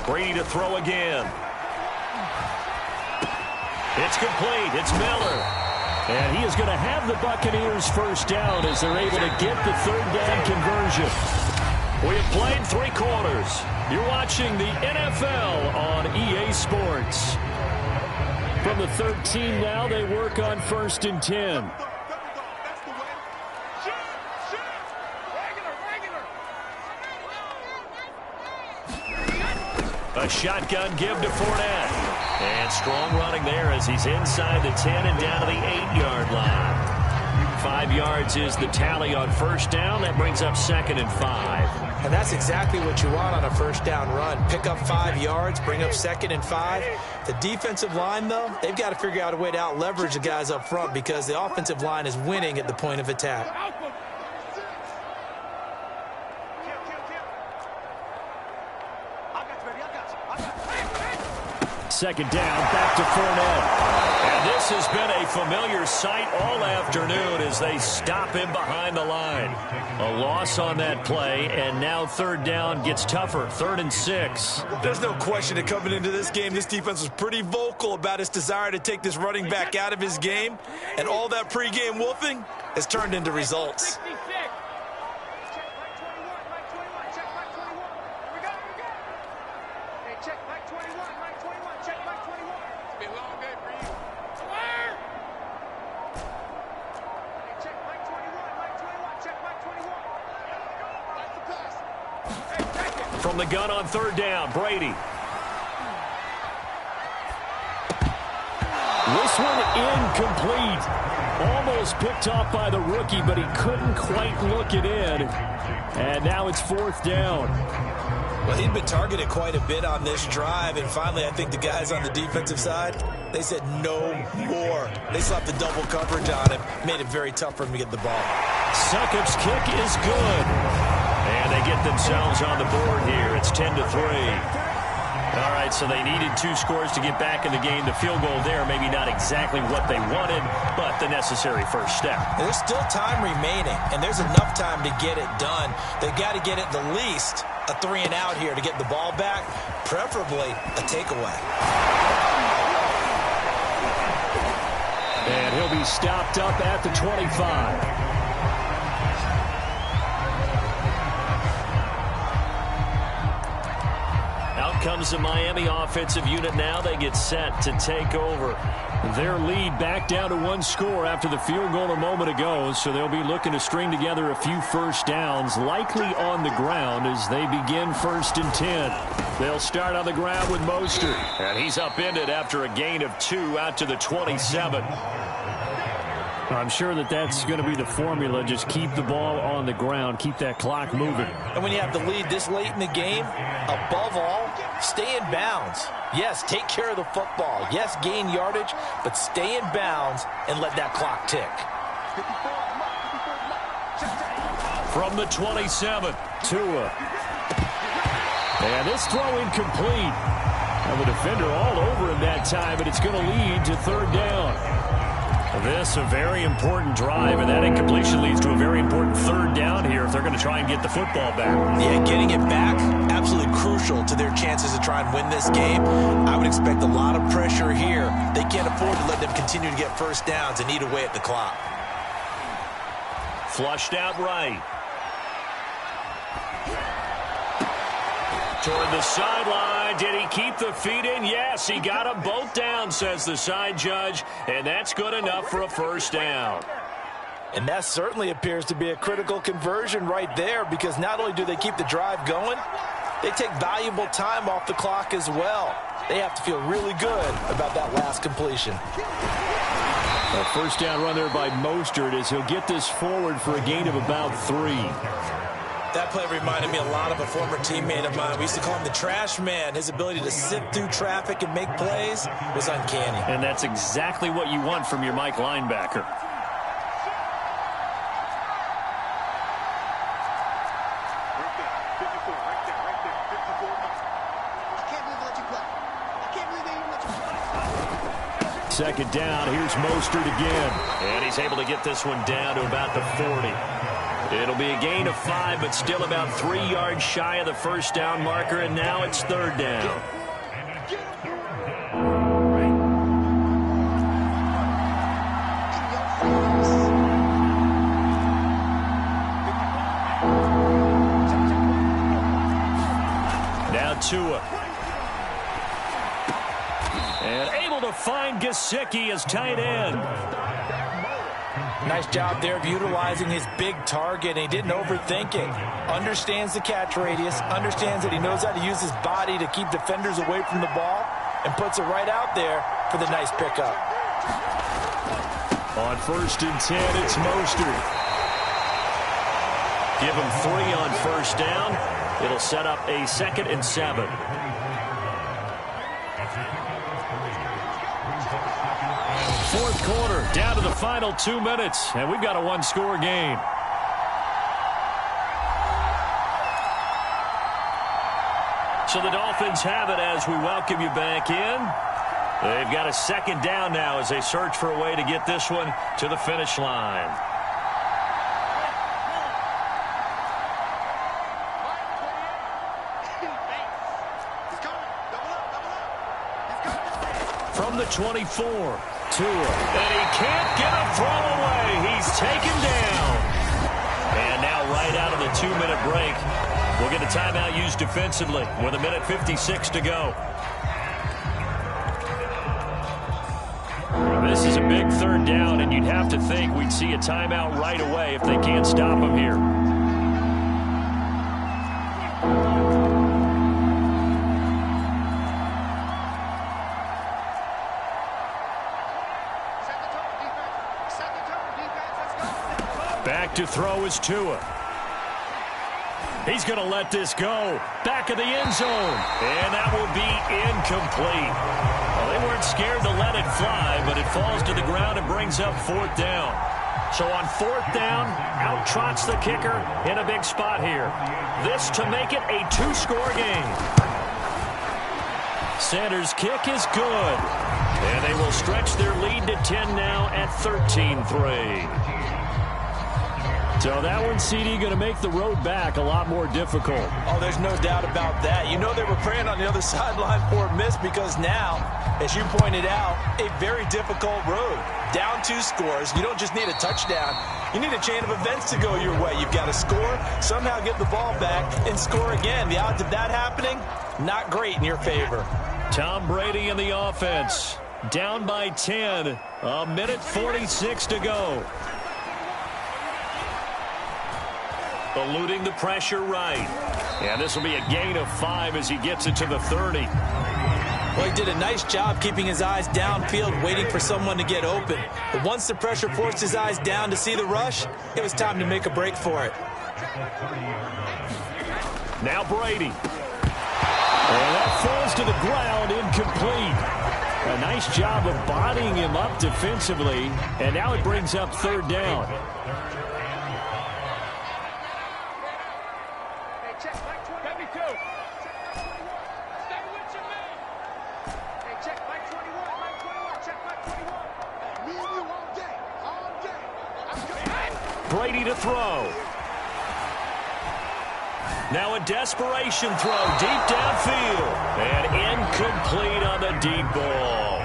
Brady to throw again. It's complete. It's Miller. And he is going to have the Buccaneers first down as they're able to get the third down conversion. We have played 3 quarters. You're watching the NFL on EA Sports. From the 13 now, they work on 1st and 10. A shotgun give to Fournette. And strong running there as he's inside the 10 and down to the 8-yard line. 5 yards is the tally on first down. That brings up 2nd and 5. And that's exactly what you want on a first down run. Pick up 5 yards, bring up 2nd and 5. The defensive line, though, they've got to figure out a way to out-leverage the guys up front because the offensive line is winning at the point of attack. Second down, back to Fournette. And this has been a familiar sight all afternoon as they stop him behind the line. A loss on that play, and now third down gets tougher. 3rd and 6. There's no question that coming into this game, this defense was pretty vocal about its desire to take this running back out of his game, and all that pregame wolfing has turned into results. From the gun on third down, Brady. This one incomplete. Almost picked off by the rookie, but he couldn't quite look it in. And now it's 4th down. Well, he'd been targeted quite a bit on this drive, and finally I think the guys on the defensive side, they said no more. They slapped the double coverage on him, made it very tough for him to get the ball. Succop's kick is good. And they get themselves on the board here. It's 10-3. All right, so they needed 2 scores to get back in the game. The field goal there, maybe not exactly what they wanted, but the necessary first step. There's still time remaining, and there's enough time to get it done. They've got to get it the least a 3 and out here to get the ball back, preferably a takeaway. And he'll be stopped up at the 25. Comes the Miami offensive unit now. They get set to take over. Their lead back down to 1 score after the field goal a moment ago, so they'll be looking to string together a few first downs, likely on the ground as they begin 1st and 10. They'll start on the ground with Mostert. And he's upended after a gain of 2 out to the 27. I'm sure that that's going to be the formula. Just keep the ball on the ground. Keep that clock moving. And when you have the lead this late in the game, above all, stay in bounds. Yes, take care of the football. Yes, gain yardage, but stay in bounds and let that clock tick. From the 27, Tua. And this throw incomplete. And the defender all over him that time, but it's going to lead to 3rd down. This a very important drive, and that incompletion leads to a very important 3rd down here if they're going to try and get the football back. Yeah, getting it back, absolutely crucial to their chances to try and win this game. I would expect a lot of pressure here. They can't afford to let them continue to get first downs and eat away at the clock. Flushed out right. Toward the sideline. Did he keep the feet in? Yes, he got them both down, says the side judge, and that's good enough for a first down. And that certainly appears to be a critical conversion right there, because not only do they keep the drive going, they take valuable time off the clock as well. They have to feel really good about that last completion. A first down run there by Mostert as he'll get this forward for a gain of about 3. That play reminded me a lot of a former teammate of mine. We used to call him the trash man. His ability to sift through traffic and make plays was uncanny. And that's exactly what you want from your Mike linebacker. Second down, here's Mostert again. And he's able to get this one down to about the 40. It'll be a gain of 5, but still about 3 yards shy of the first down marker, and now it's third down. Now Tua. And able to find Gesicki as tight end. Nice job there of utilizing his big target, and he didn't overthink it. Understands the catch radius, understands that he knows how to use his body to keep defenders away from the ball, and puts it right out there for the nice pickup. On 1st and 10, it's Mostert. Give him 3 on first down. It'll set up a 2nd and 7. Fourth quarter, down to the final 2 minutes, and we've got a one-score game. So the Dolphins have it as we welcome you back in. They've got a second down now as they search for a way to get this one to the finish line. From the 24. Tua. And he can't get a throw away. He's taken down. And now right out of the 2-minute break, we'll get a timeout used defensively with 1:56 to go. This is a big third down, and you'd have to think we'd see a timeout right away if they can't stop him here. Back to throw is Tua. He's going to let this go. Back of the end zone. And that will be incomplete. Well, they weren't scared to let it fly, but it falls to the ground and brings up 4th down. So on 4th down, out trots the kicker in a big spot here. This to make it a 2-score game. Sanders' kick is good. And they will stretch their lead to 10 now at 13-3. So that one, CD, going to make the road back a lot more difficult. Oh, there's no doubt about that. You know they were praying on the other sideline for a miss because now, as you pointed out, a very difficult road. Down 2 scores. You don't just need a touchdown. You need a chain of events to go your way. You've got to score, somehow get the ball back, and score again. The odds of that happening, not great in your favor. Tom Brady in the offense. Down by 10. 1:46 to go. Eluding the pressure right. And this will be a gain of 5 as he gets it to the 30. Well, he did a nice job keeping his eyes downfield, waiting for someone to get open. But once the pressure forced his eyes down to see the rush, it was time to make a break for it. Now Brady. And that falls to the ground, incomplete. A nice job of bodying him up defensively. And now it brings up 3rd down. Brady to throw. Now a desperation throw deep downfield. And incomplete on the deep ball.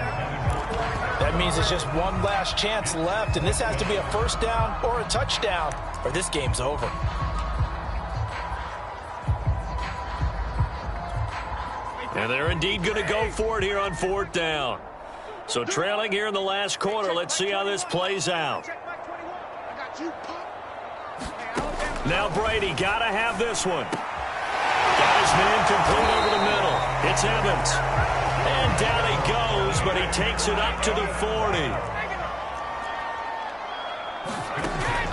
That means it's just one last chance left, and this has to be a 1st down or a touchdown, or this game's over. And they're indeed going to go for it here on 4th down. So trailing here in the last quarter, let's see how this plays out. Now Brady got to have this one. Got his man complete over the middle. It's Evans. And down he goes, but he takes it up to the 40.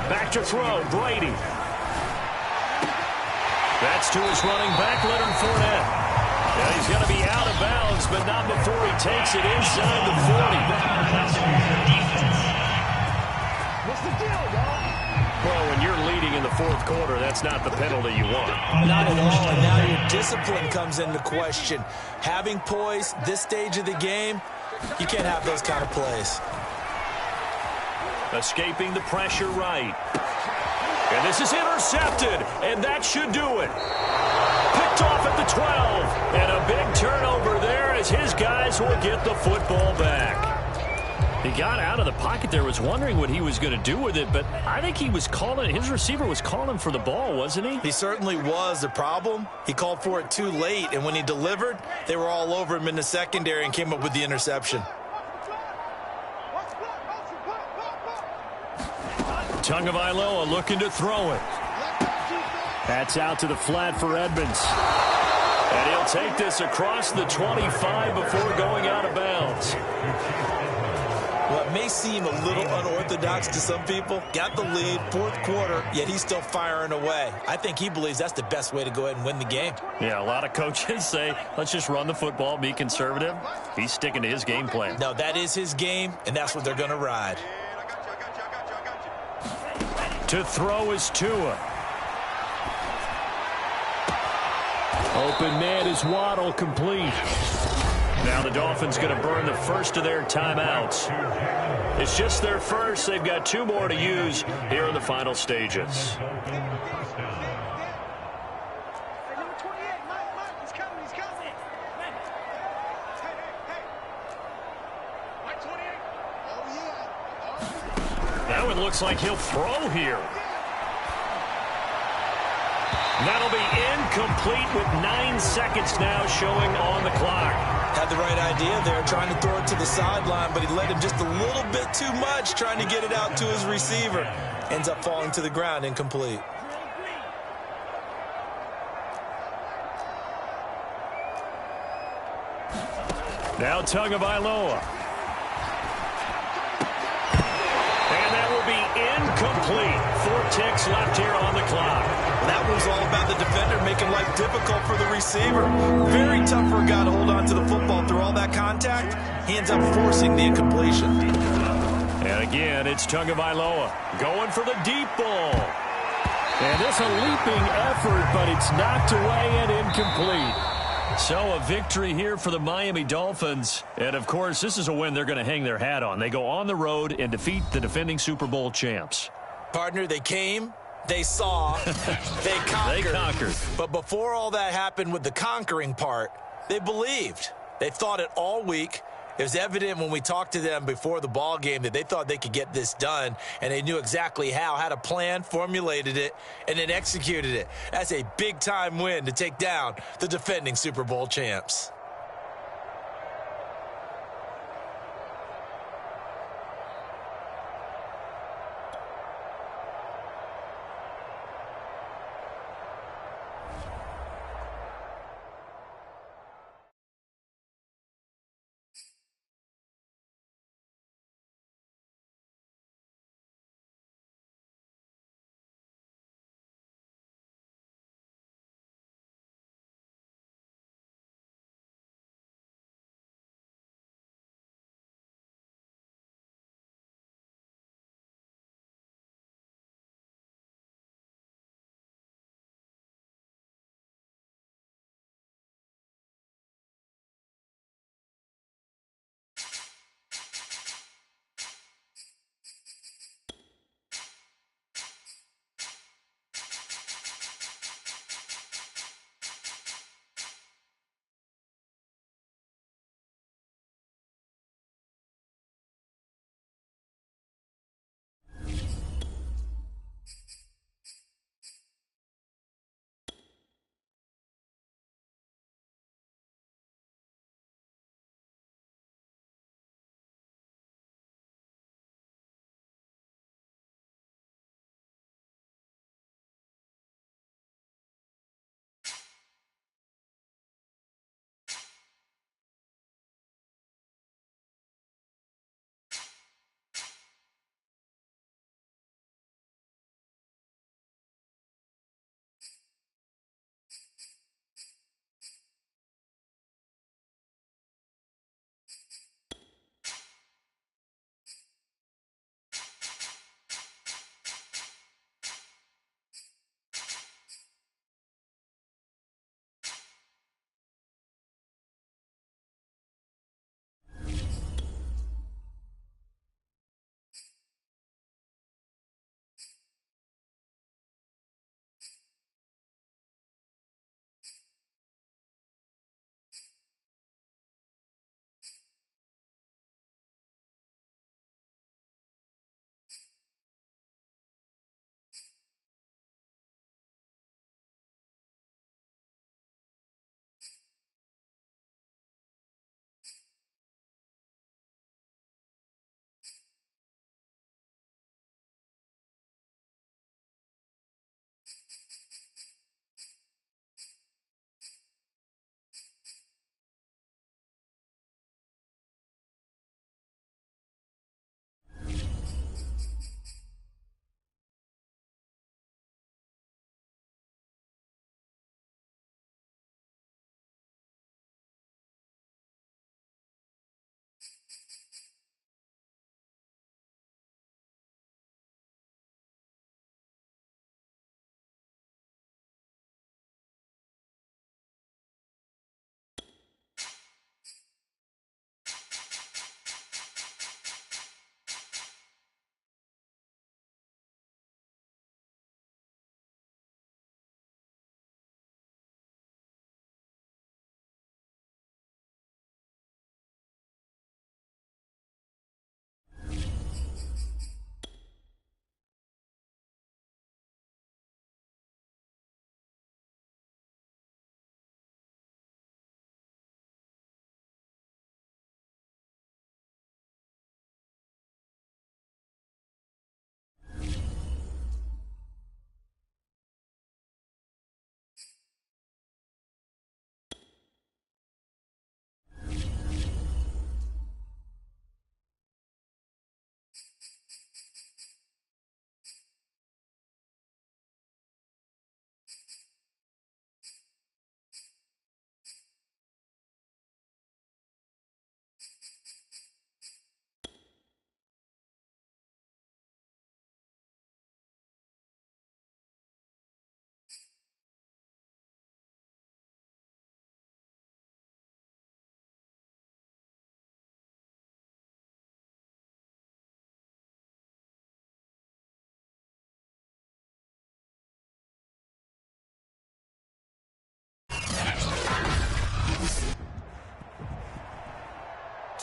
Back to throw, Brady. That's to his running back, Leonard Fournette. Yeah, he's going to be out of bounds, but not before he takes it inside the 40. What's the deal, y'all? Well, when you're leading in the fourth quarter, that's not the penalty you want. Not at all, and now your discipline comes into question. Having poise this stage of the game, you can't have those kind of plays. Escaping the pressure right. And this is intercepted, and that should do it. Picked off at the 12, and a big turnover there as his guys will get the football back. He got out of the pocket there, was wondering what he was going to do with it, but I think he was calling, his receiver was calling for the ball, wasn't he? He certainly was. The problem, he called for it too late, and when he delivered, they were all over him in the secondary and came up with the interception. Tagovailoa looking to throw it. That's out to the flat for Edmonds. And he'll take this across the 25 before going out of bounds. What may seem a little unorthodox to some people, got the lead, fourth quarter, yet he's still firing away. I think he believes that's the best way to go ahead and win the game. Yeah, a lot of coaches say, let's just run the football, be conservative. He's sticking to his game plan. No, that is his game, and that's what they're going to ride. To throw is Tua. Open man is Waddle, complete. Now the Dolphins going to burn the first of their timeouts. It's just their first. They've got 2 more to use here in the final stages. Hey, number 28, Mike, he's coming, he's coming. Hey. Mike 28. Oh, yeah. That one looks like he'll throw here. That'll be incomplete with 9 seconds now showing on the clock. Had the right idea there, trying to throw it to the sideline, but he led him just a little bit too much, trying to get it out to his receiver. Ends up falling to the ground, incomplete. Now Tagovailoa. And that will be incomplete. 4 ticks left here on the clock. That was all about the defender making life difficult for the receiver. Very tough for a guy to hold on to the football through all that contact. He ends up forcing the incompletion. And again, it's Tagovailoa going for the deep ball. And this a leaping effort, but it's knocked away and incomplete. So a victory here for the Miami Dolphins. And, of course, this is a win they're going to hang their hat on. They go on the road and defeat the defending Super Bowl champs. Partner, they came, they saw, they conquered. They conquered. But before all that happened with the conquering part, they believed. They thought it all week. It was evident when we talked to them before the ball game that they thought they could get this done, and they knew exactly how, had a plan, formulated it, and then executed it. That's a big-time win to take down the defending Super Bowl champs.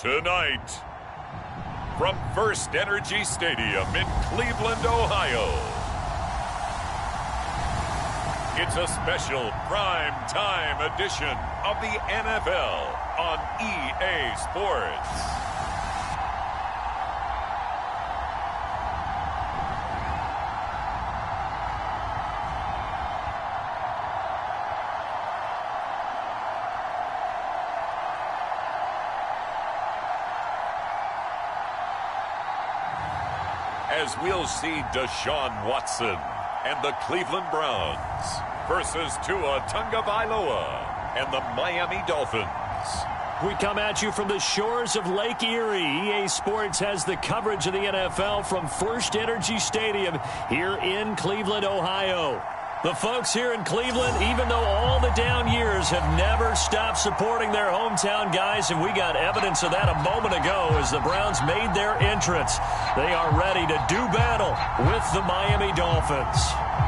Tonight, from First Energy Stadium in Cleveland, Ohio, it's a special prime time edition of the NFL on EA Sports. As we'll see Deshaun Watson and the Cleveland Browns versus Tua Tagovailoa and the Miami Dolphins. We come at you from the shores of Lake Erie. EA Sports has the coverage of the NFL from First Energy Stadium here in Cleveland, Ohio. The folks here in Cleveland, even though all the down years, have never stopped supporting their hometown guys, and we got evidence of that a moment ago as the Browns made their entrance. They are ready to do battle with the Miami Dolphins.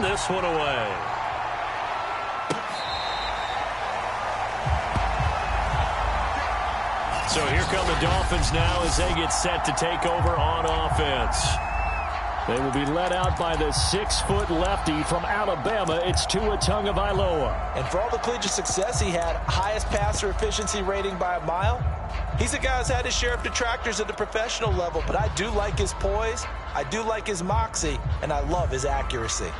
this one away. So here come the Dolphins now as they get set to take over on offense. They will be led out by the 6-foot lefty from Alabama. It's Tua Tagovailoa. And for all the collegiate success he had, highest passer efficiency rating by a mile, he's a guy who's had his share of detractors at the professional level, but I do like his poise, I do like his moxie, and I love his accuracy.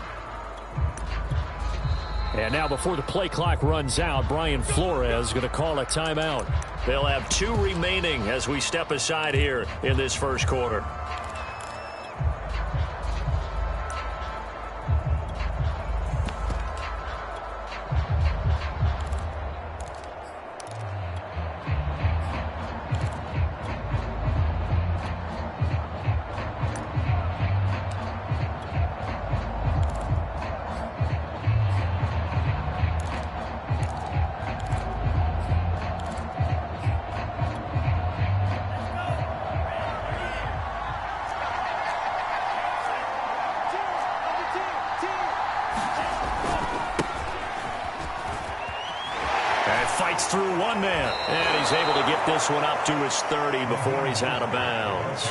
And now before the play clock runs out, Brian Flores is going to call a timeout. They'll have 2 remaining as we step aside here in this first quarter. Fights through one man, and he's able to get this one up to his 30 before he's out of bounds.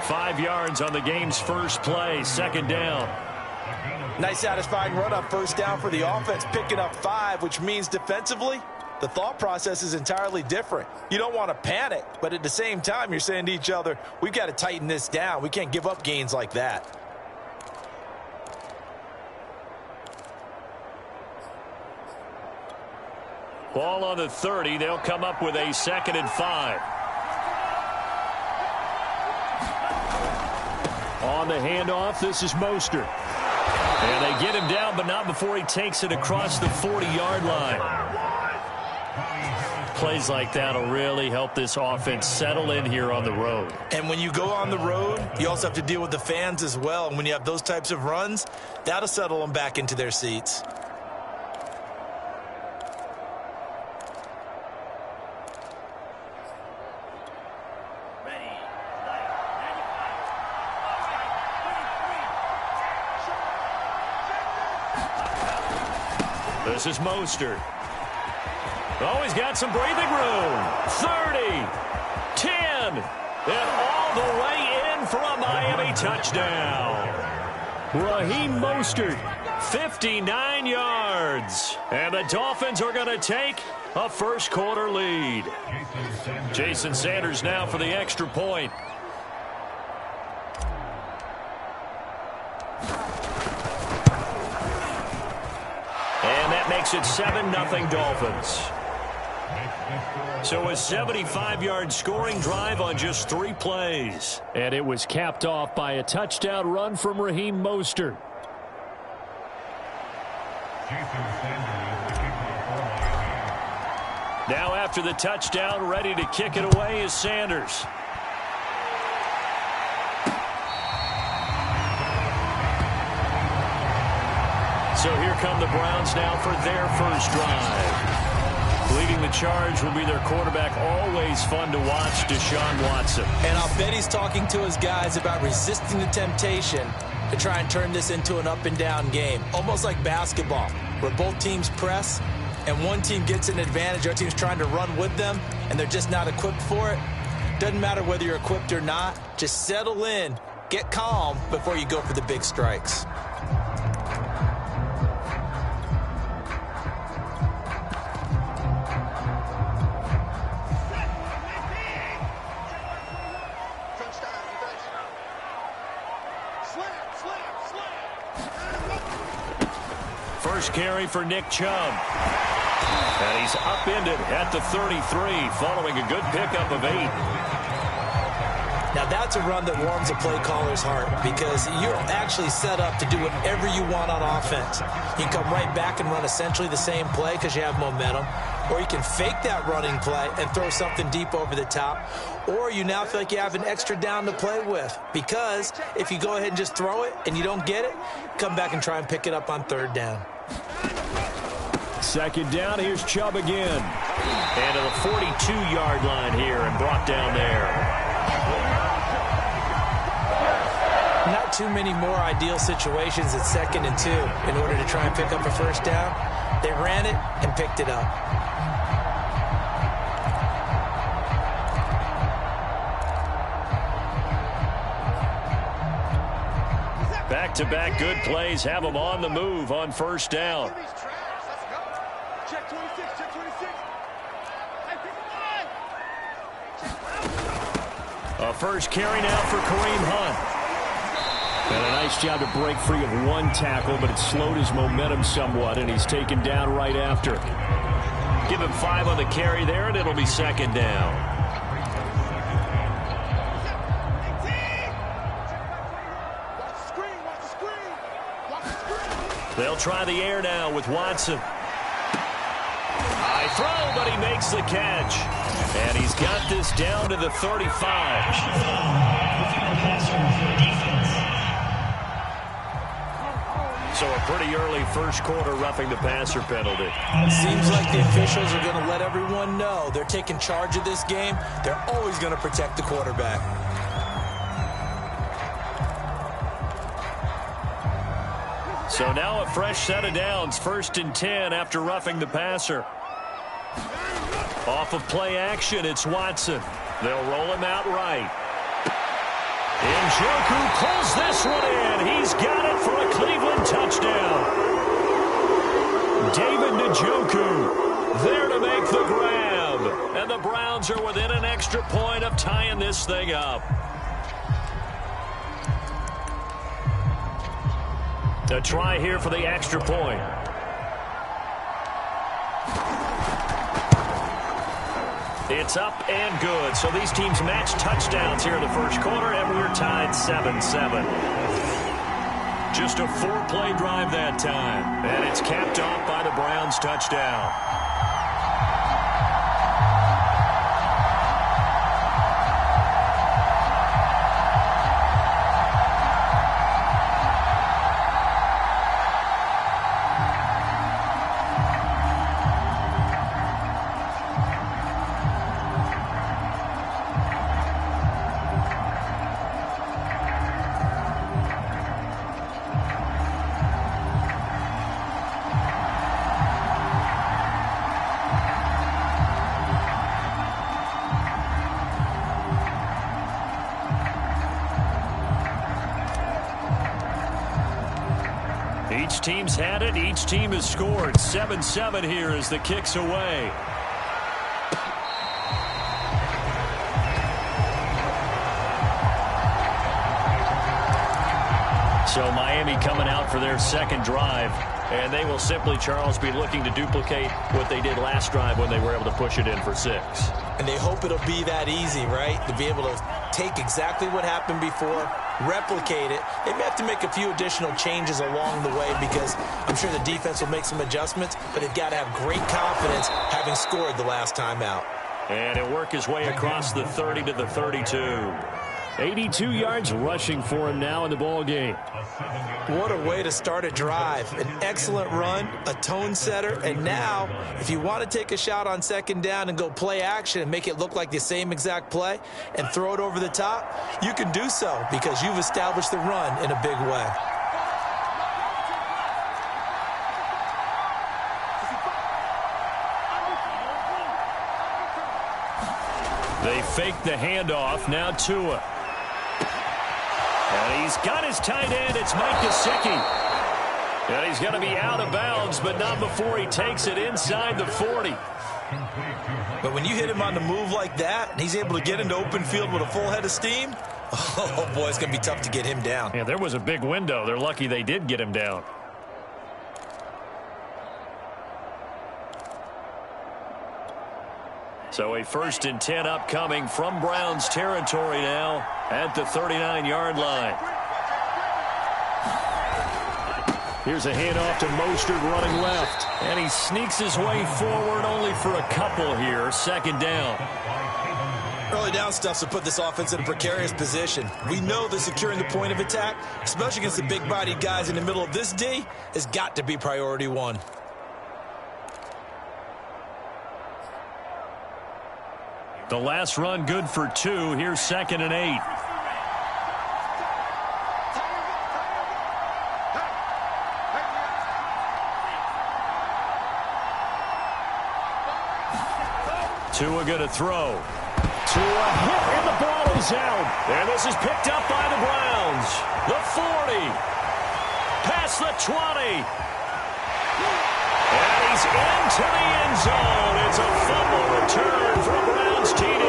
5 yards on the game's first play, second down. Nice satisfying run up, first down for the offense, picking up 5, which means defensively, the thought process is entirely different. You don't want to panic, but at the same time, you're saying to each other, we've got to tighten this down. We can't give up gains like that. Ball on the 30. They'll come up with a 2nd and 5. On the handoff, this is Mostert. And they get him down, but not before he takes it across the 40-yard line. Plays like that will really help this offense settle in here on the road. And when you go on the road, you also have to deal with the fans as well. And when you have those types of runs, that'll settle them back into their seats. This is Mostert. Oh, he's got some breathing room. 30, 10, and all the way in for a Miami touchdown. Raheem Mostert. 59 yards. And the Dolphins are going to take a first quarter lead. Jason Sanders now for the extra point. And that makes it 7-0 Dolphins. So a 75-yard scoring drive on just 3 plays. And it was capped off by a touchdown run from Raheem Mostert. Now after the touchdown, ready to kick it away is Sanders. So here come the Browns now for their first drive. Leading the charge will be their quarterback, always fun to watch, Deshaun Watson. And I'll bet he's talking to his guys about resisting the temptation to try and turn this into an up-and-down game. Almost like basketball, where both teams press, and one team gets an advantage, our team's trying to run with them, and they're just not equipped for it. Doesn't matter whether you're equipped or not. Just settle in, get calm before you go for the big strikes. First carry for Nick Chubb. And he's upended at the 33 following a good pickup of 8. Now that's a run that warms a play caller's heart because you're actually set up to do whatever you want on offense. You can come right back and run essentially the same play because you have momentum, or you can fake that running play and throw something deep over the top, or you now feel like you have an extra down to play with because if you go ahead and just throw it and you don't get it, come back and try and pick it up on 3rd down. Second down, here's Chubb again. And to the 42-yard line here and brought down there. Not too many more ideal situations at 2nd and 2 in order to try and pick up a first down. They ran it and picked it up. Back-to-back good plays have them on the move on first down. Check 26, check 26. A first carry now for Kareem Hunt. And a nice job to break free of one tackle, but it slowed his momentum somewhat, and he's taken down right after. Give him 5 on the carry there, and it'll be 2nd down. They'll try the air now with Watson. High throw, but he makes the catch. And he's got this down to the 35. So a pretty early first quarter roughing the passer penalty. Seems like the officials are going to let everyone know they're taking charge of this game. They're always going to protect the quarterback. So now a fresh set of downs, 1st and 10 after roughing the passer. Off of play action, it's Watson. They'll roll him out right. Njoku pulls this one in. He's got it for a Cleveland touchdown. David Njoku there to make the grab. And the Browns are within an extra point of tying this thing up. A try here for the extra point. It's up and good. So these teams match touchdowns here in the first quarter, and we're tied 7-7. Just a 4-play drive that time. And it's capped off by the Browns touchdown. Each team's had it. Each team has scored. 7-7 here as the kick's away. So Miami coming out for their second drive. And they will simply, Charles, be looking to duplicate what they did last drive when they were able to push it in for 6. And they hope it'll be that easy, right? To be able to take exactly what happened before, replicate it. They may have to make a few additional changes along the way because I'm sure the defense will make some adjustments, but they've got to have great confidence having scored the last time out. And he'll work his way across the 30 to the 32. 82 yards rushing for him now in the ball game. What a way to start a drive. An excellent run, a tone setter, and now if you want to take a shot on 2nd down and go play action and make it look like the same exact play and throw it over the top, you can do so because you've established the run in a big way. They fake the handoff. Now Tua. And he's got his tight end. It's Mike Gesicki. And he's going to be out of bounds, but not before he takes it inside the 40. But when you hit him on the move like that, and he's able to get into open field with a full head of steam, oh, boy, it's going to be tough to get him down. Yeah, there was a big window. They're lucky they did get him down. So a 1st and 10 upcoming from Browns territory now at the 39-yard line. Here's a handoff to Mostert running left. And he sneaks his way forward only for a couple here. 2nd down. Early down stuff's to put this offense in a precarious position. We know that securing the point of attack, especially against the big-bodied guys in the middle of this D, has got to be priority 1. The last run good for 2. Here's 2nd and 8. Tua going to throw. Tua hit, and the ball is out. And this is picked up by the Browns. The 40. Past the 20. And he's into the end zone. It's a fumble return for a Browns TD.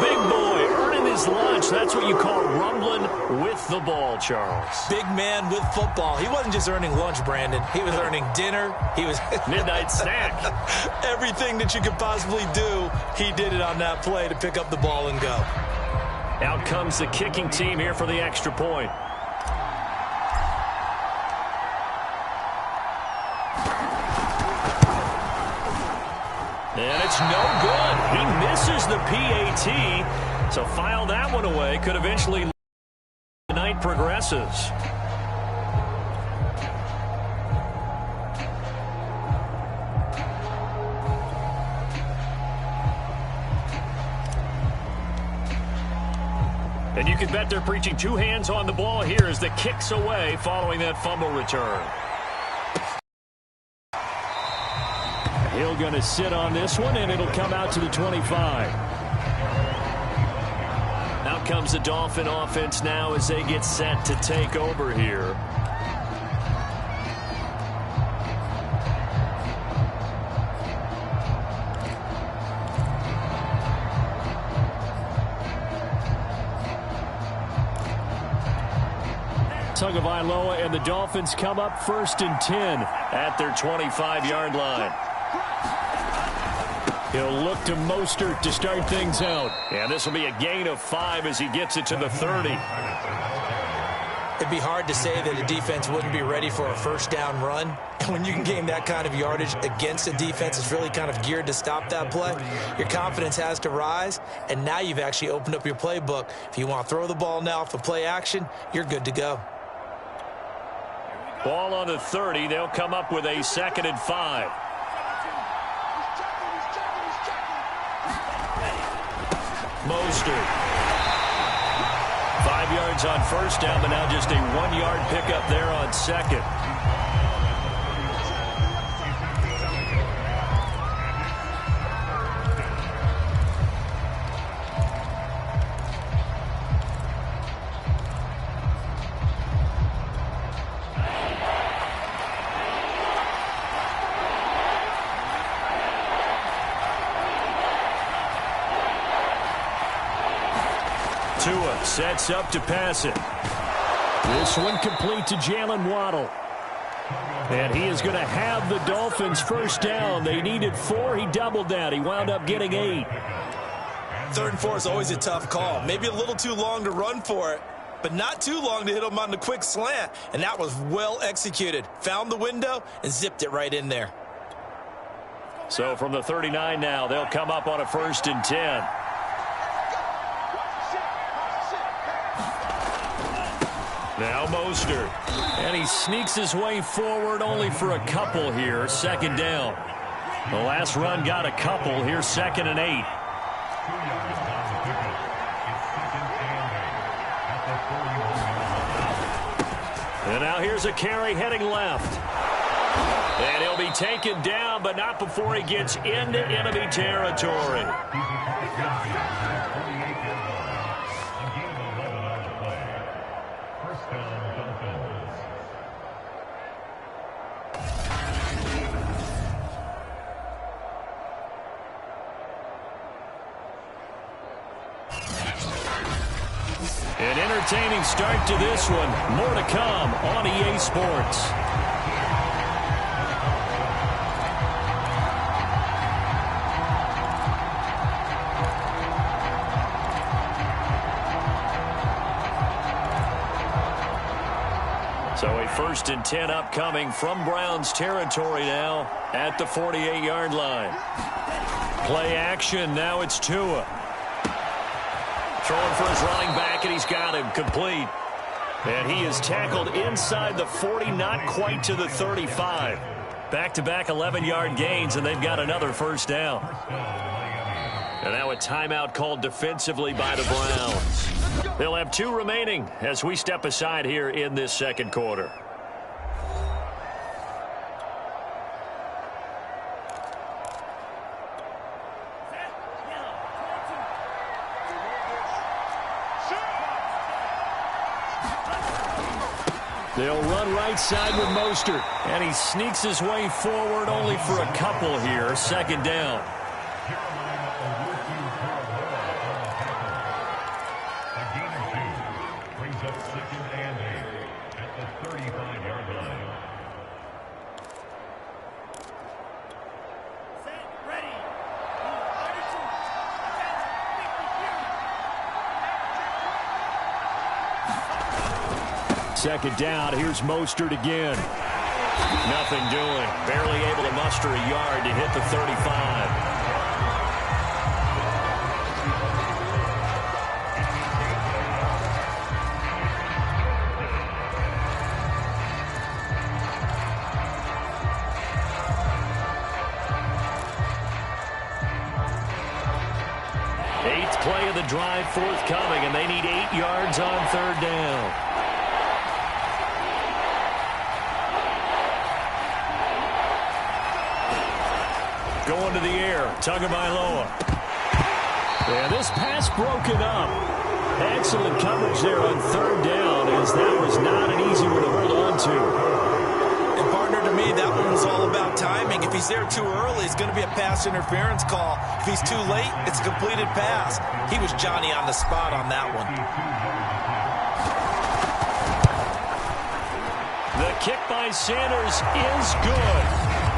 Big boy earning his lunch. That's what you call rumbling with the ball, Charles. Big man with football. He wasn't just earning lunch, Brandon. He was earning dinner. He was midnight snack. Everything that you could possibly do, he did it on that play to pick up the ball and go. Out comes the kicking team here for the extra point. And it's no good. He misses the PAT. So file that one away. Could eventually the night progresses. And you can bet they're preaching two hands on the ball here as the kick's away following that fumble return. Hill going to sit on this one, and it'll come out to the 25. Out comes the Dolphin offense now as they get set to take over here. Tagovailoa and the Dolphins come up 1st and 10 at their 25-yard line. He'll look to Mostert to start things out. And this will be a gain of 5 as he gets it to the 30. It'd be hard to say that a defense wouldn't be ready for a first down run. And when you can gain that kind of yardage against a defense that's really kind of geared to stop that play, your confidence has to rise. And now you've actually opened up your playbook. If you want to throw the ball now for play action, you're good to go. Ball on the 30. They'll come up with a 2nd and 5. Mostert. 5 yards on first down, but now just a 1-yard pickup there on second. Tua sets up to pass it. This one complete to Jalen Waddle. And he is going to have the Dolphins first down. They needed 4. He doubled that. He wound up getting 8. 3rd and 4 is always a tough call. Maybe a little too long to run for it, but not too long to hit him on the quick slant. And that was well executed. Found the window and zipped it right in there. So from the 39 now, they'll come up on a 1st and 10. Now Mostert. And he sneaks his way forward only for a couple here. 2nd down. The last run got a couple. Here's 2nd and 8. And now here's a carry heading left. And he'll be taken down, but not before he gets into enemy territory. An entertaining start to this one. More to come on EA Sports. So a 1st and 10 upcoming from Browns territory now at the 48-yard line. Play action. Now it's Tua. Throwing for his running back, and he's got him complete. And he is tackled inside the 40, not quite to the 35. Back-to-back 11-yard gains, and they've got another first down. And now a timeout called defensively by the Browns. They'll have 2 remaining as we step aside here in this 2nd quarter. They'll run right side with Mostert. And he sneaks his way forward only for a couple here. Second down. Brings up second and 8 at the 35-yard line. Second down. Here's Mostert again. Nothing doing. Barely able to muster a yard to hit the 35. Eighth play of the drive forthcoming, and they need 8 yards on third down. Going to the air. Tagovailoa. And this pass broken up. Excellent coverage there on third down, as that was not an easy one to hold on to. And partner, to me, that one was all about timing. If he's there too early, it's going to be a pass interference call. If he's too late, it's a completed pass. He was Johnny on the spot on that one. The kick by Sanders is good.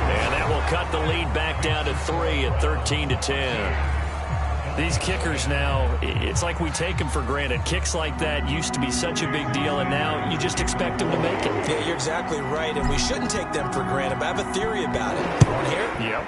And that will cut the lead back down to 3 at 13-10. These kickers now, it's like we take them for granted. Kicks like that used to be such a big deal, and now you just expect them to make it. Yeah, you're exactly right, and we shouldn't take them for granted, but I have a theory about it. You want to hear it? Yep.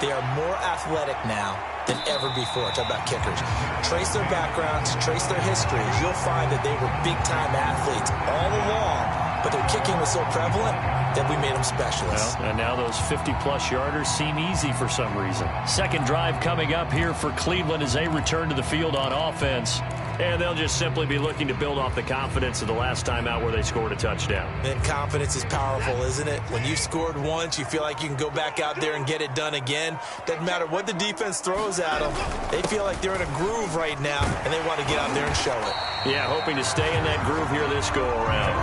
They are more athletic now than ever before. Talk about kickers. Trace their backgrounds, trace their histories. You'll find that they were big-time athletes all along, but their kicking was so prevalent that we made them specialists. Well, and now those 50-plus yarders seem easy for some reason. Second drive coming up here for Cleveland as they return to the field on offense. And they'll just simply be looking to build off the confidence of the last time out where they scored a touchdown. And confidence is powerful, isn't it? When you've scored once, you feel like you can go back out there and get it done again. Doesn't matter what the defense throws at them. They feel like they're in a groove right now, and they want to get out there and show it. Yeah, hoping to stay in that groove here this go-around.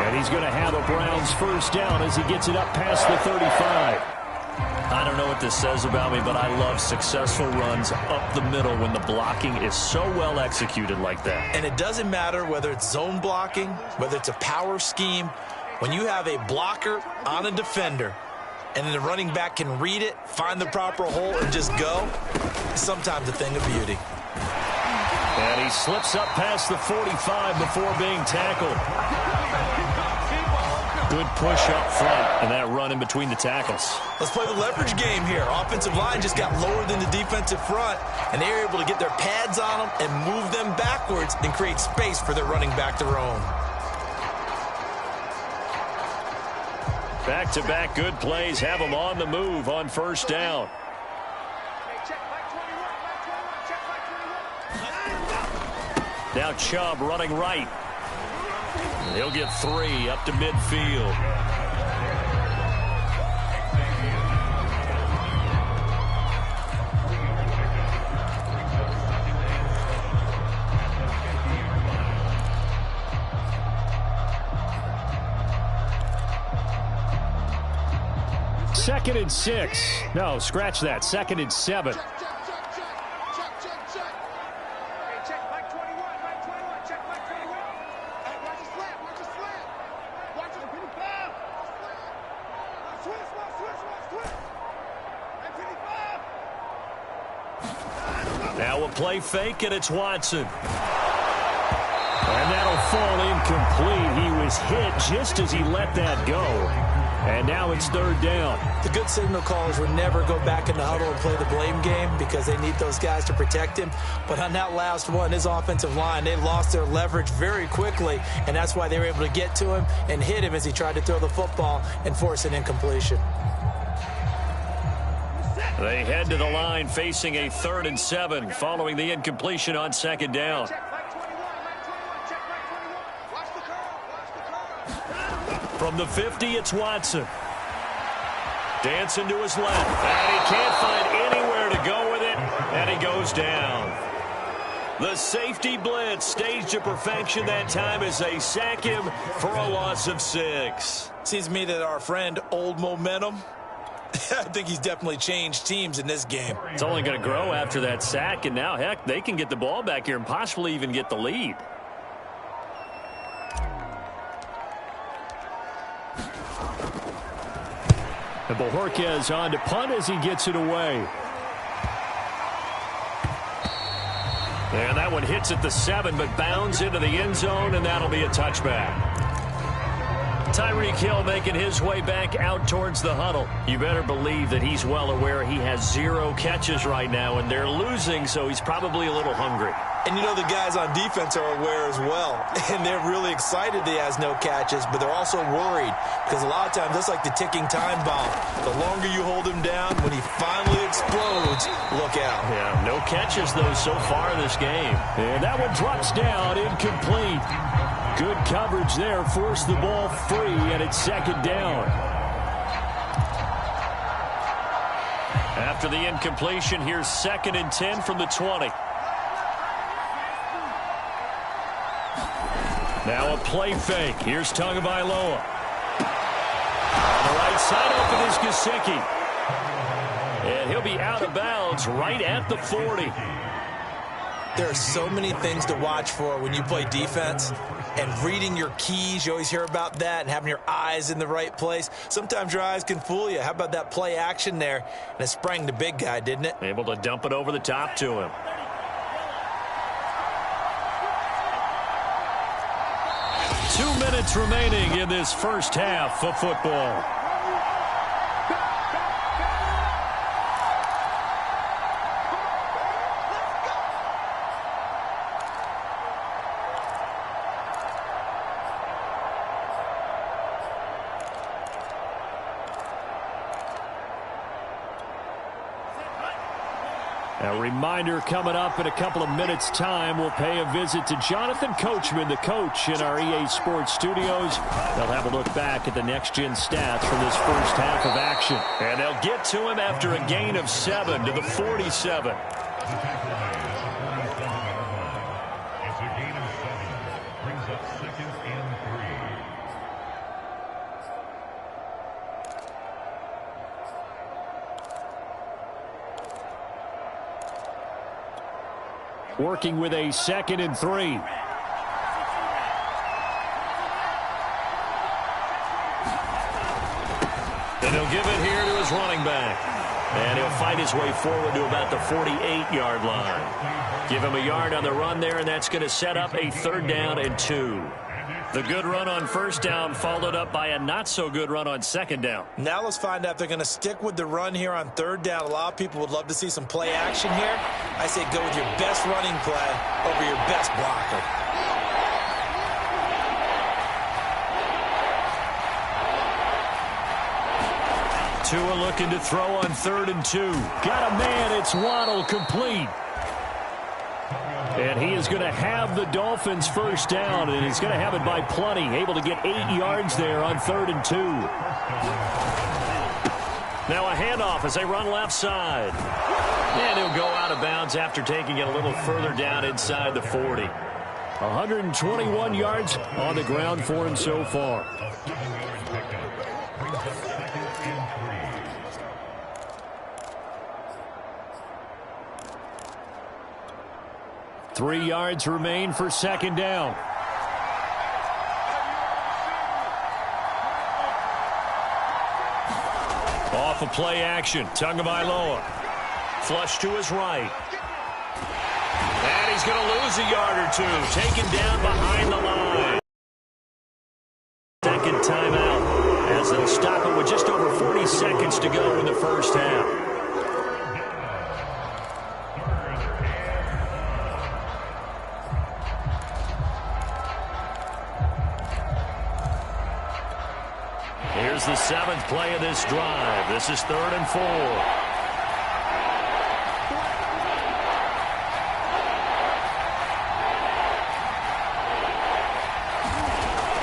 And he's going to have a Browns first down as he gets it up past the 35. I don't know what this says about me, but I love successful runs up the middle when the blocking is so well executed like that. And it doesn't matter whether it's zone blocking, whether it's a power scheme. When you have a blocker on a defender and then the running back can read it, find the proper hole, and just go, it's sometimes a thing of beauty. And he slips up past the 45 before being tackled. Good push up front, and that run in between the tackles. Let's play the leverage game here. Offensive line just got lower than the defensive front, and they were able to get their pads on them and move them backwards and create space for their running back to roam. Back-to-back good plays have them on the move on first down. Now Chubb running right. He'll get 3 up to midfield. Second and 6. No, scratch that. Second and 7. Now a play fake, and it's Watson. And that'll fall incomplete. He was hit just as he let that go. And now it's third down. The good signal callers would never go back in the huddle and play the blame game because they need those guys to protect him. But on that last one, his offensive line, they lost their leverage very quickly, and that's why they were able to get to him and hit him as he tried to throw the football and force an incompletion. They head to the line facing a 3rd and 7 following the incompletion on second down. From the 50, it's Watson. Dancing to his left. And he can't find anywhere to go with it. And he goes down. The safety blitz staged to perfection that time as they sack him for a loss of 6. Seems to me that our friend Old Momentum, I think he's definitely changed teams in this game. It's only going to grow after that sack, and now, heck, they can get the ball back here and possibly even get the lead. And Bojorquez on to punt as he gets it away. And that one hits at the 7, but bounds into the end zone, and that'll be a touchback. Tyreek Hill making his way back out towards the huddle. You better believe that he's well aware he has 0 catches right now, and they're losing, so he's probably a little hungry. And you know the guys on defense are aware as well. And they're really excited he has no catches, but they're also worried because a lot of times that's like the ticking time bomb. The longer you hold him down, when he finally explodes, look out. Yeah, no catches, though, so far in this game. And that one drops down, incomplete. Good coverage there, forced the ball free, and it's 2nd down. After the incompletion, here's 2nd and 10 from the 20. Now a play fake. Here's Tagovailoa. On the right side, open is Gesicki. And he'll be out of bounds right at the 40. There are so many things to watch for when you play defense. And reading your keys, you always hear about that, and having your eyes in the right place. Sometimes your eyes can fool you. How about that play action there? And it sprang the big guy, didn't it? Able to dump it over the top to him. Two minutes remaining in this first half of football. A reminder coming up in a couple of minutes' time. We'll pay a visit to Jonathan Coachman, the coach in our EA Sports studios. They'll have a look back at the next-gen stats from this first half of action. And they'll get to him after a gain of 7 to the 47. It's a gain of 7. Brings up 2nd and 3. Working with a 2nd and 3. And he'll give it here to his running back. And he'll fight his way forward to about the 48-yard line. Give him a yard on the run there, and that's going to set up a 3rd down and 2. The good run on 1st down followed up by a not-so-good run on 2nd down. Now let's find out if they're going to stick with the run here on 3rd down. A lot of people would love to see some play action here. I say go with your best running play over your best blocker. Tua looking to throw on 3rd and 2. Got a man. It's Waddle, complete. And he is going to have the Dolphins' 1st down, and he's going to have it by plenty. Able to get 8 yards there on 3rd and 2. Now a handoff as they run left side. And he'll go out of bounds after taking it a little further down inside the 40. 121 yards on the ground for him so far. 3 yards remain for 2nd down. Off of play action, Tagovailoa. Flush to his right. And he's going to lose a yard or 2. Taken down behind the line. 2nd timeout as they'll stop it with just over 40 seconds to go in the first half. Here's the 7th play of this drive. This is 3rd and 4.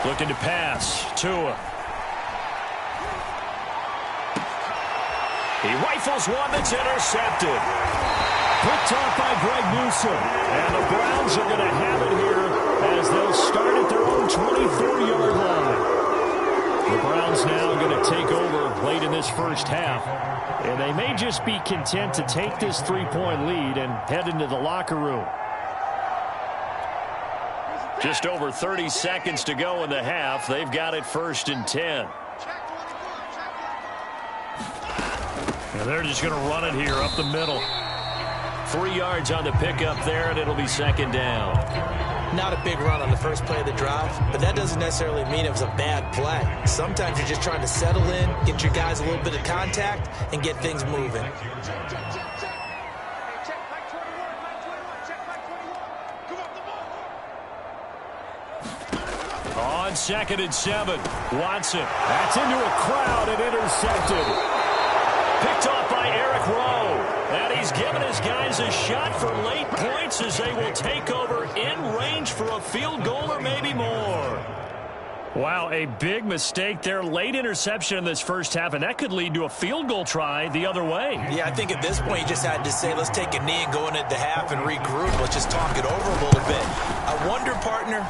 Looking to pass. Tua. He rifles one that's intercepted. Picked off by Greg Newsom. And the Browns are going to have it here as they'll start at their own 24-yard line. The Browns now going to take over late in this first half. And they may just be content to take this 3-point lead and head into the locker room. Just over 30 seconds to go in the half. They've got it 1st and 10. And they're just going to run it here up the middle. 3 yards on the pickup there, and it'll be 2nd down. Not a big run on the first play of the drive, but that doesn't necessarily mean it was a bad play. Sometimes you're just trying to settle in, get your guys a little bit of contact, and get things moving. On 2nd and 7, Watson. That's into a crowd and intercepted. Picked off by Eric Rowe. And he's given his guys a shot for late points as they will take over in range for a field goal or maybe more. Wow, a big mistake there. Late interception in this first half, and that could lead to a field goal try the other way. Yeah, I think at this point you just had to say, let's take a knee and go into the half and regroup. Let's just talk it over a little bit. I wonder, partner,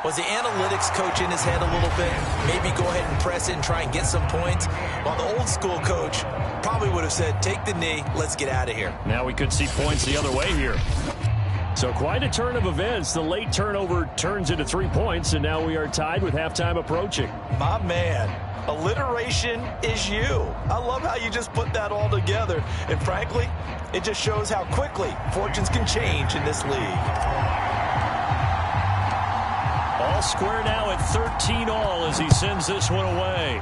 was the analytics coach in his head a little bit? Maybe go ahead and press it and try and get some points? While the old school coach probably would have said, take the knee, let's get out of here. Now we could see points the other way here. So quite a turn of events. The late turnover turns into 3 points, and now we are tied with halftime approaching. My man, alliteration is you. I love how you just put that all together. And frankly, it just shows how quickly fortunes can change in this league. All square now at 13 all as he sends this one away.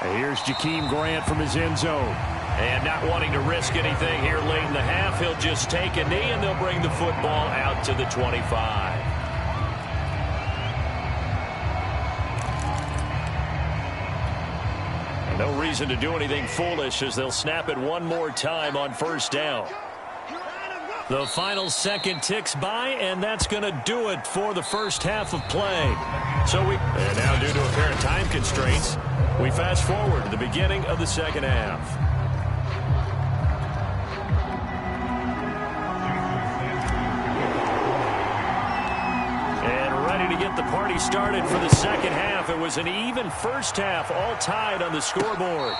And here's Jakeem Grant from his end zone. And not wanting to risk anything here late in the half, he'll just take a knee and they'll bring the football out to the 25. And no reason to do anything foolish as they'll snap it one more time on 1st down. The final second ticks by, and that's going to do it for the first half of play. And now, due to apparent time constraints, we fast forward to the beginning of the second half. And ready to get the party started for the second half. It was an even first half, all tied on the scoreboard.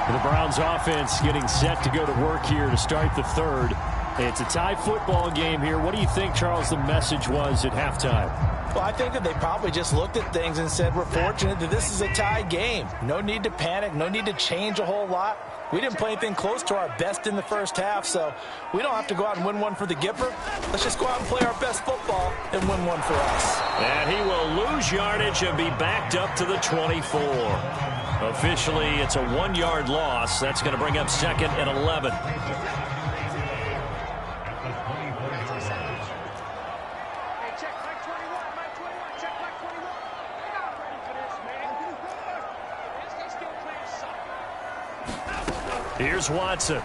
The Browns offense getting set to go to work here to start the third. It's a tie football game here. What do you think, Charles, the message was at halftime? Well, I think that they probably just looked at things and said, we're fortunate that this is a tie game. No need to panic. No need to change a whole lot. We didn't play anything close to our best in the first half, so we don't have to go out and win one for the Gipper. Let's just go out and play our best football and win one for us. And he will lose yardage and be backed up to the 24. Officially, it's a 1-yard loss. That's going to bring up 2nd and 11. Here's Watson.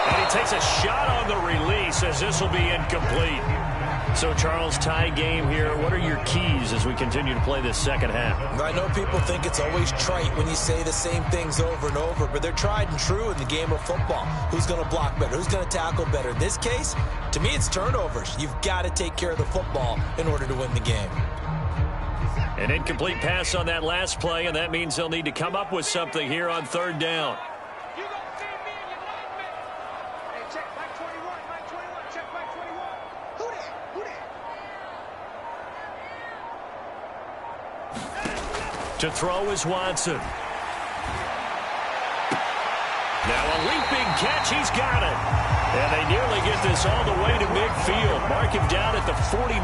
And he takes a shot on the release as this will be incomplete. So, Charles, tie game here. What are your keys as we continue to play this second half? I know people think it's always trite when you say the same things over and over, but they're tried and true in the game of football. Who's going to block better? Who's going to tackle better? In this case, to me, it's turnovers. You've got to take care of the football in order to win the game. An incomplete pass on that last play, and that means they'll need to come up with something here on 3rd down. To throw is Watson. Now a leaping catch. He's got it. And they nearly get this all the way to midfield. Mark him down at the 49.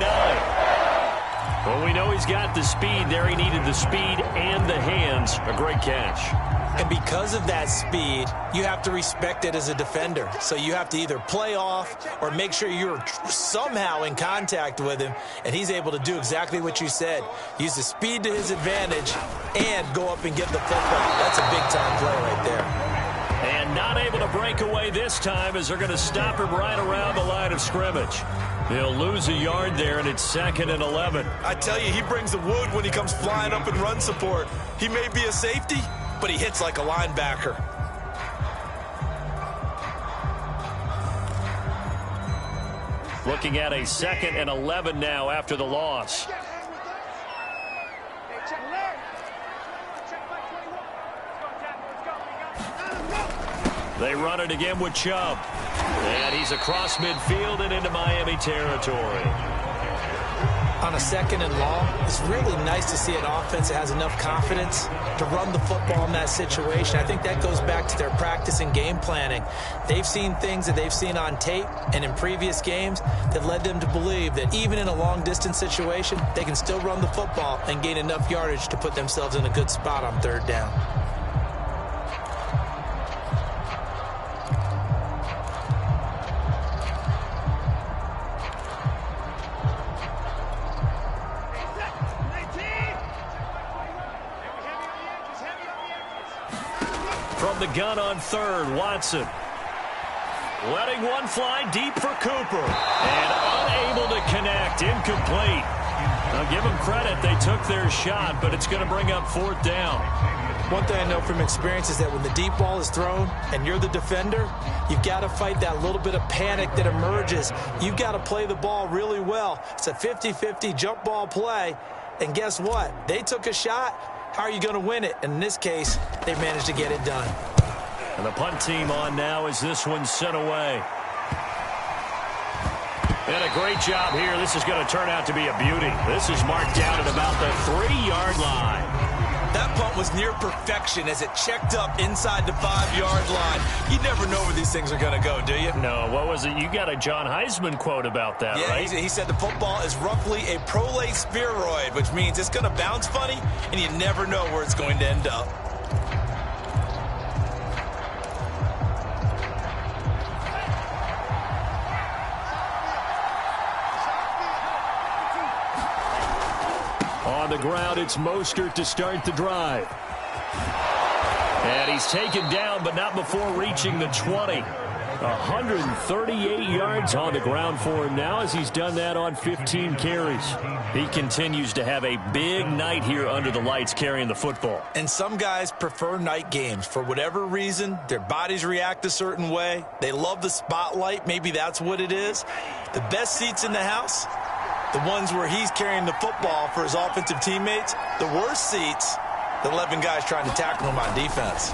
Well, we know he's got the speed there. He needed the speed and the hands. A great catch. And because of that speed, you have to respect it as a defender. So you have to either play off or make sure you're somehow in contact with him. And he's able to do exactly what you said. Use the speed to his advantage and go up and get the football. That's a big-time play right there. And And not able to break away this time as they're going to stop him right around the line of scrimmage. They'll lose a yard there, and it's 2nd and 11. I tell you, he brings the wood when he comes flying up in run support. He may be a safety, but he hits like a linebacker. Looking at a 2nd and 11 now after the loss. They run it again with Chubb. And he's across midfield and into Miami territory. On a 2nd and long, it's really nice to see an offense that has enough confidence to run the football in that situation. I think that goes back to their practice and game planning. They've seen things that they've seen on tape and in previous games that led them to believe that even in a long-distance situation, they can still run the football and gain enough yardage to put themselves in a good spot on 3rd down. From the gun on 3rd, Watson. Letting one fly deep for Cooper. And unable to connect. Incomplete. Now give them credit. They took their shot, but it's going to bring up 4th down. One thing I know from experience is that when the deep ball is thrown and you're the defender, you've got to fight that little bit of panic that emerges. You've got to play the ball really well. It's a 50-50 jump ball play. And guess what? They took a shot. How are you going to win it? And in this case, they managed to get it done. And the punt team on now as this one's sent away. And a great job here. This is going to turn out to be a beauty. This is marked down at about the 3-yard line. That punt was near perfection as it checked up inside the 5-yard line. You never know where these things are going to go, do you? No, what was it? You got a John Heisman quote about that, right? Yeah, he said the football is roughly a prolate spheroid, which means it's going to bounce funny, and you never know where it's going to end up. On the ground, it's Mostert to start the drive. And he's taken down, but not before reaching the 20. 138 yards on the ground for him now as he's done that on 15 carries. He continues to have a big night here under the lights carrying the football. And some guys prefer night games. For whatever reason, their bodies react a certain way. They love the spotlight. Maybe that's what it is. The best seats in the house, the ones where he's carrying the football for his offensive teammates. The worst seats, the 11 guys trying to tackle him on defense.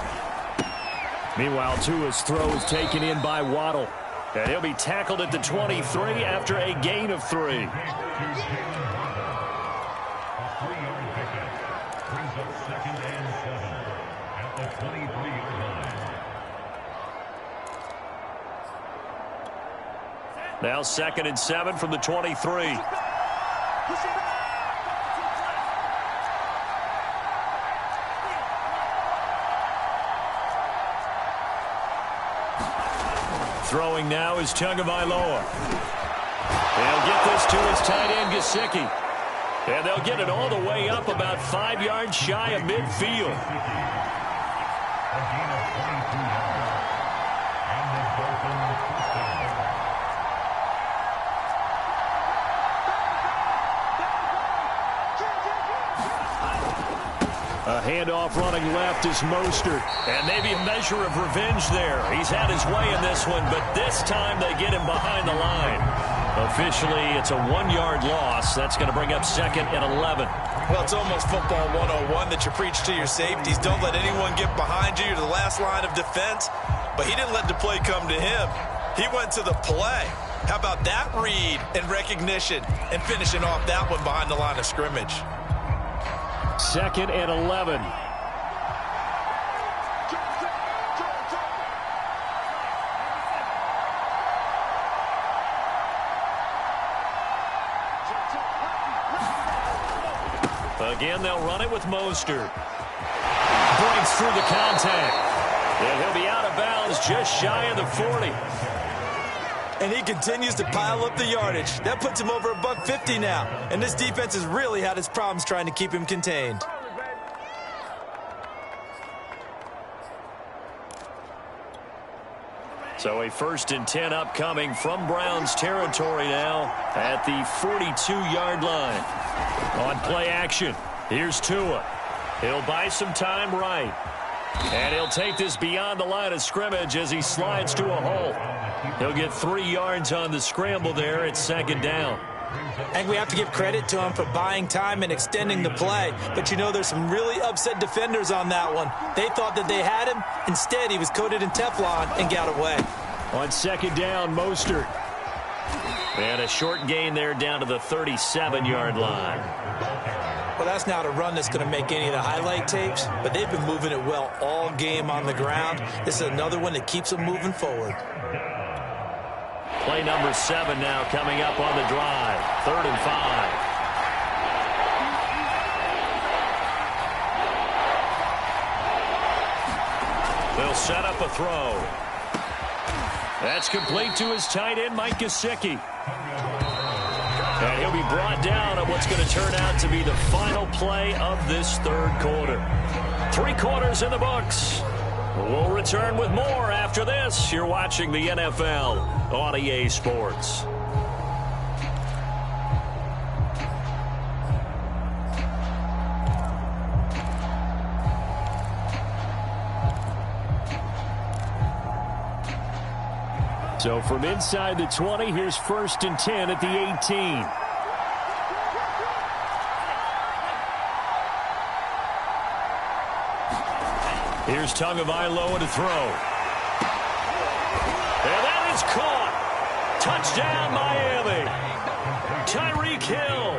Meanwhile, Tua's throw is taken in by Waddle. And he'll be tackled at the 23 after a gain of 3. A 3-yard pickup brings up 2nd and 7 at the 23-yard line. Now 2nd and 7 from the 23. Throwing now is Tagovailoa. They'll get this to his tight end, Gesicki. And they'll get it all the way up about 5 yards shy of midfield. A gain of 22 yards. And the Dolphins first down. A handoff running left is Mostert. And maybe a measure of revenge there. He's had his way in this one, but this time they get him behind the line. Officially, it's a 1-yard loss. That's going to bring up 2nd and 11. Well, it's almost football 101 that you preach to your safeties. Don't let anyone get behind you. You're the last line of defense. But he didn't let the play come to him. He went to the play. How about that read and recognition and finishing off that one behind the line of scrimmage? 2nd and 11. Again, they'll run it with Mostert. Breaks through the contact. And he'll be out of bounds just shy of the 40. And he continues to pile up the yardage. That puts him over $150 now. And this defense has really had its problems trying to keep him contained. So a 1st and 10 upcoming from Browns territory now at the 42-yard line. On play action, here's Tua. He'll buy some time right. And he'll take this beyond the line of scrimmage as he slides to a hole. He'll get 3 yards on the scramble there at 2nd down. I think we have to give credit to him for buying time and extending the play. But, you know, there's some really upset defenders on that one. They thought that they had him. Instead, he was coated in Teflon and got away. On 2nd down, Mostert. And a short gain there down to the 37-yard line. Well, that's not a run that's going to make any of the highlight tapes, but they've been moving it well all game on the ground. This is another one that keeps them moving forward. Play number 7 now coming up on the drive. 3rd and 5. They'll set up a throw. That's complete to his tight end, Mike Gesicki. And he'll be brought down on what's going to turn out to be the final play of this 3rd quarter. 3 quarters in the books. We'll return with more after this. You're watching the NFL on EA Sports. So from inside the 20, here's 1st and 10 at the 18. Here's Tagovailoa to throw. And that is caught. Touchdown, Miami. Tyreek Hill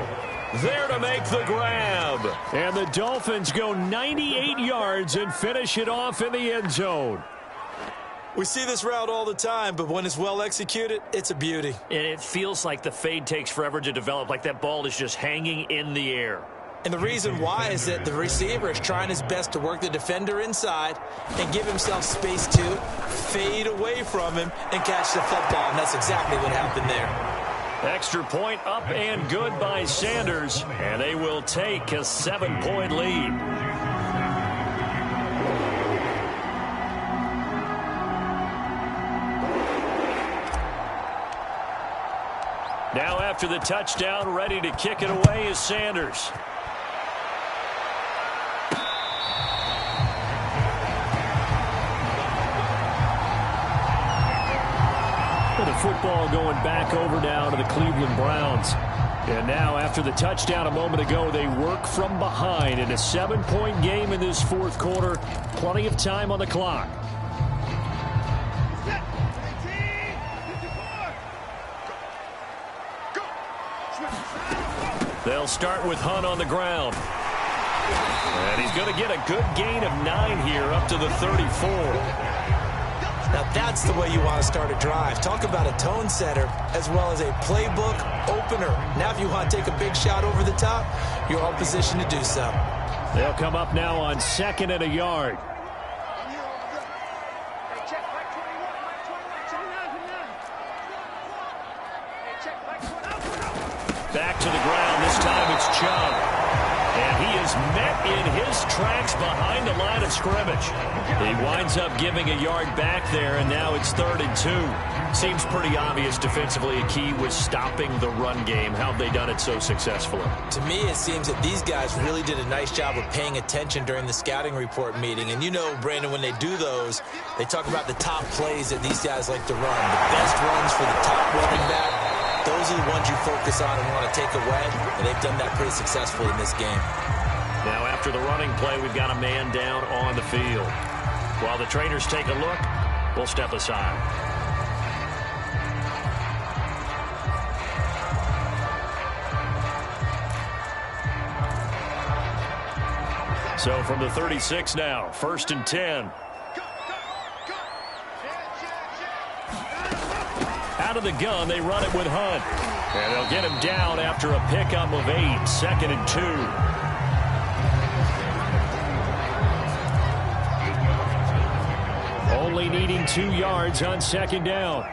there to make the grab. And the Dolphins go 98 yards and finish it off in the end zone. We see this route all the time, but when it's well executed, it's a beauty. And it feels like the fade takes forever to develop, like that ball is just hanging in the air. And the reason why is that the receiver is trying his best to work the defender inside and give himself space to fade away from him and catch the football. And that's exactly what happened there. Extra point up and good by Sanders. And they will take a 7-point lead. Now after the touchdown, ready to kick it away is Sanders. The football going back over now to the Cleveland Browns. And now after the touchdown a moment ago, they work from behind in a 7-point game in this 4th quarter. Plenty of time on the clock. They'll start with Hunt on the ground. And he's going to get a good gain of 9 here up to the 34. Now that's the way you want to start a drive. Talk about a tone setter as well as a playbook opener. Now if you want to take a big shot over the top, you're all positioned to do so. They'll come up now on 2nd and a yard. Back to the ground. This time it's Chubb. And he is met in his tracks behind the line of scrimmage. He winds up giving a yard back there, and now it's 3rd and 2. Seems pretty obvious defensively a key was stopping the run game. How have they done it so successfully? To me, it seems that these guys really did a nice job of paying attention during the scouting report meeting. And you know, Brandon, when they do those, they talk about the top plays that these guys like to run. The best runs for the top running back. Those are the ones you focus on and want to take away, and they've done that pretty successfully in this game. Now after the running play, we've got a man down on the field. While the trainers take a look, we'll step aside. So from the 36 now, 1st and 10. Out of the gun, they run it with Hunt. And they'll get him down after a pickup of 8, 2nd and 2. Only needing 2 yards on 2nd down.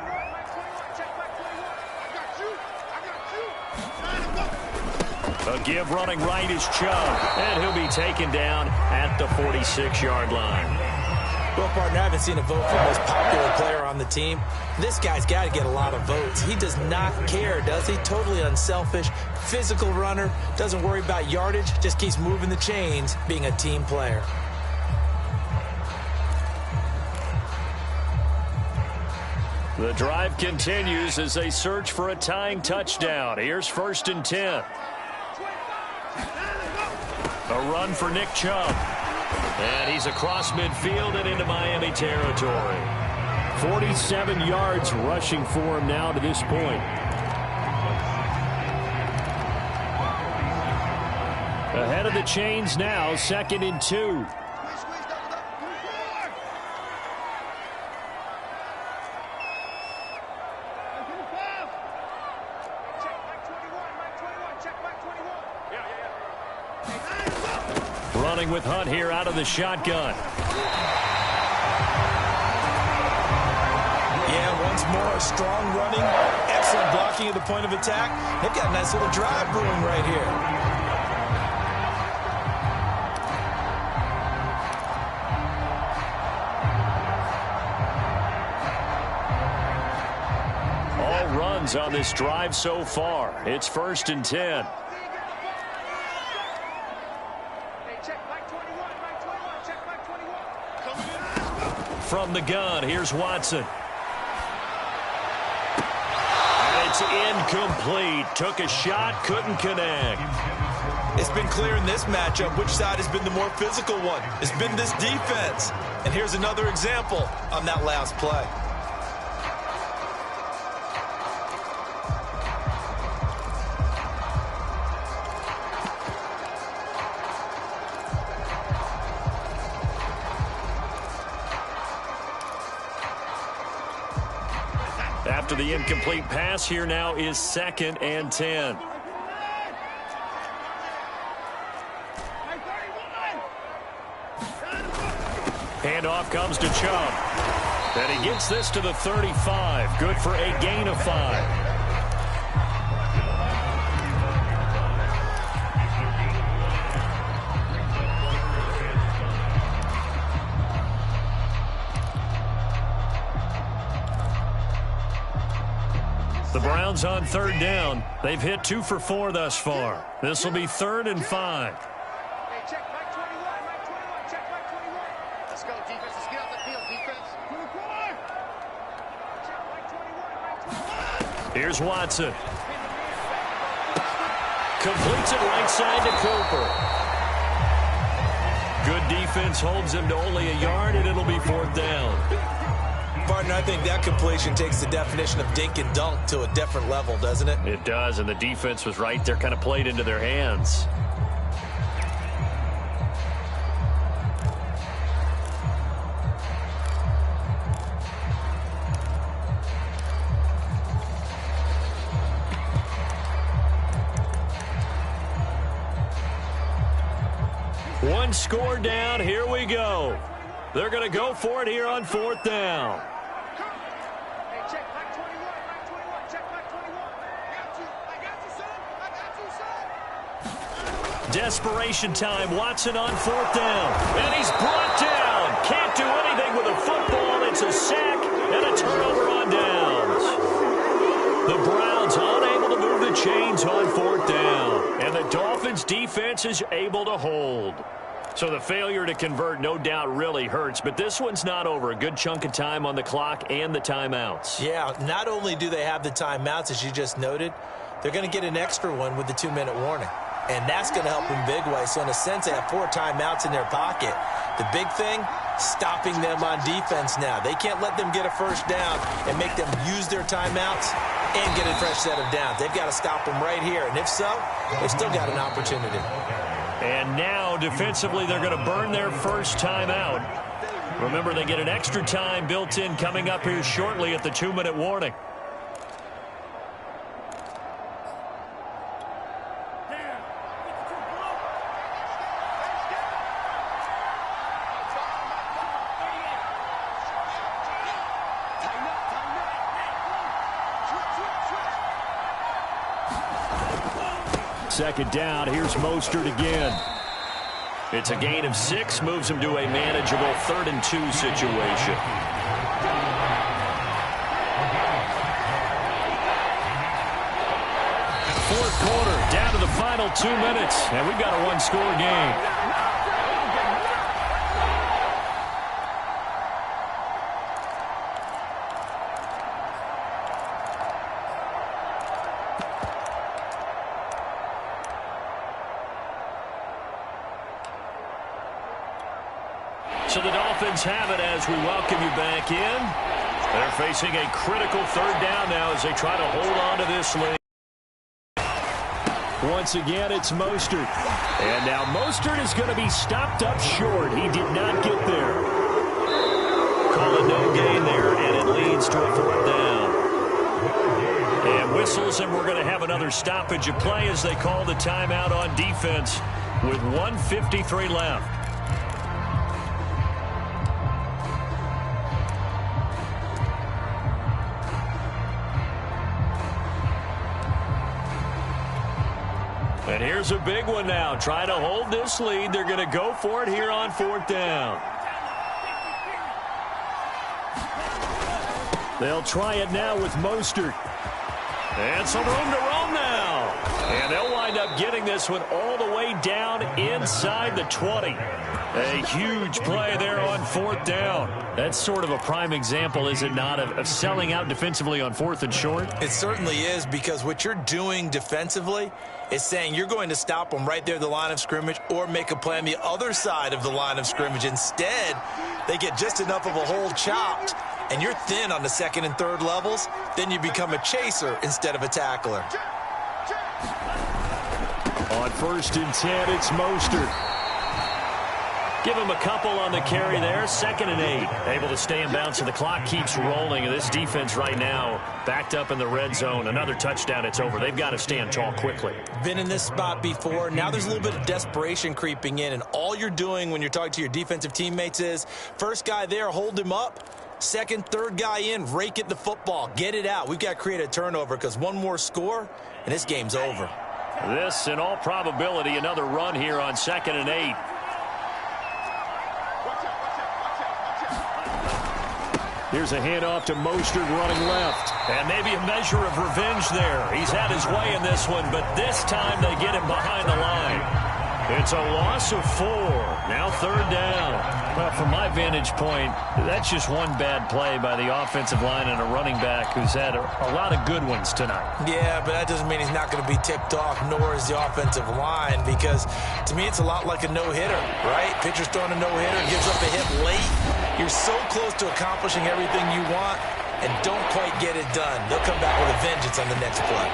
A give running right is Chubb. And he'll be taken down at the 46-yard line. Well, partner, I haven't seen a vote for most popular player on the team. This guy's got to get a lot of votes. He does not care, does he? Totally unselfish, physical runner, doesn't worry about yardage, just keeps moving the chains, being a team player. The drive continues as they search for a tying touchdown. Here's 1st and 10. A run for Nick Chubb. And he's across midfield and into Miami territory. 47 yards rushing for him now to this point. Ahead of the chains now, 2nd and 2. Running with Hunt here out of the shotgun. Yeah, once more, strong running, excellent blocking at the point of attack. They've got a nice little drive brewing right here. All runs on this drive so far. It's 1st and 10. From the gun, here's Watson. And it's incomplete. Took a shot, couldn't connect. It's been clear in this matchup which side has been the more physical one. It's been this defense. And here's another example on that last play. After the incomplete pass, here now is 2nd and 10. Handoff comes to Chubb. And he gets this to the 35. Good for a gain of 5. The Browns on 3rd down. They've hit 2 for 4 thus far. This will be 3rd and 5. Hey, check back 21, back 21, check back 21. Let's go, defense. Let's get off the field, defense. Check back 21, back 21. Here's Watson. Completes it right side to Cooper. Good defense holds him to only a yard, and it'll be 4th down. Partner, I think that completion takes the definition of dink and dunk to a different level, doesn't it? It does, and the defense was right there, kind of played into their hands. One score down, here we go. They're going to go for it here on 4th down. Hey, check back 21, back 21, check back 21. I got you, son. I got you, son. Desperation time. Watson on 4th down. And he's brought down. Can't do anything with a football. It's a sack and a turnover on downs. The Browns unable to move the chains on 4th down. And the Dolphins defense is able to hold. So the failure to convert no doubt really hurts, but this one's not over. A good chunk of time on the clock and the timeouts. Yeah, not only do they have the timeouts, as you just noted, they're going to get an extra one with the 2-minute warning. And that's going to help in big way. So in a sense, they have 4 timeouts in their pocket. The big thing, stopping them on defense now. They can't let them get a first down and make them use their timeouts and get a fresh set of downs. They've got to stop them right here. And if so, they've still got an opportunity. And now, defensively, they're going to burn their first timeout. Remember, they get an extra time built in coming up here shortly at the 2-minute warning. Second down, here's Mostert again. It's a gain of 6, moves him to a manageable 3rd and 2 situation. Fourth quarter, down to the final 2 minutes, and we've got a one-score game. So the Dolphins have it as we welcome you back in. They're facing a critical 3rd down now as they try to hold on to this lead. Once again, it's Mostert. And now Mostert is going to be stopped up short. He did not get there. Call it no gain there, and it leads to a 4th down. And whistles, and we're going to have another stoppage of play as they call the timeout on defense with 1:53 left. And here's a big one now. Trying to hold this lead. They're going to go for it here on 4th down. They'll try it now with Mostert. And some room to roam now. And they'll wind up getting this one all the way down inside the 20. A huge play there on 4th down. That's sort of a prime example, is it not, of selling out defensively on 4th and short? It certainly is, because what you're doing defensively is saying you're going to stop them right there at the line of scrimmage or make a play on the other side of the line of scrimmage. Instead, they get just enough of a hole chopped, and you're thin on the 2nd and 3rd levels. Then you become a chaser instead of a tackler. On 1st and 10, it's Mostert. Give him a couple on the carry there. 2nd and 8. Able to stay in bounds, and the clock keeps rolling. And this defense right now backed up in the red zone. Another touchdown, it's over. They've got to stand tall quickly. Been in this spot before. Now there's a little bit of desperation creeping in. And all you're doing when you're talking to your defensive teammates is, first guy there, hold him up. 2nd, 3rd guy in, rake at the football. Get it out. We've got to create a turnover, because one more score, and this game's over. This, in all probability, another run here on 2nd and 8. Here's a handoff to Mostert running left. And maybe a measure of revenge there. He's had his way in this one, but this time they get him behind the line. It's a loss of 4. Now 3rd down. Well, from my vantage point, that's just one bad play by the offensive line and a running back who's had a lot of good ones tonight. Yeah, but that doesn't mean he's not going to be tipped off, nor is the offensive line, because to me it's a lot like a no-hitter, right? Pitcher's throwing a no-hitter, gives up a hit late. You're so close to accomplishing everything you want and don't quite get it done. They'll come back with a vengeance on the next play.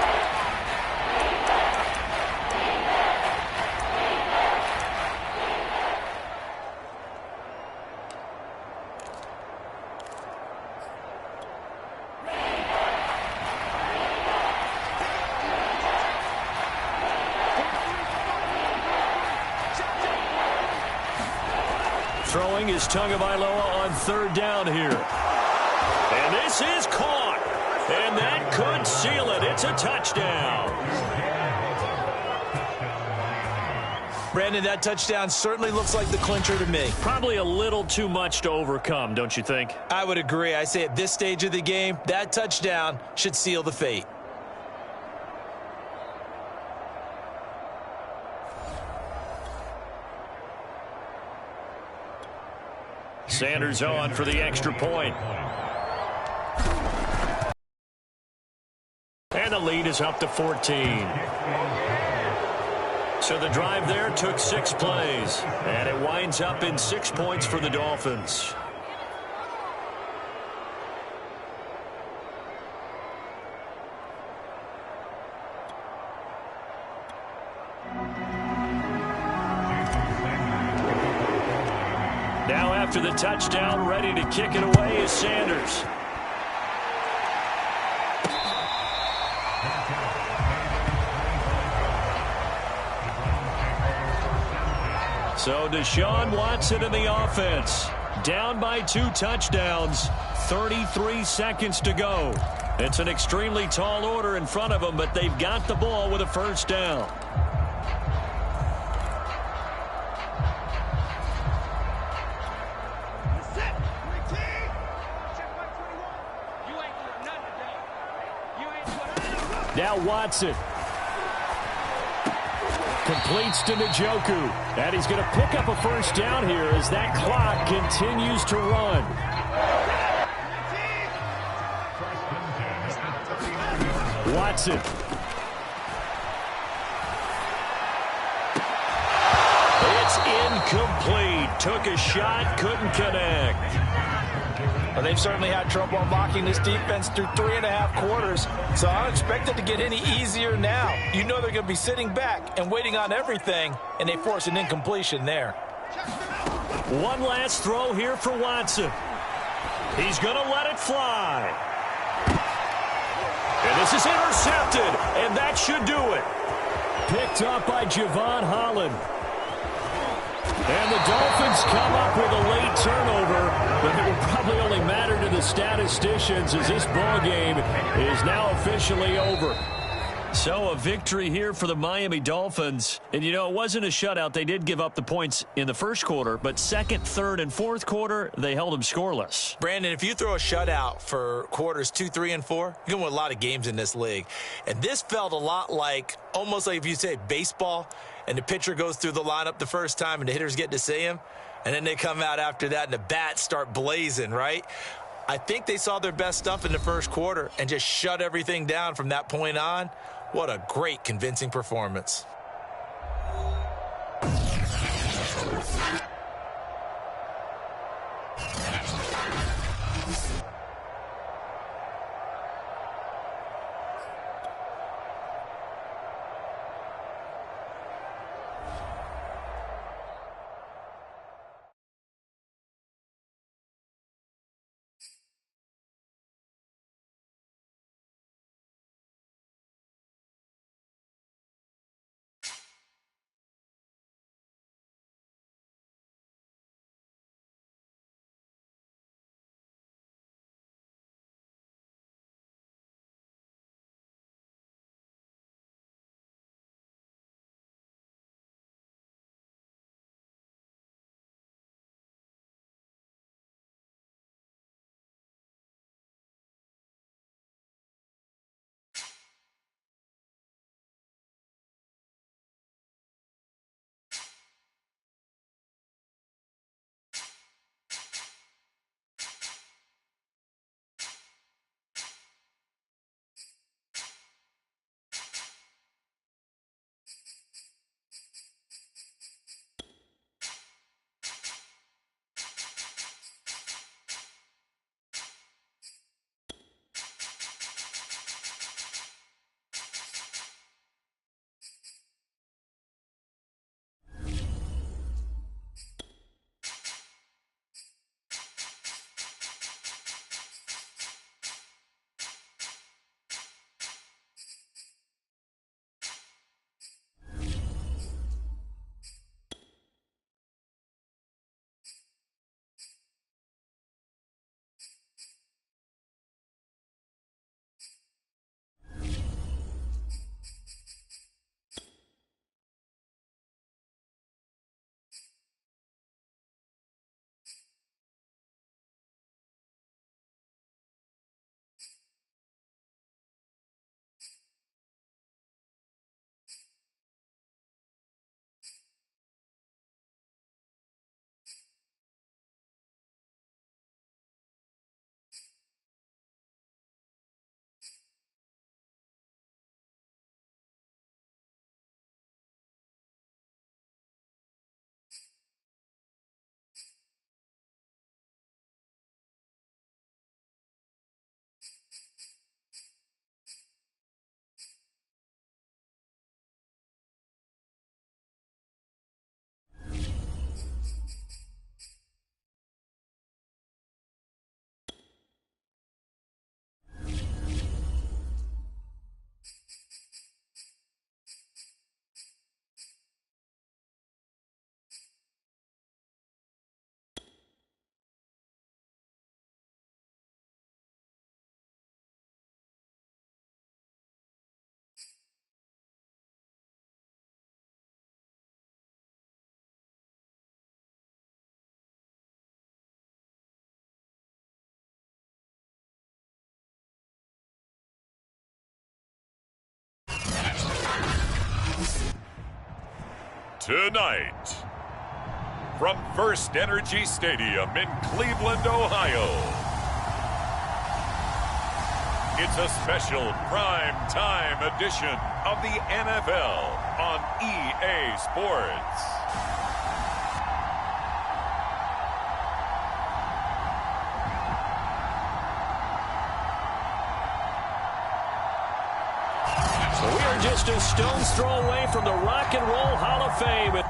Throwing is Tagovailoa on 3rd down here. And this is caught. And that could seal it. It's a touchdown. Brandon, that touchdown certainly looks like the clincher to me. Probably a little too much to overcome, don't you think? I would agree. I say at this stage of the game, that touchdown should seal the fate. Sanders on for the extra point. And the lead is up to 14. So the drive there took 6 plays. And it winds up in 6 points for the Dolphins. Now after the touchdown, ready to kick it away is Sanders. So Deshaun Watson in the offense. Down by 2 touchdowns. 33 seconds to go. It's an extremely tall order in front of them, but they've got the ball with a 1st down. Now Watson. Completes to Njoku. And he's going to pick up a first down here as that clock continues to run. Watson. It's incomplete. Took a shot, couldn't connect. Well, they've certainly had trouble unlocking this defense through 3.5 quarters, so I don't expect it to get any easier now. You know they're going to be sitting back and waiting on everything, and they force an incompletion there. One last throw here for Watson. He's going to let it fly. And this is intercepted, and that should do it. Picked up by Javon Holland. And the Dolphins come up with a late turnover, but it will probably only matter to the statisticians as this ball game is now officially over. So a victory here for the Miami Dolphins. And, you know, it wasn't a shutout. They did give up the points in the first quarter, but second, third, and fourth quarter, they held them scoreless. Brandon, if you throw a shutout for quarters 2, 3, and 4, you're going to win a lot of games in this league. And this felt a lot like, almost like if you say baseball, and the pitcher goes through the lineup the first time and the hitters get to see him, and then they come out after that and the bats start blazing, right? I think they saw their best stuff in the first quarter and just shut everything down from that point on. What a great, convincing performance. Tonight, from First Energy Stadium in Cleveland, Ohio, it's a special prime time edition of the NFL on EA Sports. We are just a stone's throw away from the Rock and Roll Hall of Fame.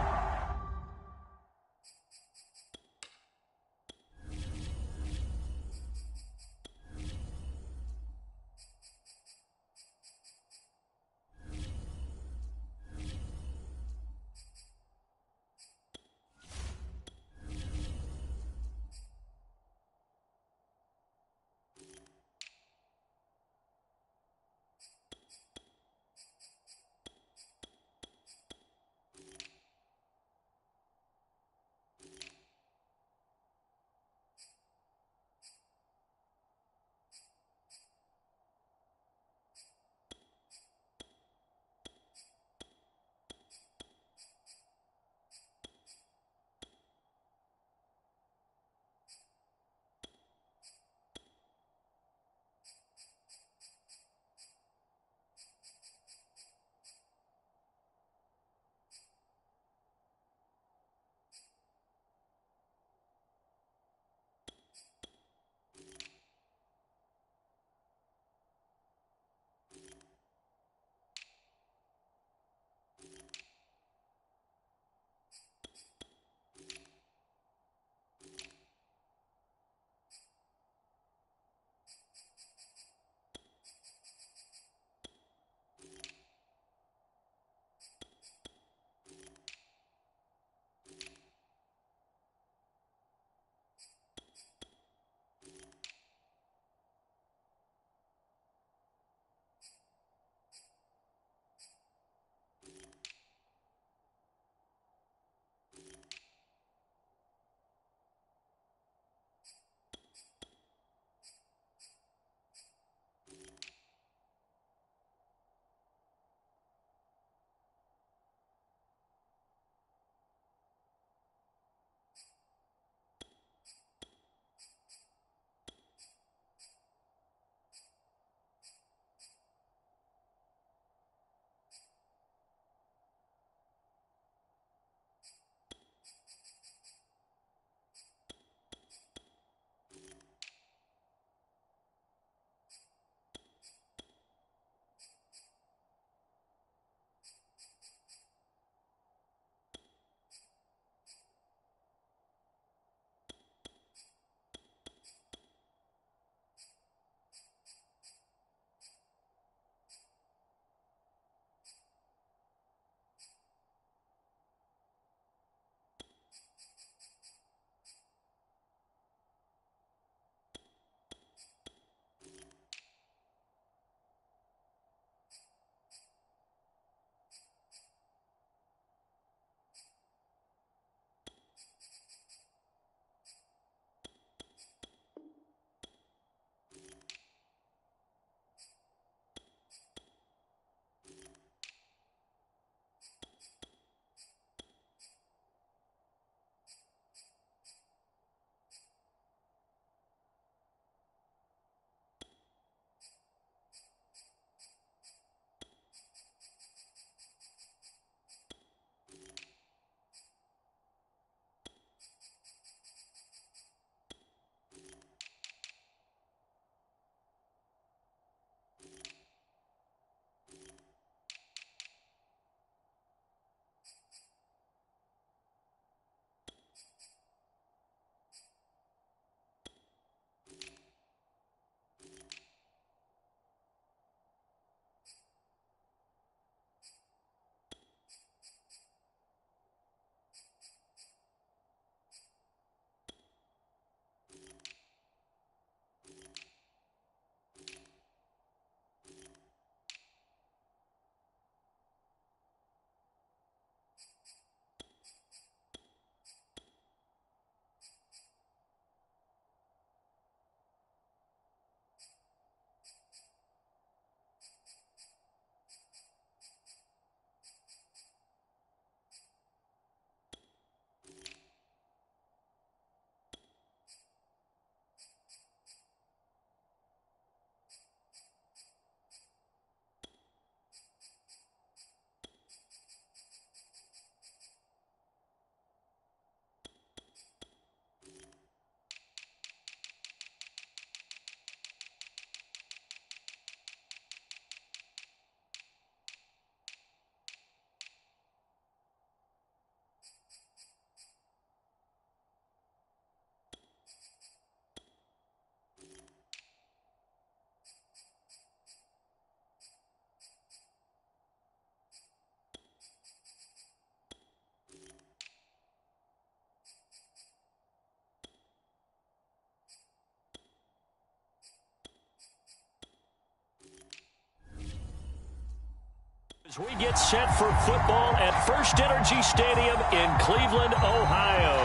As we get set for football at First Energy Stadium in Cleveland, Ohio.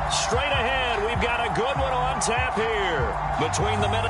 Straight ahead, we've got a good one on tap here between the men.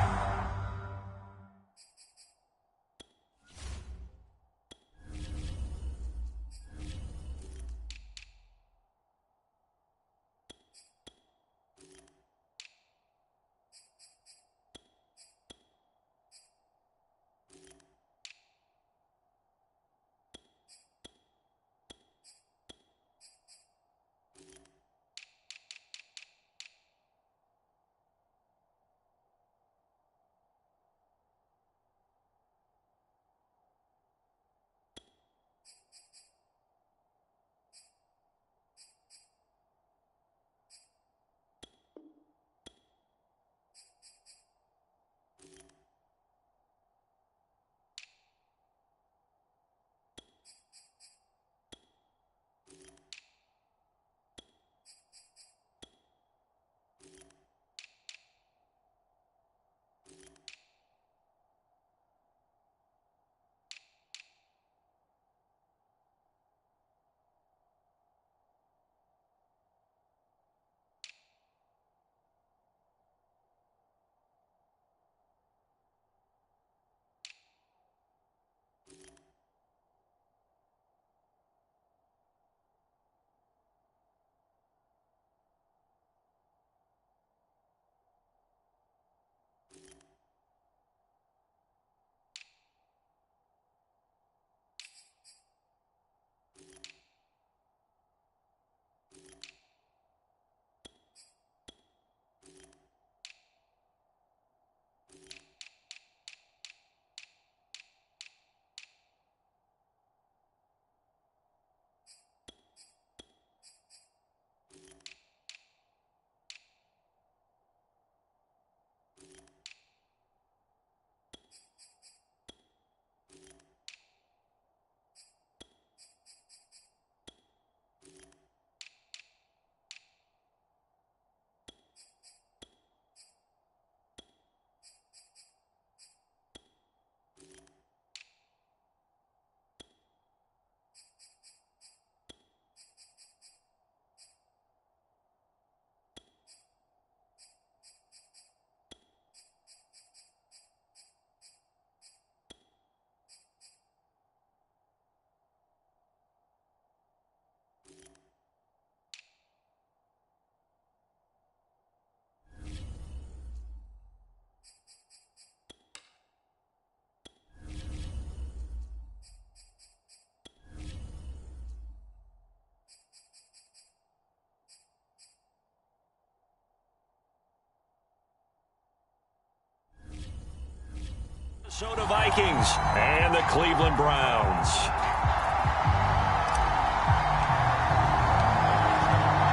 Minnesota Vikings and the Cleveland Browns.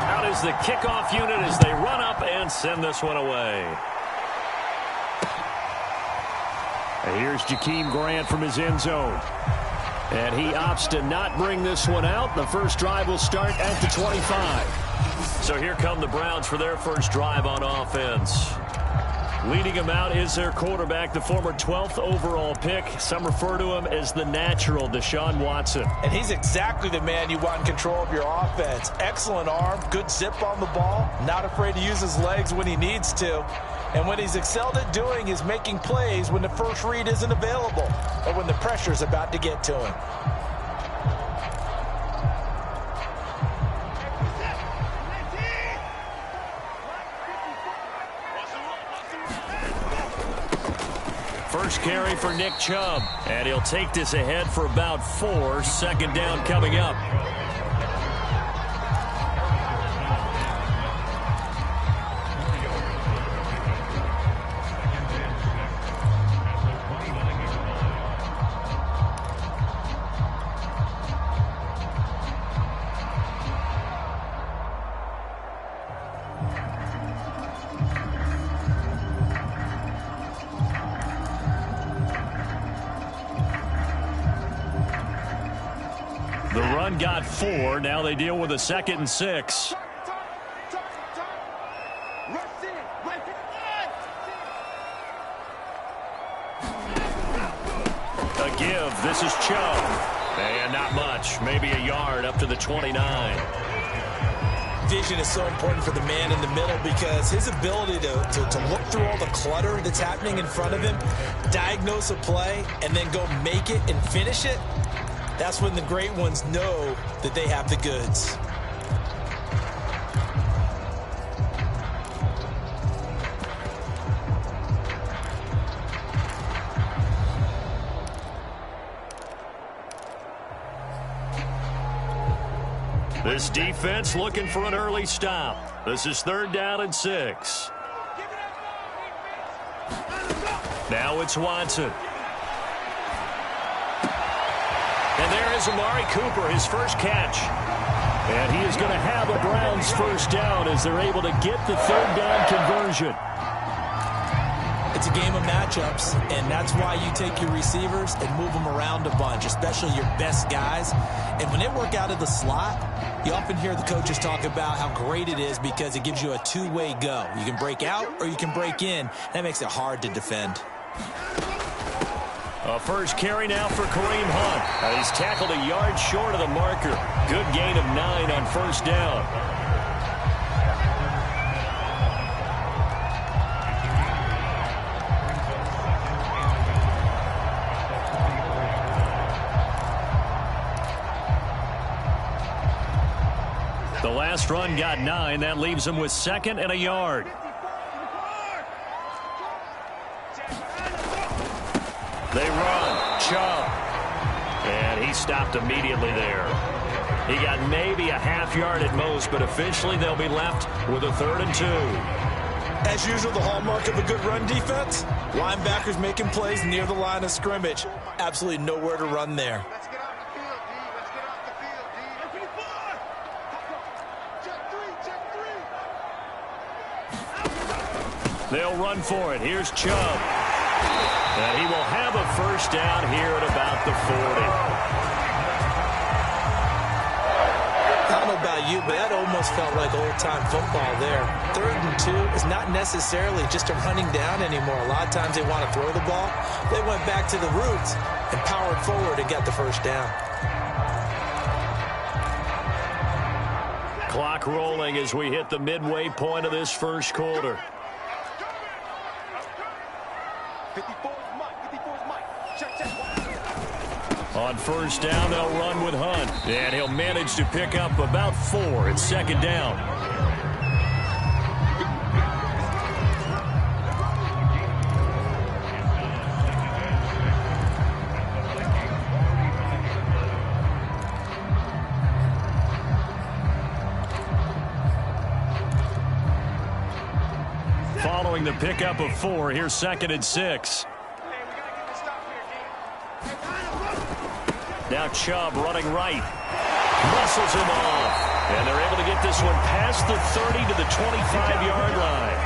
Out is the kickoff unit as they run up and send this one away. And here's Jakeem Grant from his end zone. And he opts to not bring this one out. The first drive will start at the 25. So here come the Browns for their first drive on offense. Leading him out is their quarterback, the former 12th overall pick. Some refer to him as the natural, Deshaun Watson. And he's exactly the man you want in control of your offense. Excellent arm, good zip on the ball, not afraid to use his legs when he needs to. And what he's excelled at doing is making plays when the first read isn't available or when the pressure's about to get to him. First carry for Nick Chubb, and he'll take this ahead for about 4. Second down coming up. The run got 4. Now they deal with a 2nd and 6. A give. This is Chubb. And not much, maybe a yard up to the 29. Vision is so important for the man in the middle because his ability to look through all the clutter that's happening in front of him, diagnose a play, and then go make it and finish it, that's when the great ones know that they have the goods. This defense looking for an early stop. This is 3rd down and 6. Now it's Watson. And there is Amari Cooper, his first catch. And he is going to have a Browns first down as they're able to get the 3rd down conversion. It's a game of matchups, and that's why you take your receivers and move them around a bunch, especially your best guys. And when they work out of the slot, you often hear the coaches talk about how great it is because it gives you a two-way go. You can break out or you can break in. That makes it hard to defend. A first carry now for Kareem Hunt. He's tackled a yard short of the marker. Good gain of 9 on first down. The last run got 9. That leaves him with 2nd and a yard. They run. Chubb. And he stopped immediately there. He got maybe a half yard at most, but officially they'll be left with a 3rd and 2. As usual, the hallmark of a good run defense, linebackers making plays near the line of scrimmage. Absolutely nowhere to run there. Let's get off the field, D. Let's get off the field, D. Check 3, check 3. They'll run for it. Here's Chubb. And he will have a first down here at about the 40. I don't know about you, but that almost felt like old-time football there. 3rd and 2 is not necessarily just a running down anymore. A lot of times they want to throw the ball. They went back to the roots and powered forward and got the first down. Clock rolling as we hit the midway point of this first quarter. 54's Mike. 54's Mike. Check. On first down, they'll run with Hunt. And he'll manage to pick up about 4 at 2nd down. Following the pickup of 4, here's 2nd and 6. Now Chubb running right. Muscles him off. And they're able to get this one past the 30 to the 25-yard line.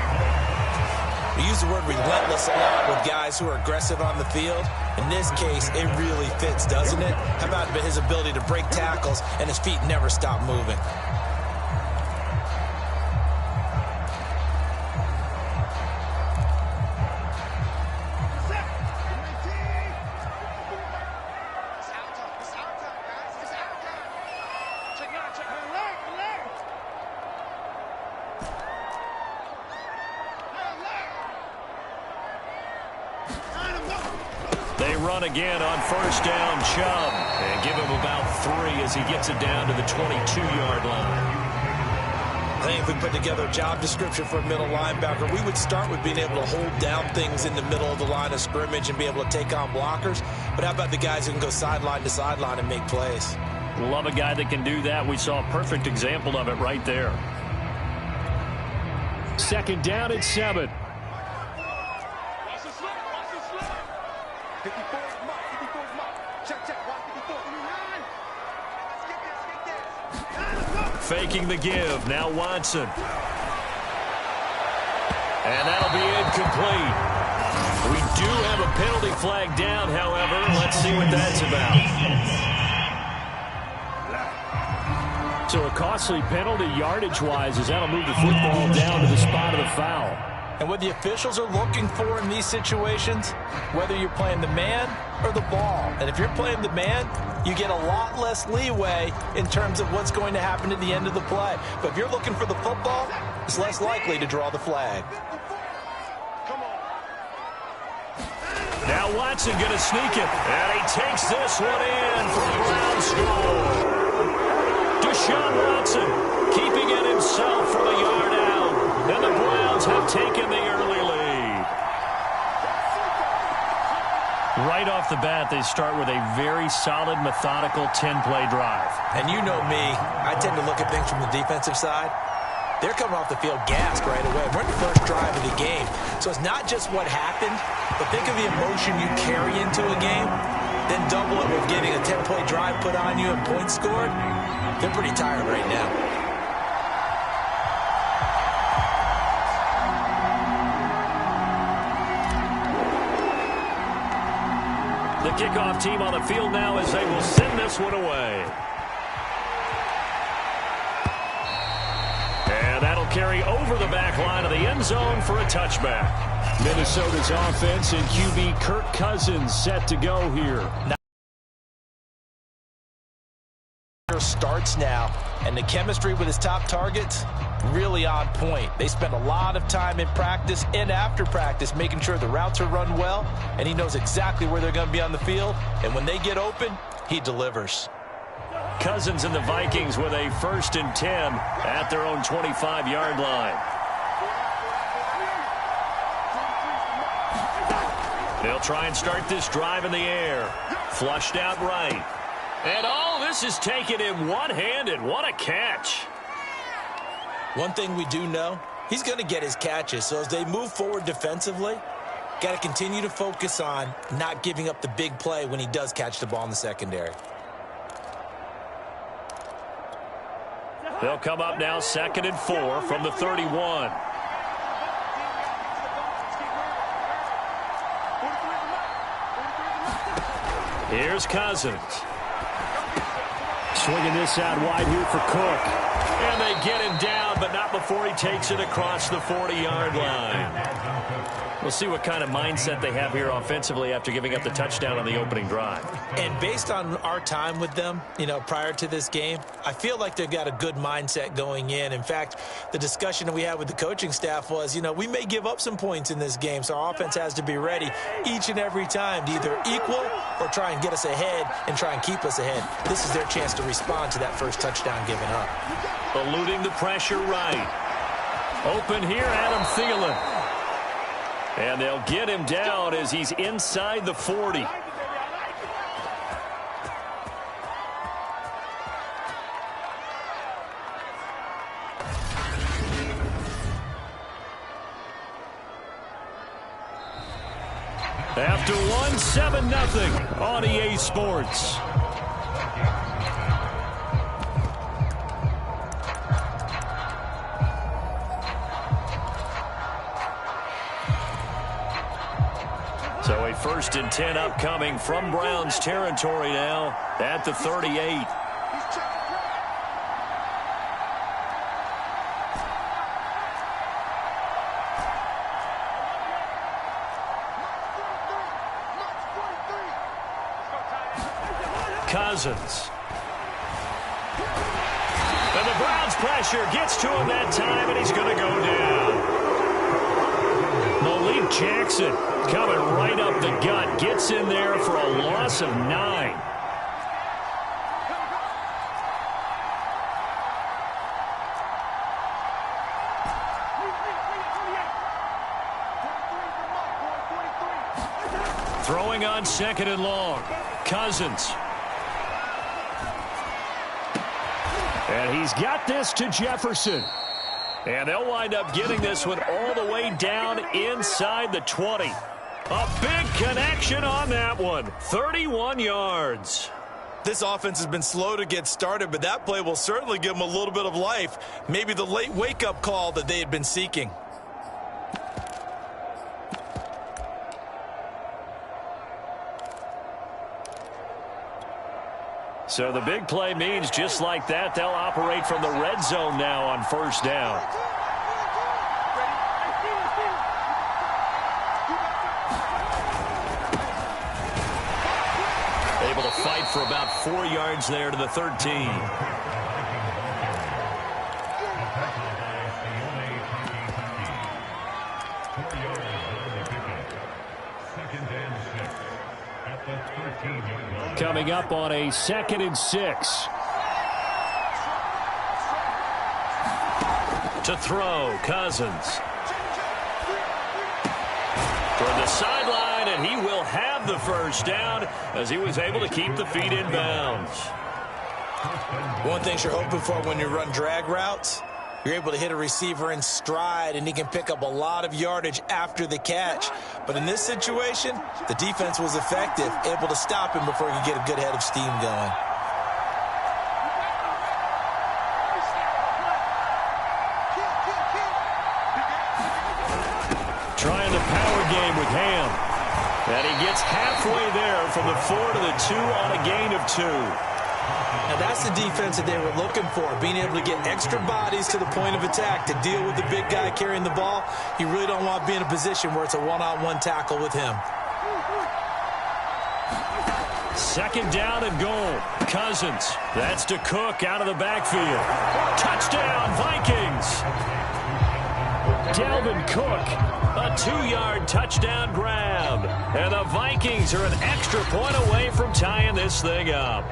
We use the word relentless a lot with guys who are aggressive on the field. In this case, it really fits, doesn't it? How about his ability to break tackles and his feet never stop moving? Again on first down, Chubb, and give him about 3 as he gets it down to the 22-yard line. I think if we put together a job description for a middle linebacker, we would start with being able to hold down things in the middle of the line of scrimmage and be able to take on blockers. But how about the guys who can go sideline to sideline and make plays? Love a guy that can do that. We saw a perfect example of it right there. 2nd down and 7. Faking the give. Now Watson. And that'll be incomplete. We do have a penalty flag down, however. Let's see what that's about. So a costly penalty yardage-wise as that'll move the football down to the spot of the foul. And what the officials are looking for in these situations, whether you're playing the man or the ball. And if you're playing the man, you get a lot less leeway in terms of what's going to happen at the end of the play. But if you're looking for the football, it's less likely to draw the flag. Now Watson going to sneak it. And he takes this one in for the Browns score. Deshaun Watson keeping it himself from a yard out. And the Browns have taken the early lead. Right off the bat, they start with a very solid, methodical 10-play drive. And you know me, I tend to look at things from the defensive side. They're coming off the field gassed right away. We're in the first drive of the game. So it's not just what happened, but think of the emotion you carry into a game, then double it with getting a 10-play drive put on you and points scored. They're pretty tired right now. The kickoff team on the field now as they will send this one away. And that'll carry over the back line of the end zone for a touchback. Minnesota's offense and QB Kirk Cousins set to go here. Starts now, and the chemistry with his top targets really on point. They spend a lot of time in practice and after practice making sure the routes are run well, and he knows exactly where they're going to be on the field, and when they get open, he delivers. Cousins and the Vikings with a 1st and 10 at their own 25-yard line. They'll try and start this drive in the air. Flushed out right. And all this is taken in one-handed. What a catch. One thing we do know, he's going to get his catches. So as they move forward defensively, got to continue to focus on not giving up the big play when he does catch the ball in the secondary. They'll come up now 2nd and 4 from the 31. Here's Cousins. Swinging this out wide here for Cook. And they get him down, but not before he takes it across the 40-yard line. We'll see what kind of mindset they have here offensively after giving up the touchdown on the opening drive. And based on our time with them, prior to this game, I feel like they've got a good mindset going in. In fact, the discussion that we had with the coaching staff was, we may give up some points in this game, so our offense has to be ready each and every time to either equal or try and get us ahead and try and keep us ahead. This is their chance to respond to that first touchdown given up. Eluding the pressure right. Open here, Adam Thielen. And they'll get him down as he's inside the 40. After one, 7-0 on EA Sports. So a 1st and 10 upcoming from Browns territory now at the 38. Cousins. And the Browns pressure gets to him that time, and he's going to go down. Malik Jackson coming right up the gut. Gets in there for a loss of 9. Throwing on 2nd and long. Cousins. And he's got this to Jefferson. And they'll wind up getting this one all the way down inside the 20. A big connection on that one. 31 yards. This offense has been slow to get started, but that play will certainly give them a little bit of life. Maybe the late wake-up call that they had been seeking. So the big play means just like that, they'll operate from the red zone now on 1st down. 4 yards there to the 13. Coming up on a 2nd and 6. To throw, Cousins. Toward the sideline, and he will have the first down as he was able to keep the feet in bounds. One thing you're hoping for when you run drag routes, you're able to hit a receiver in stride, and he can pick up a lot of yardage after the catch. But in this situation, the defense was effective, able to stop him before he could get a good head of steam going. Trying the power game with Ham. And he gets halfway there from the 4 to the 2 on a gain of 2. Now that's the defense that they were looking for, being able to get extra bodies to the point of attack to deal with the big guy carrying the ball. You really don't want to be in a position where it's a one-on-one tackle with him. 2nd down and goal. Cousins. That's to Cook out of the backfield. Touchdown, Vikings. Dalvin Cook. A 2-yard touchdown grab. And the Vikings are an extra point away from tying this thing up.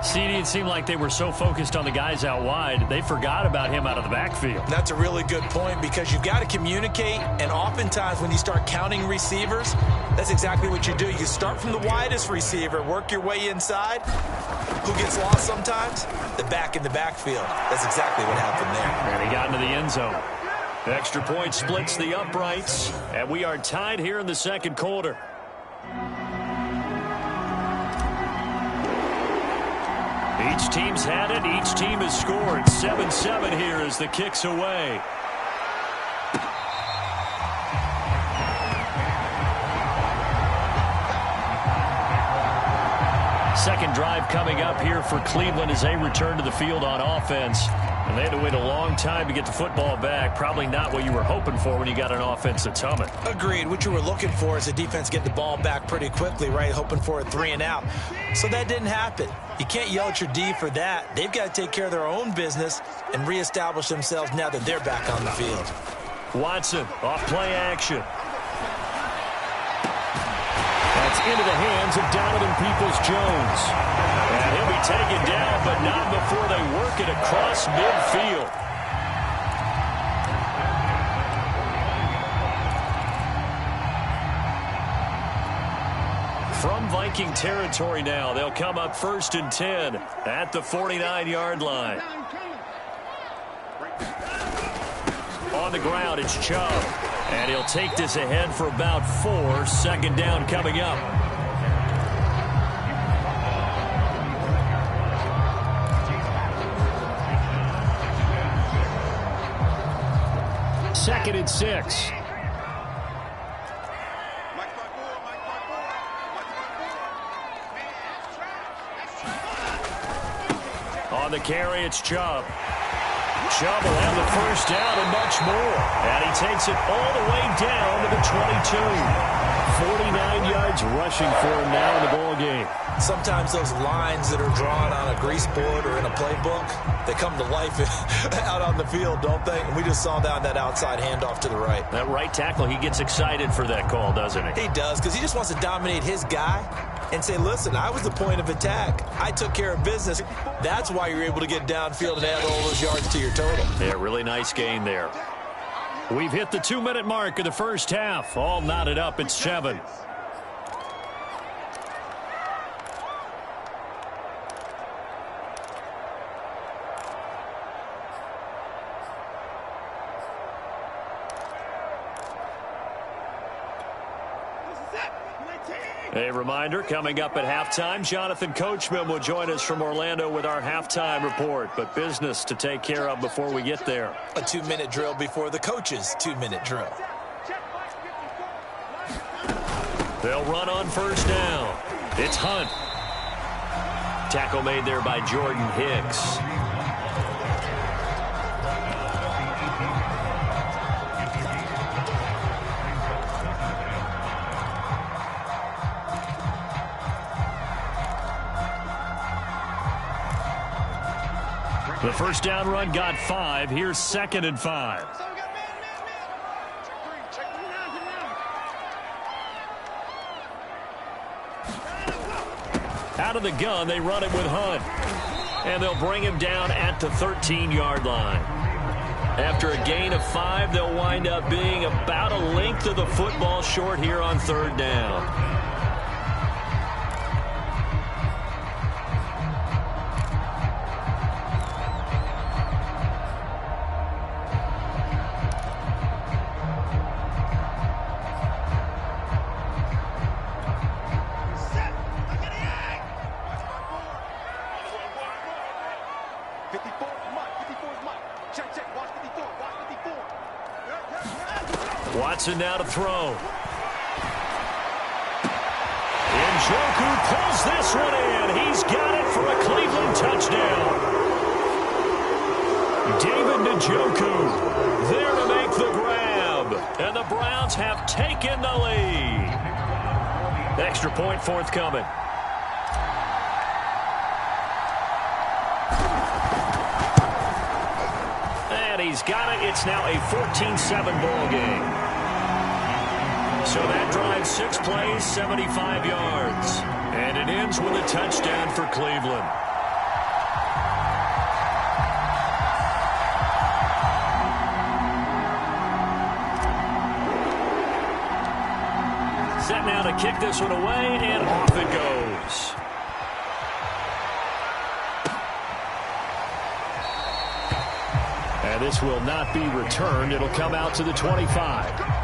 CD, it seemed like they were so focused on the guys out wide, they forgot about him out of the backfield. That's a really good point because you've got to communicate, and oftentimes when you start counting receivers, that's exactly what you do. You start from the widest receiver, work your way inside. Who gets lost sometimes? The back in the backfield. That's exactly what happened there. And he got into the end zone. Extra point splits the uprights, and we are tied here in the 2nd quarter. Each team's had it. Each team has scored. 7-7 here as the kick's away. Second drive coming up here for Cleveland as they return to the field on offense. And they had to wait a long time to get the football back. Probably not what you were hoping for when you got an offense that's humming. Agreed. What you were looking for is the defense get the ball back pretty quickly, right? Hoping for a 3 and out. So that didn't happen. You can't yell at your D for that. They've got to take care of their own business and reestablish themselves now that they're back on the field. Watson off play action. That's into the hands of Donovan Peoples-Jones. And he'll be taken down, but not before they work it across midfield. From Viking territory now, they'll come up 1st and 10 at the 49-yard line. On the ground, it's Chubb. And he'll take this ahead for about 4. 2nd down coming up. Second and 6. On the carry, it's Chubb. Chubb will have the first down and much more. And he takes it all the way down to the 22. 49 yards rushing for him now in the ball game. Sometimes those lines that are drawn on a grease board or in a playbook, they come to life out on the field, don't they? And we just saw that outside handoff to the right. That right tackle, he gets excited for that call, doesn't he? He does, because he just wants to dominate his guy and say, listen, I was the point of attack. I took care of business. That's why you're able to get downfield and add all those yards to your total. Yeah, really nice gain there. We've hit the 2-minute mark of the first half. All knotted up at 7. A reminder, coming up at halftime, Jonathan Coachman will join us from Orlando with our halftime report. But business to take care of before we get there. A 2-minute drill before the coach's 2-minute drill. They'll run on first down. It's Hunt. Tackle made there by Jordan Hicks. The first down run got 5. Here's 2nd and 5. Out of the gun, they run it with Hunt. And they'll bring him down at the 13-yard line. After a gain of 5, they'll wind up being about a length of the football short here on 3rd down. Watson now to throw. Njoku pulls this one in. He's got it for a Cleveland touchdown. David Njoku there to make the grab. And the Browns have taken the lead. Extra point forthcoming. And he's got it. It's now a 14-7 ball game. So that drives 6 plays, 75 yards. And it ends with a touchdown for Cleveland. Set now to kick this one away, and off it goes. And this will not be returned. It'll come out to the 25.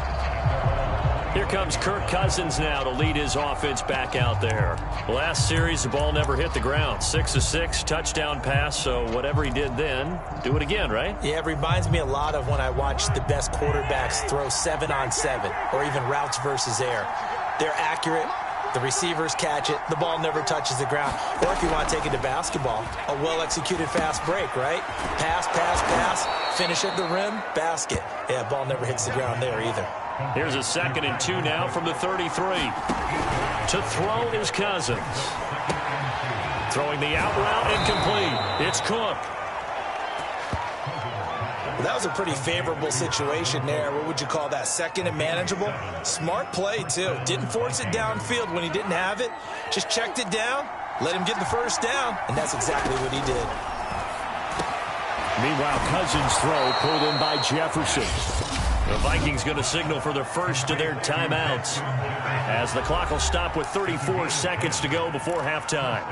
Here comes Kirk Cousins now to lead his offense back out there. Last series, the ball never hit the ground. 6 of 6, touchdown pass, so whatever he did then, do it again, right? Yeah, it reminds me a lot of when I watch the best quarterbacks throw 7-on-7 or even routes versus air. They're accurate. The receivers catch it. The ball never touches the ground. Or if you want to take it to basketball, a well-executed fast break, right? Pass, pass, pass, finish at the rim, basket. Yeah, ball never hits the ground there either. Here's a 2nd and 2 now from the 33. To throw is Cousins. Throwing the out route incomplete. It's Cook. Well, that was a pretty favorable situation there. What would you call that? 2nd and manageable? Smart play, too. Didn't force it downfield when he didn't have it. Just checked it down, let him get the first down, and that's exactly what he did. Meanwhile, Cousins' throw pulled in by Jefferson. The Vikings going to signal for the first of their timeouts as the clock will stop with 34 seconds to go before halftime.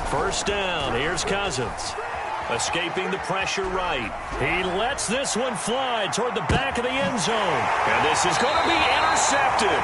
First down. Here's Cousins. Escaping the pressure right. He lets this one fly toward the back of the end zone. And this is going to be intercepted.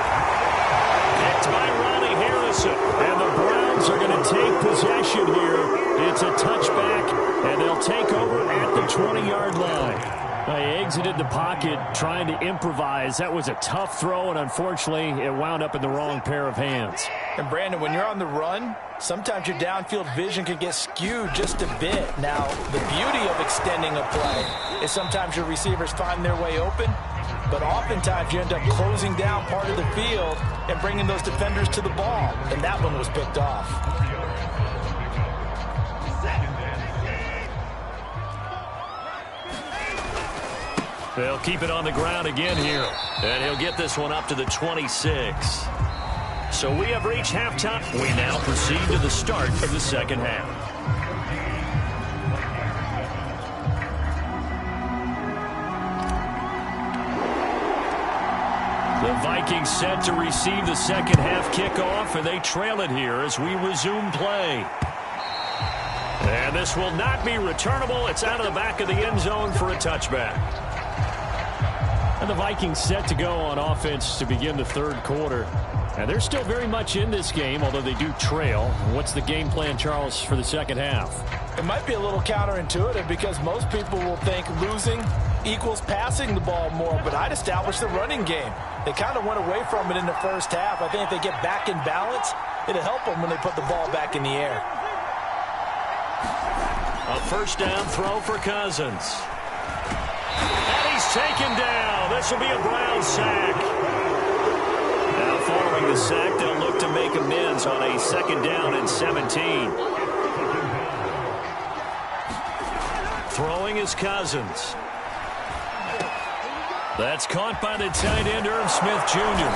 Picked by Ronnie Harrison. And the Browns are going to take possession here. It's a touchback, and they'll take over at the 20-yard line. They exited the pocket trying to improvise. That was a tough throw, and unfortunately, it wound up in the wrong pair of hands. And, Brandon, when you're on the run, sometimes your downfield vision can get skewed just a bit. Now, the beauty of extending a play is sometimes your receivers find their way open, but oftentimes you end up closing down part of the field and bringing those defenders to the ball, and that one was picked off. They'll keep it on the ground again here, and he'll get this one up to the 26. So we have reached halftime. We now proceed to the start of the second half. The Vikings set to receive the second half kickoff, and they trail it here as we resume play. And this will not be returnable. It's out of the back of the end zone for a touchback. And the Vikings set to go on offense to begin the third quarter. And they're still very much in this game, although they do trail. What's the game plan, Charles, for the second half? It might be a little counterintuitive because most people will think losing equals passing the ball more, but I'd establish the running game. They kind of went away from it in the first half. I think if they get back in balance, it'll help them when they put the ball back in the air. A first down throw for Cousins. And he's taken down. This will be a Brown sack. Now following the sack, they'll look to make amends on a second down and 17. Throwing is Cousins. That's caught by the tight end, Irv Smith Jr.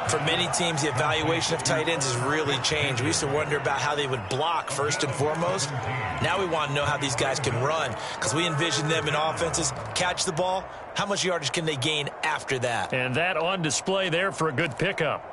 For many teams, the evaluation of tight ends has really changed. We used to wonder about how they would block first and foremost. Now we want to know how these guys can run because we envision them in offenses catch the ball. How much yardage can they gain after that? And that on display there for a good pickup.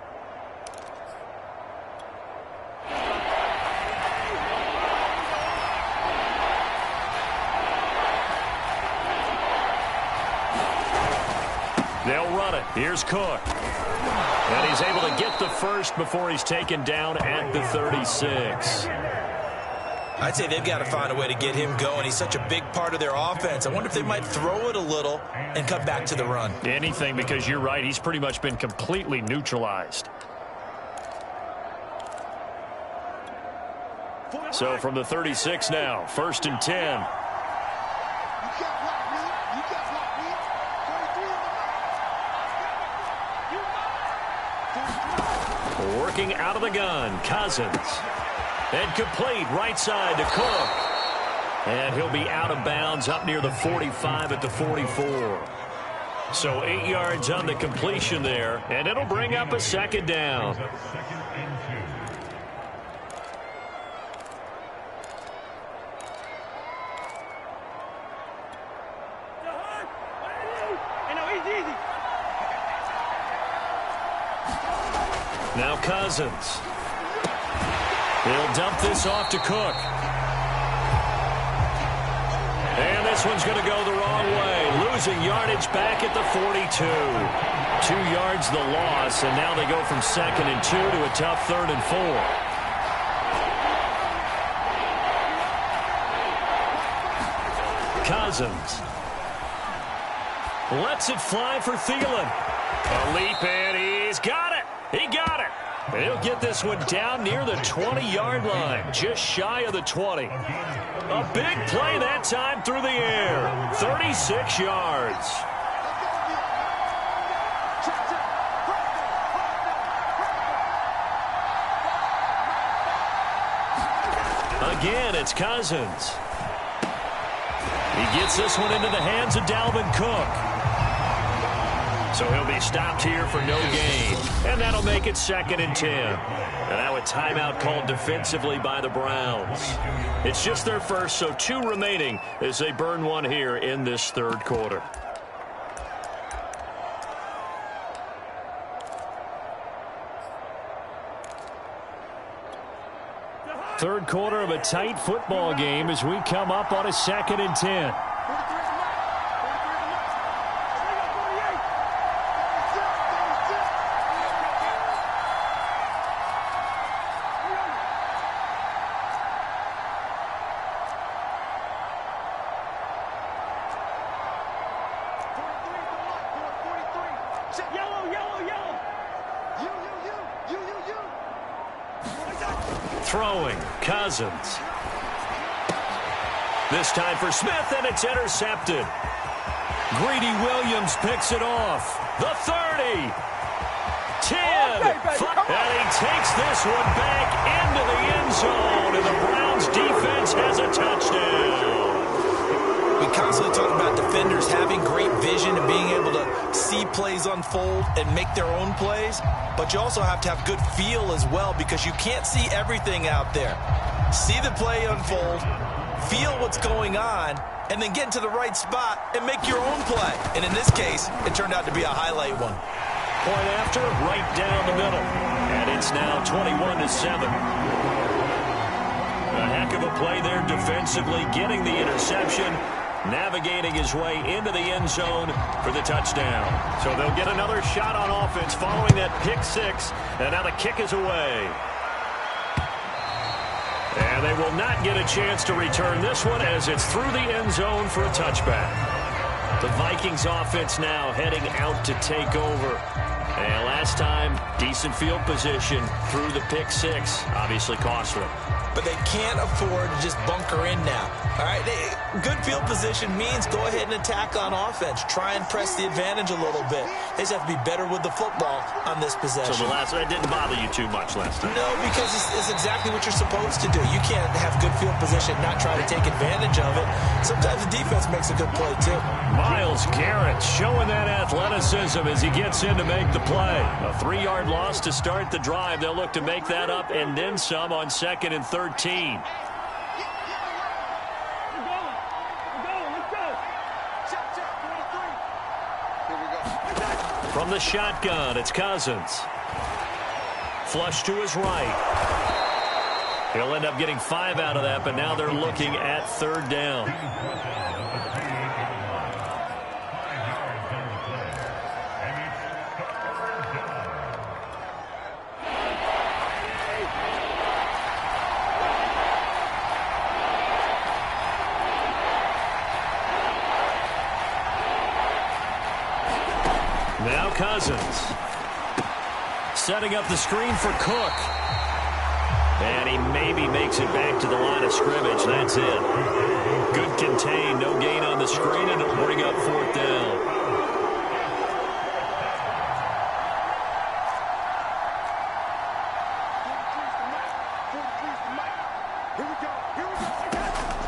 They'll run it. Here's Cook. And he's able to get the first before he's taken down at the 36. I'd say they've got to find a way to get him going. He's such a big part of their offense. I wonder if they might throw it a little and cut back to the run. Anything, because you're right. He's pretty much been completely neutralized. So from the 36 now, 1st and 10. Working out of the gun, Cousins. And complete right side to Cook. And he'll be out of bounds up near the 45 at the 44. So 8 yards on the completion there, and it'll bring up a second down. Now Cousins. He'll dump this off to Cook. And this one's going to go the wrong way. Losing yardage back at the 42. 2 yards the loss, and now they go from 2nd and 2 to a tough 3rd and 4. Cousins. Lets it fly for Thielen. A leap, and he's got it. He got it. And he'll get this one down near the 20-yard line, just shy of the 20. A big play that time through the air. 36 yards. Again, it's Cousins. He gets this one into the hands of Dalvin Cook. So he'll be stopped here for no gain. And that'll make it 2nd and 10. And now a timeout called defensively by the Browns. It's just their first, so 2 remaining as they burn one here in this 3rd quarter. Third quarter of a tight football game as we come up on a 2nd and 10. Throwing, Cousins. This time for Smith, and it's intercepted. Greedy Williams picks it off. The 30. 10. And he takes this one back into the end zone, and the Browns defense has a touchdown. We constantly talk about defenders having great vision and being able to see plays unfold and make their own plays, but you also have to have good feel as well because you can't see everything out there. See the play unfold, feel what's going on, and then get into the right spot and make your own play. And in this case, it turned out to be a highlight one. Point after, right down the middle. And it's now 21-7. A heck of a play there defensively, getting the interception. navigating his way into the end zone for the touchdown. So they'll get another shot on offense following that pick six, and now the kick is away. And they will not get a chance to return this one as it's through the end zone for a touchback. The Vikings offense now heading out to take over. And last time, decent field position through the pick six. Obviously costly. But they can't afford to just bunker in now. All right, good field position means go ahead and attack on offense. Try and press the advantage a little bit. They just have to be better with the football on this possession. So it didn't bother you too much last time? No, because it's exactly what you're supposed to do. You can't have good field position and not try to take advantage of it. Sometimes the defense makes a good play, too. Myles Garrett showing that athleticism as he gets in to make the play. A 3-yard loss to start the drive. They'll look to make that up and then some on 2nd and 13. From the shotgun, it's Cousins. Flush to his right. He'll end up getting 5 out of that, but now they're looking at 3rd down. Now Cousins. Setting up the screen for Cook. And he maybe makes it back to the line of scrimmage. That's it. Good contain. No gain on the screen, and it'll bring up 4th down.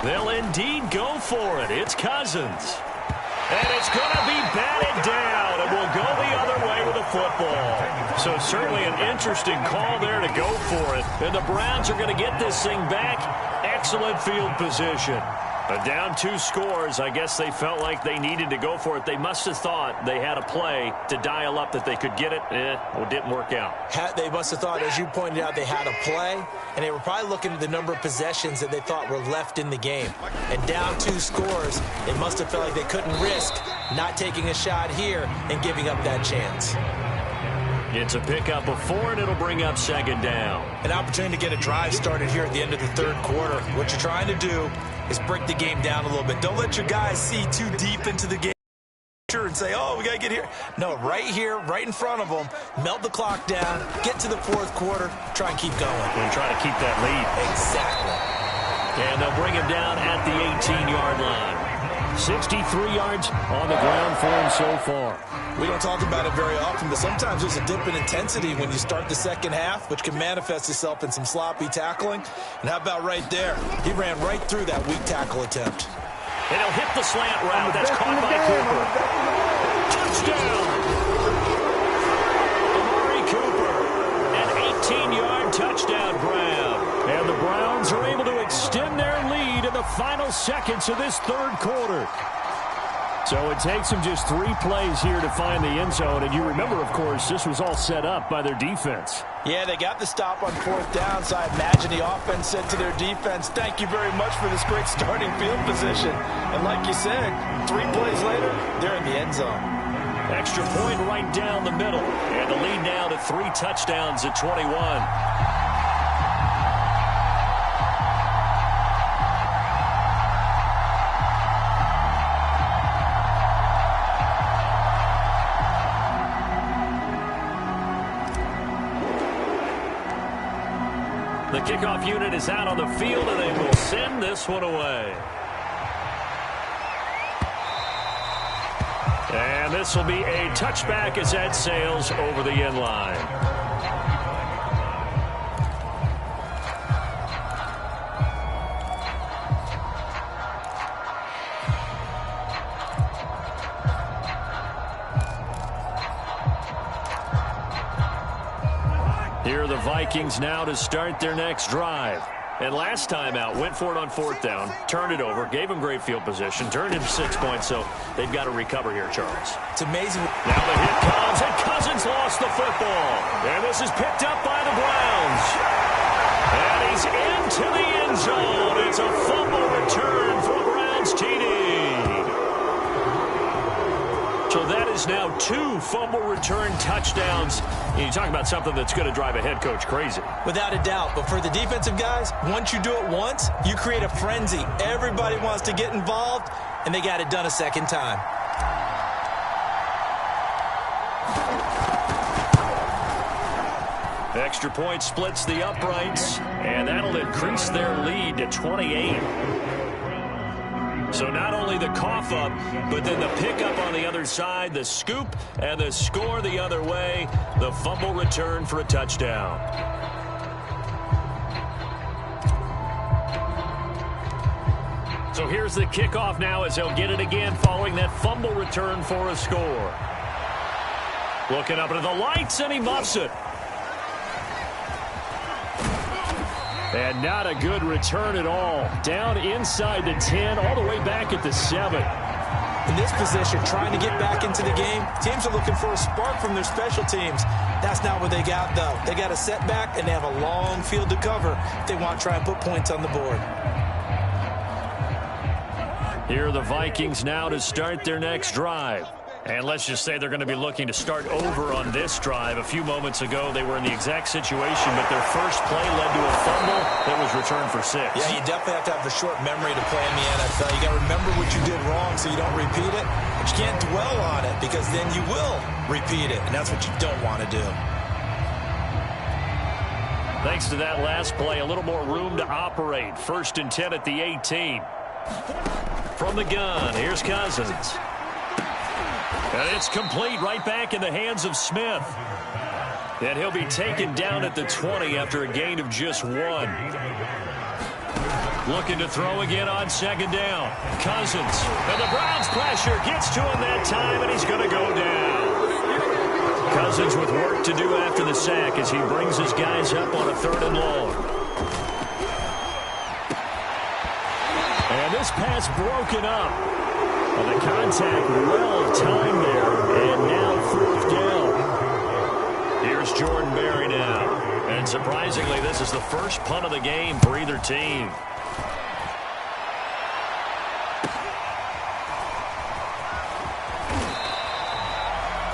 They'll indeed go for it. It's Cousins. And it's going to be batted down. It will go the other way with the football. So certainly an interesting call there to go for it. And the Browns are going to get this thing back. Excellent field position. But down 2 scores, I guess they felt like they needed to go for it. They must have thought they had a play to dial up that they could get it. Well, it didn't work out. They must have thought, as you pointed out, they had a play, and they were probably looking at the number of possessions that they thought were left in the game. And down 2 scores, they must have felt like they couldn't risk not taking a shot here and giving up that chance. It's a pickup of 4, and it'll bring up 2nd down. An opportunity to get a drive started here at the end of the 3rd quarter. What you're trying to do is break the game down a little bit. Don't let your guys see too deep into the game and say, oh, we got to get here. No, right here, right in front of them, melt the clock down, get to the 4th quarter, try and keep going. And try to keep that lead. Exactly. And they'll bring him down at the 18-yard line. 63 yards on the ground for him so far. We don't talk about it very often, but sometimes there's a dip in intensity when you start the 2nd half, which can manifest itself in some sloppy tackling. And how about right there? He ran right through that weak tackle attempt. And he'll hit the slant route. That's caught by Cooper. Touchdown! Amari Cooper. An 18-yard touchdown grab. And the Browns are able to extend their lead in the final seconds of this 3rd quarter. So it takes them just 3 plays here to find the end zone. And you remember, of course, this was all set up by their defense. Yeah, they got the stop on 4th down, so I imagine the offense said to their defense, thank you very much for this great starting field position. And like you said, 3 plays later, they're in the end zone. Extra point right down the middle. And the lead now to 3 touchdowns at 21. The kickoff unit is out on the field, and they will send this one away. And this will be a touchback as that sails over the end line. Here are the Vikings now to start their next drive. And last time out, went for it on 4th down, turned it over, gave him great field position, turned him 6 points, so they've got to recover here, Charles. It's amazing. Now the hit comes, and Cousins lost the football. And this is picked up by the Browns. And he's into the end zone. It's a fumble return for a Browns TD. 2 fumble return touchdowns. You talk about something that's going to drive a head coach crazy. Without a doubt. But for the defensive guys, once you do it once, you create a frenzy. Everybody wants to get involved, and they got it done a second time. Extra point splits the uprights, and that'll increase their lead to 28. So not only the cough up, but then the pickup on the other side, the scoop, and the score the other way, the fumble return for a touchdown. So here's the kickoff now as they'll get it again following that fumble return for a score. Looking up into the lights, and he muffs it. And not a good return at all. Down inside the 10, all the way back at the 7. In this position, trying to get back into the game, teams are looking for a spark from their special teams. That's not what they got, though. They got a setback, and they have a long field to cover if they want to try and put points on the board. Here are the Vikings now to start their next drive. And let's just say they're going to be looking to start over on this drive. A few moments ago, they were in the exact situation, but their first play led to a fumble that was returned for 6. Yeah, you definitely have to have a short memory to play in the NFL. You got to remember what you did wrong so you don't repeat it. But you can't dwell on it because then you will repeat it, and that's what you don't want to do. Thanks to that last play, a little more room to operate. 1st and 10 at the 18. From the gun, here's Cousins. And it's complete right back in the hands of Smith. And he'll be taken down at the 20 after a gain of just 1. Looking to throw again on 2nd down. Cousins. And the Browns pressure gets to him that time, and he's going to go down. Cousins with work to do after the sack as he brings his guys up on a 3rd and long. And this pass broken up. Well, the contact well timed there, and now 4th down. Here's Jordan Berry now. And surprisingly, this is the first punt of the game for either team.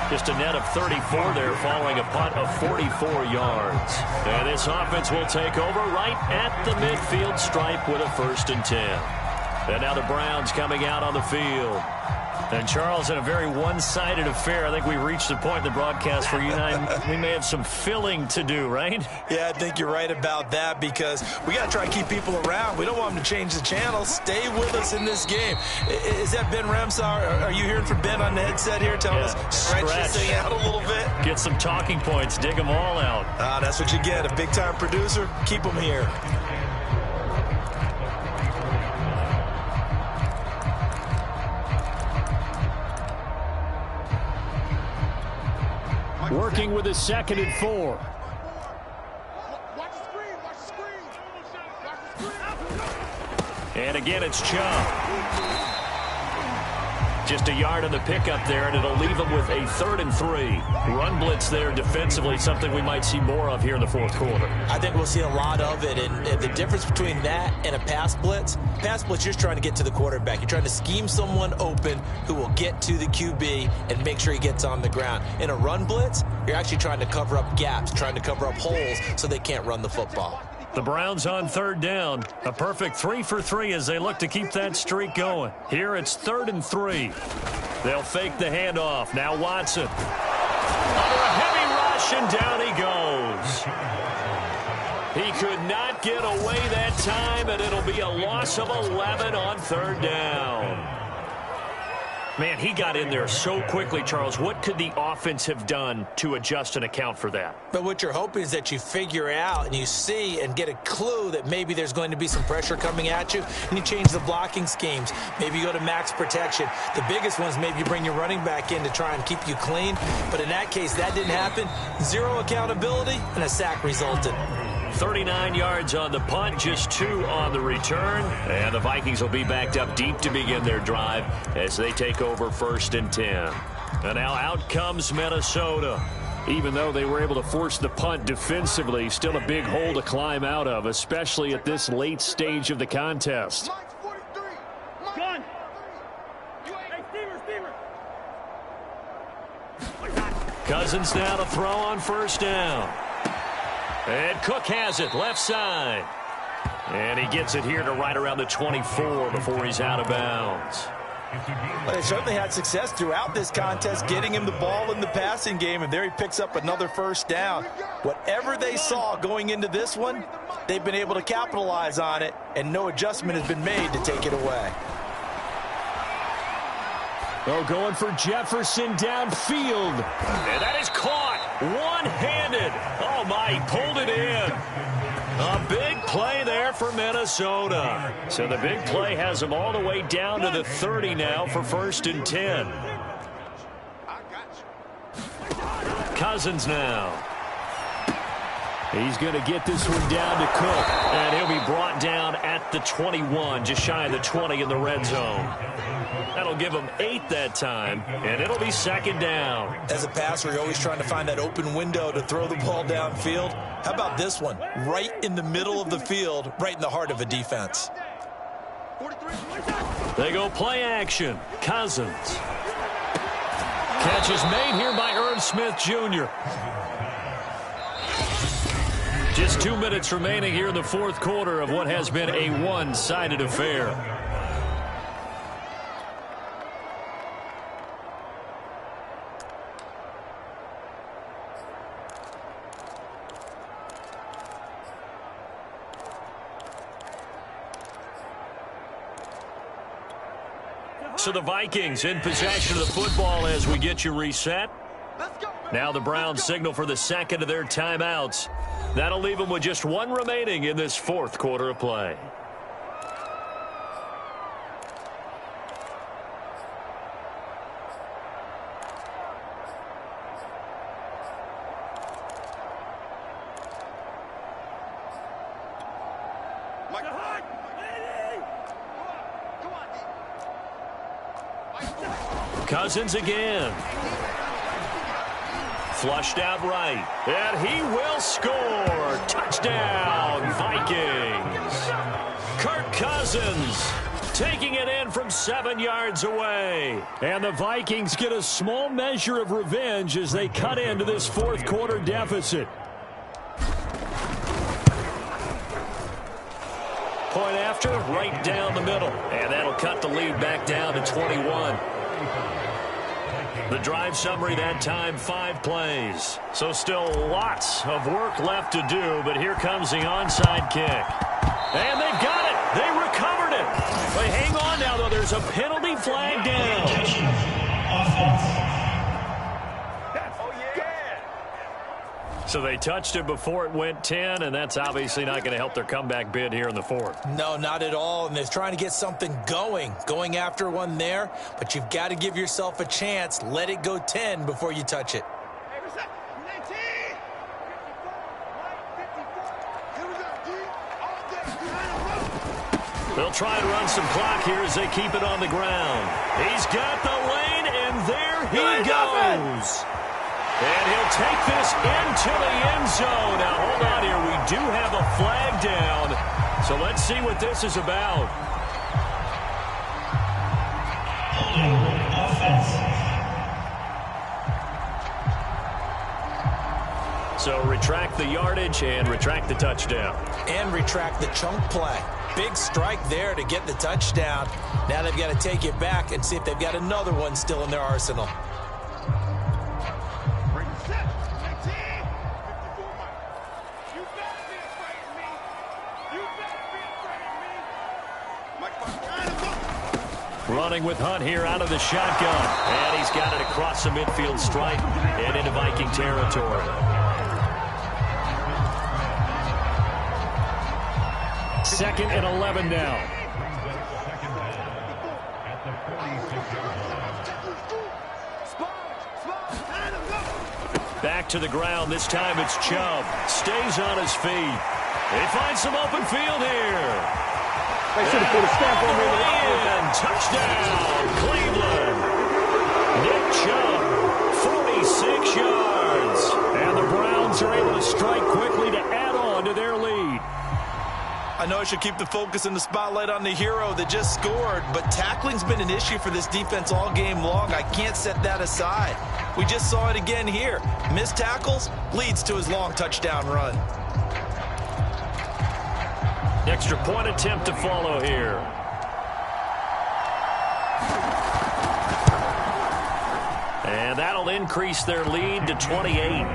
Just a net of 34 there following a punt of 44 yards. And this offense will take over right at the midfield stripe with a 1st and 10. And now the Browns coming out on the field. And, Charles, in a very one-sided affair, I think we reached the point in the broadcast where you and I, we may have some filling to do, right? Yeah, I think you're right about that because we got to try and keep people around. We don't want them to change the channel. Stay with us in this game. Is that Ben Ramsar? Are you hearing from Ben on the headset here telling us stretch this thing out a little bit? Get some talking points. Dig them all out. That's what you get. A big-time producer. Keep them here. Working with a 2nd and 4. Watch the screen, watch the screen. Watch the screen. And again, it's Chubb. Just a yard on the pickup there, and it'll leave them with a 3rd and 3. Run blitz there defensively, something we might see more of here in the 4th quarter. I think we'll see a lot of it, and the difference between that and a pass blitz, you're just trying to get to the quarterback. You're trying to scheme someone open who will get to the QB and make sure he gets on the ground. In a run blitz, you're actually trying to cover up gaps, trying to cover up holes so they can't run the football. The Browns on 3rd down. A perfect 3 for 3 as they look to keep that streak going. Here it's 3rd and 3. They'll fake the handoff. Now Watson. Under a heavy rush, and down he goes. He could not get away that time, and it'll be a loss of 11 on 3rd down. Man, he got in there so quickly, Charles. What could the offense have done to adjust and account for that? But what you're hoping is that you figure out and you see and get a clue that maybe there's going to be some pressure coming at you, and you change the blocking schemes. Maybe you go to max protection. The biggest ones, maybe you bring your running back in to try and keep you clean. But in that case, that didn't happen. 0 accountability, and a sack resulted. 39 yards on the punt, just 2 on the return. And the Vikings will be backed up deep to begin their drive as they take over 1st and 10. And now out comes Minnesota. Even though they were able to force the punt defensively, still a big hole to climb out of, especially at this late stage of the contest. Gun. Hey, Steamer. Cousins now to throw on first down. And Cook has it, left side. And he gets it here to right around the 24 before he's out of bounds. Well, they certainly had success throughout this contest, getting him the ball in the passing game, and there he picks up another first down. Whatever they saw going into this one, they've been able to capitalize on it, and no adjustment has been made to take it away. Oh, going for Jefferson downfield. And that is caught one-handed. Oh, my, he pulled it in. A big play there for Minnesota. So the big play has them all the way down to the 30 now for 1st and 10. Cousins now. He's going to get this one down to Cook. And he'll be brought down at the 21, just shy of the 20 in the red zone. That'll give him 8 that time, and it'll be 2nd down. As a passer, you're always trying to find that open window to throw the ball downfield. How about this one? Right in the middle of the field, right in the heart of a defense. They go play action. Cousins. Catch is made here by Irv Smith Jr. Just 2 minutes remaining here in the 4th quarter of what has been a one-sided affair. So the Vikings in possession of the football as we get you reset. Now the Browns signal for the 2nd of their timeouts. That'll leave them with just 1 remaining in this 4th quarter of play. Cousins again. Flushed out right. And he will score. Touchdown, Vikings. Kirk Cousins taking it in from 7 yards away. And the Vikings get a small measure of revenge as they cut into this 4th quarter deficit. Point after, right down the middle. And that'll cut the lead back down to 21. The drive summary that time, 5 plays. So still lots of work left to do, but here comes the onside kick. And they've got it. They recovered it. But hang on now, though. There's a penalty flag down. So they touched it before it went 10, and that's obviously not going to help their comeback bid here in the 4th. No, not at all, and they're trying to get something going after one there, but you've got to give yourself a chance. Let it go 10 before you touch it. They'll try to run some clock here as they keep it on the ground. He's got the lane, and there he goes. And he'll take this into the end zone. Now, hold on here. We do have a flag down. So let's see what this is about. So retract the yardage and retract the touchdown. And retract the chunk play. Big strike there to get the touchdown. Now they've got to take it back and see if they've got another one still in their arsenal. Running with Hunt here out of the shotgun. And he's got it across the midfield stripe and into Viking territory. Second and 11 now. Back to the ground. This time it's Chubb. Stays on his feet. They find some open field here. They should have put a stamp on me. Touchdown, Cleveland. Nick Chubb, 46 yards. And the Browns are able to strike quickly to add on to their lead. I know I should keep the focus and the spotlight on the hero that just scored, but tackling's been an issue for this defense all game long. I can't set that aside. We just saw it again here. Missed tackles leads to his long touchdown run. Extra point attempt to follow here. And that'll increase their lead to 28.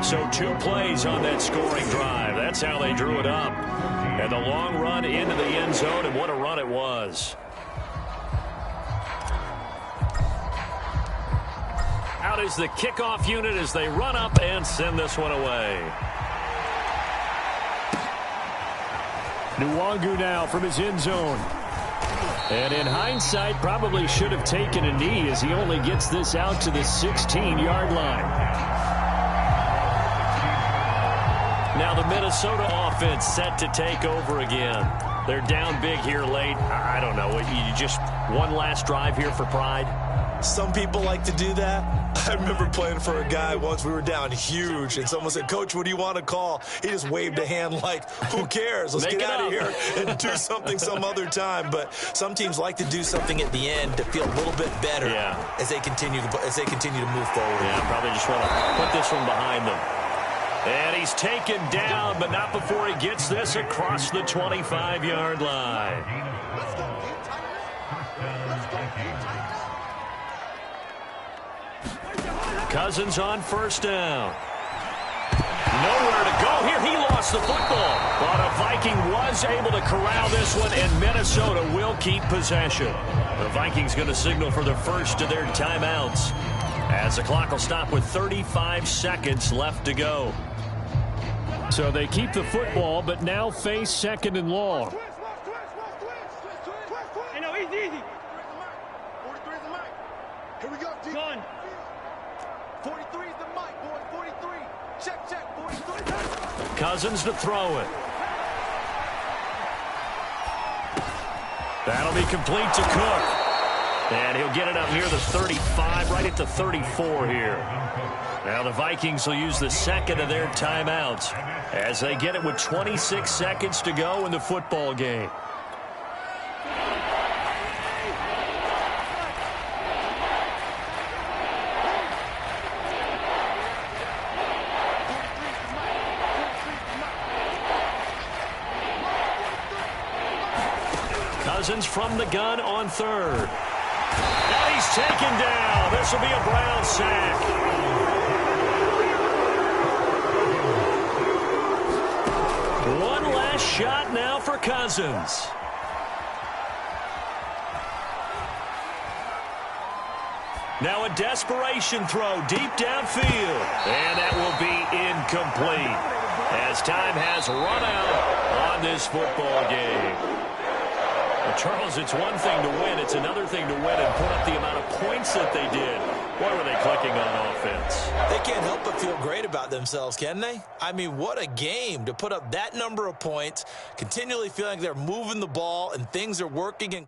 So 2 plays on that scoring drive. That's how they drew it up. And the long run into the end zone, and what a run it was. Out is the kickoff unit as they run up and send this one away. Nwangu now from his end zone. And in hindsight, probably should have taken a knee as he only gets this out to the 16-yard line. Now the Minnesota offense set to take over again. They're down big here late. I don't know. You just one last drive here for pride? Some people like to do that. I remember playing for a guy once. We were down huge, and someone said, "Coach, what do you want to call?" He just waved a hand like, who cares? Let's get out of here and do something some other time. But some teams like to do something at the end to feel a little bit better as they continue to move forward. Yeah, probably just want to put this one behind them. And he's taken down, but not before he gets this across the 25-yard line. Cousins on first down. Nowhere to go here. He lost the football. But a Viking was able to corral this one, and Minnesota will keep possession. The Vikings going to signal for the first of their timeouts as the clock will stop with 35 seconds left to go. So they keep the football, but now face second and long. Hey, no, easy. 43 is the mic. Here we go, G. Gun. 43 is the mic, boy. 43. Check, 43. Cousins to throw it. That'll be complete to Cook. And he'll get it up near the 35, right at the 34 here. Now the Vikings will use the second of their timeouts as they get it with 26 seconds to go in the football game. Cousins from the gun on third. And he's taken down. This will be a Brown sack. One last shot now for Cousins. Now a desperation throw deep downfield. And that will be incomplete as time has run out on this football game. Well, Charles, it's one thing to win. It's another thing to win and put up the amount of points that they did. Boy, were they clicking on offense. They can't help but feel great about themselves, can they? I mean, what a game to put up that number of points, continually feeling like they're moving the ball and things are working.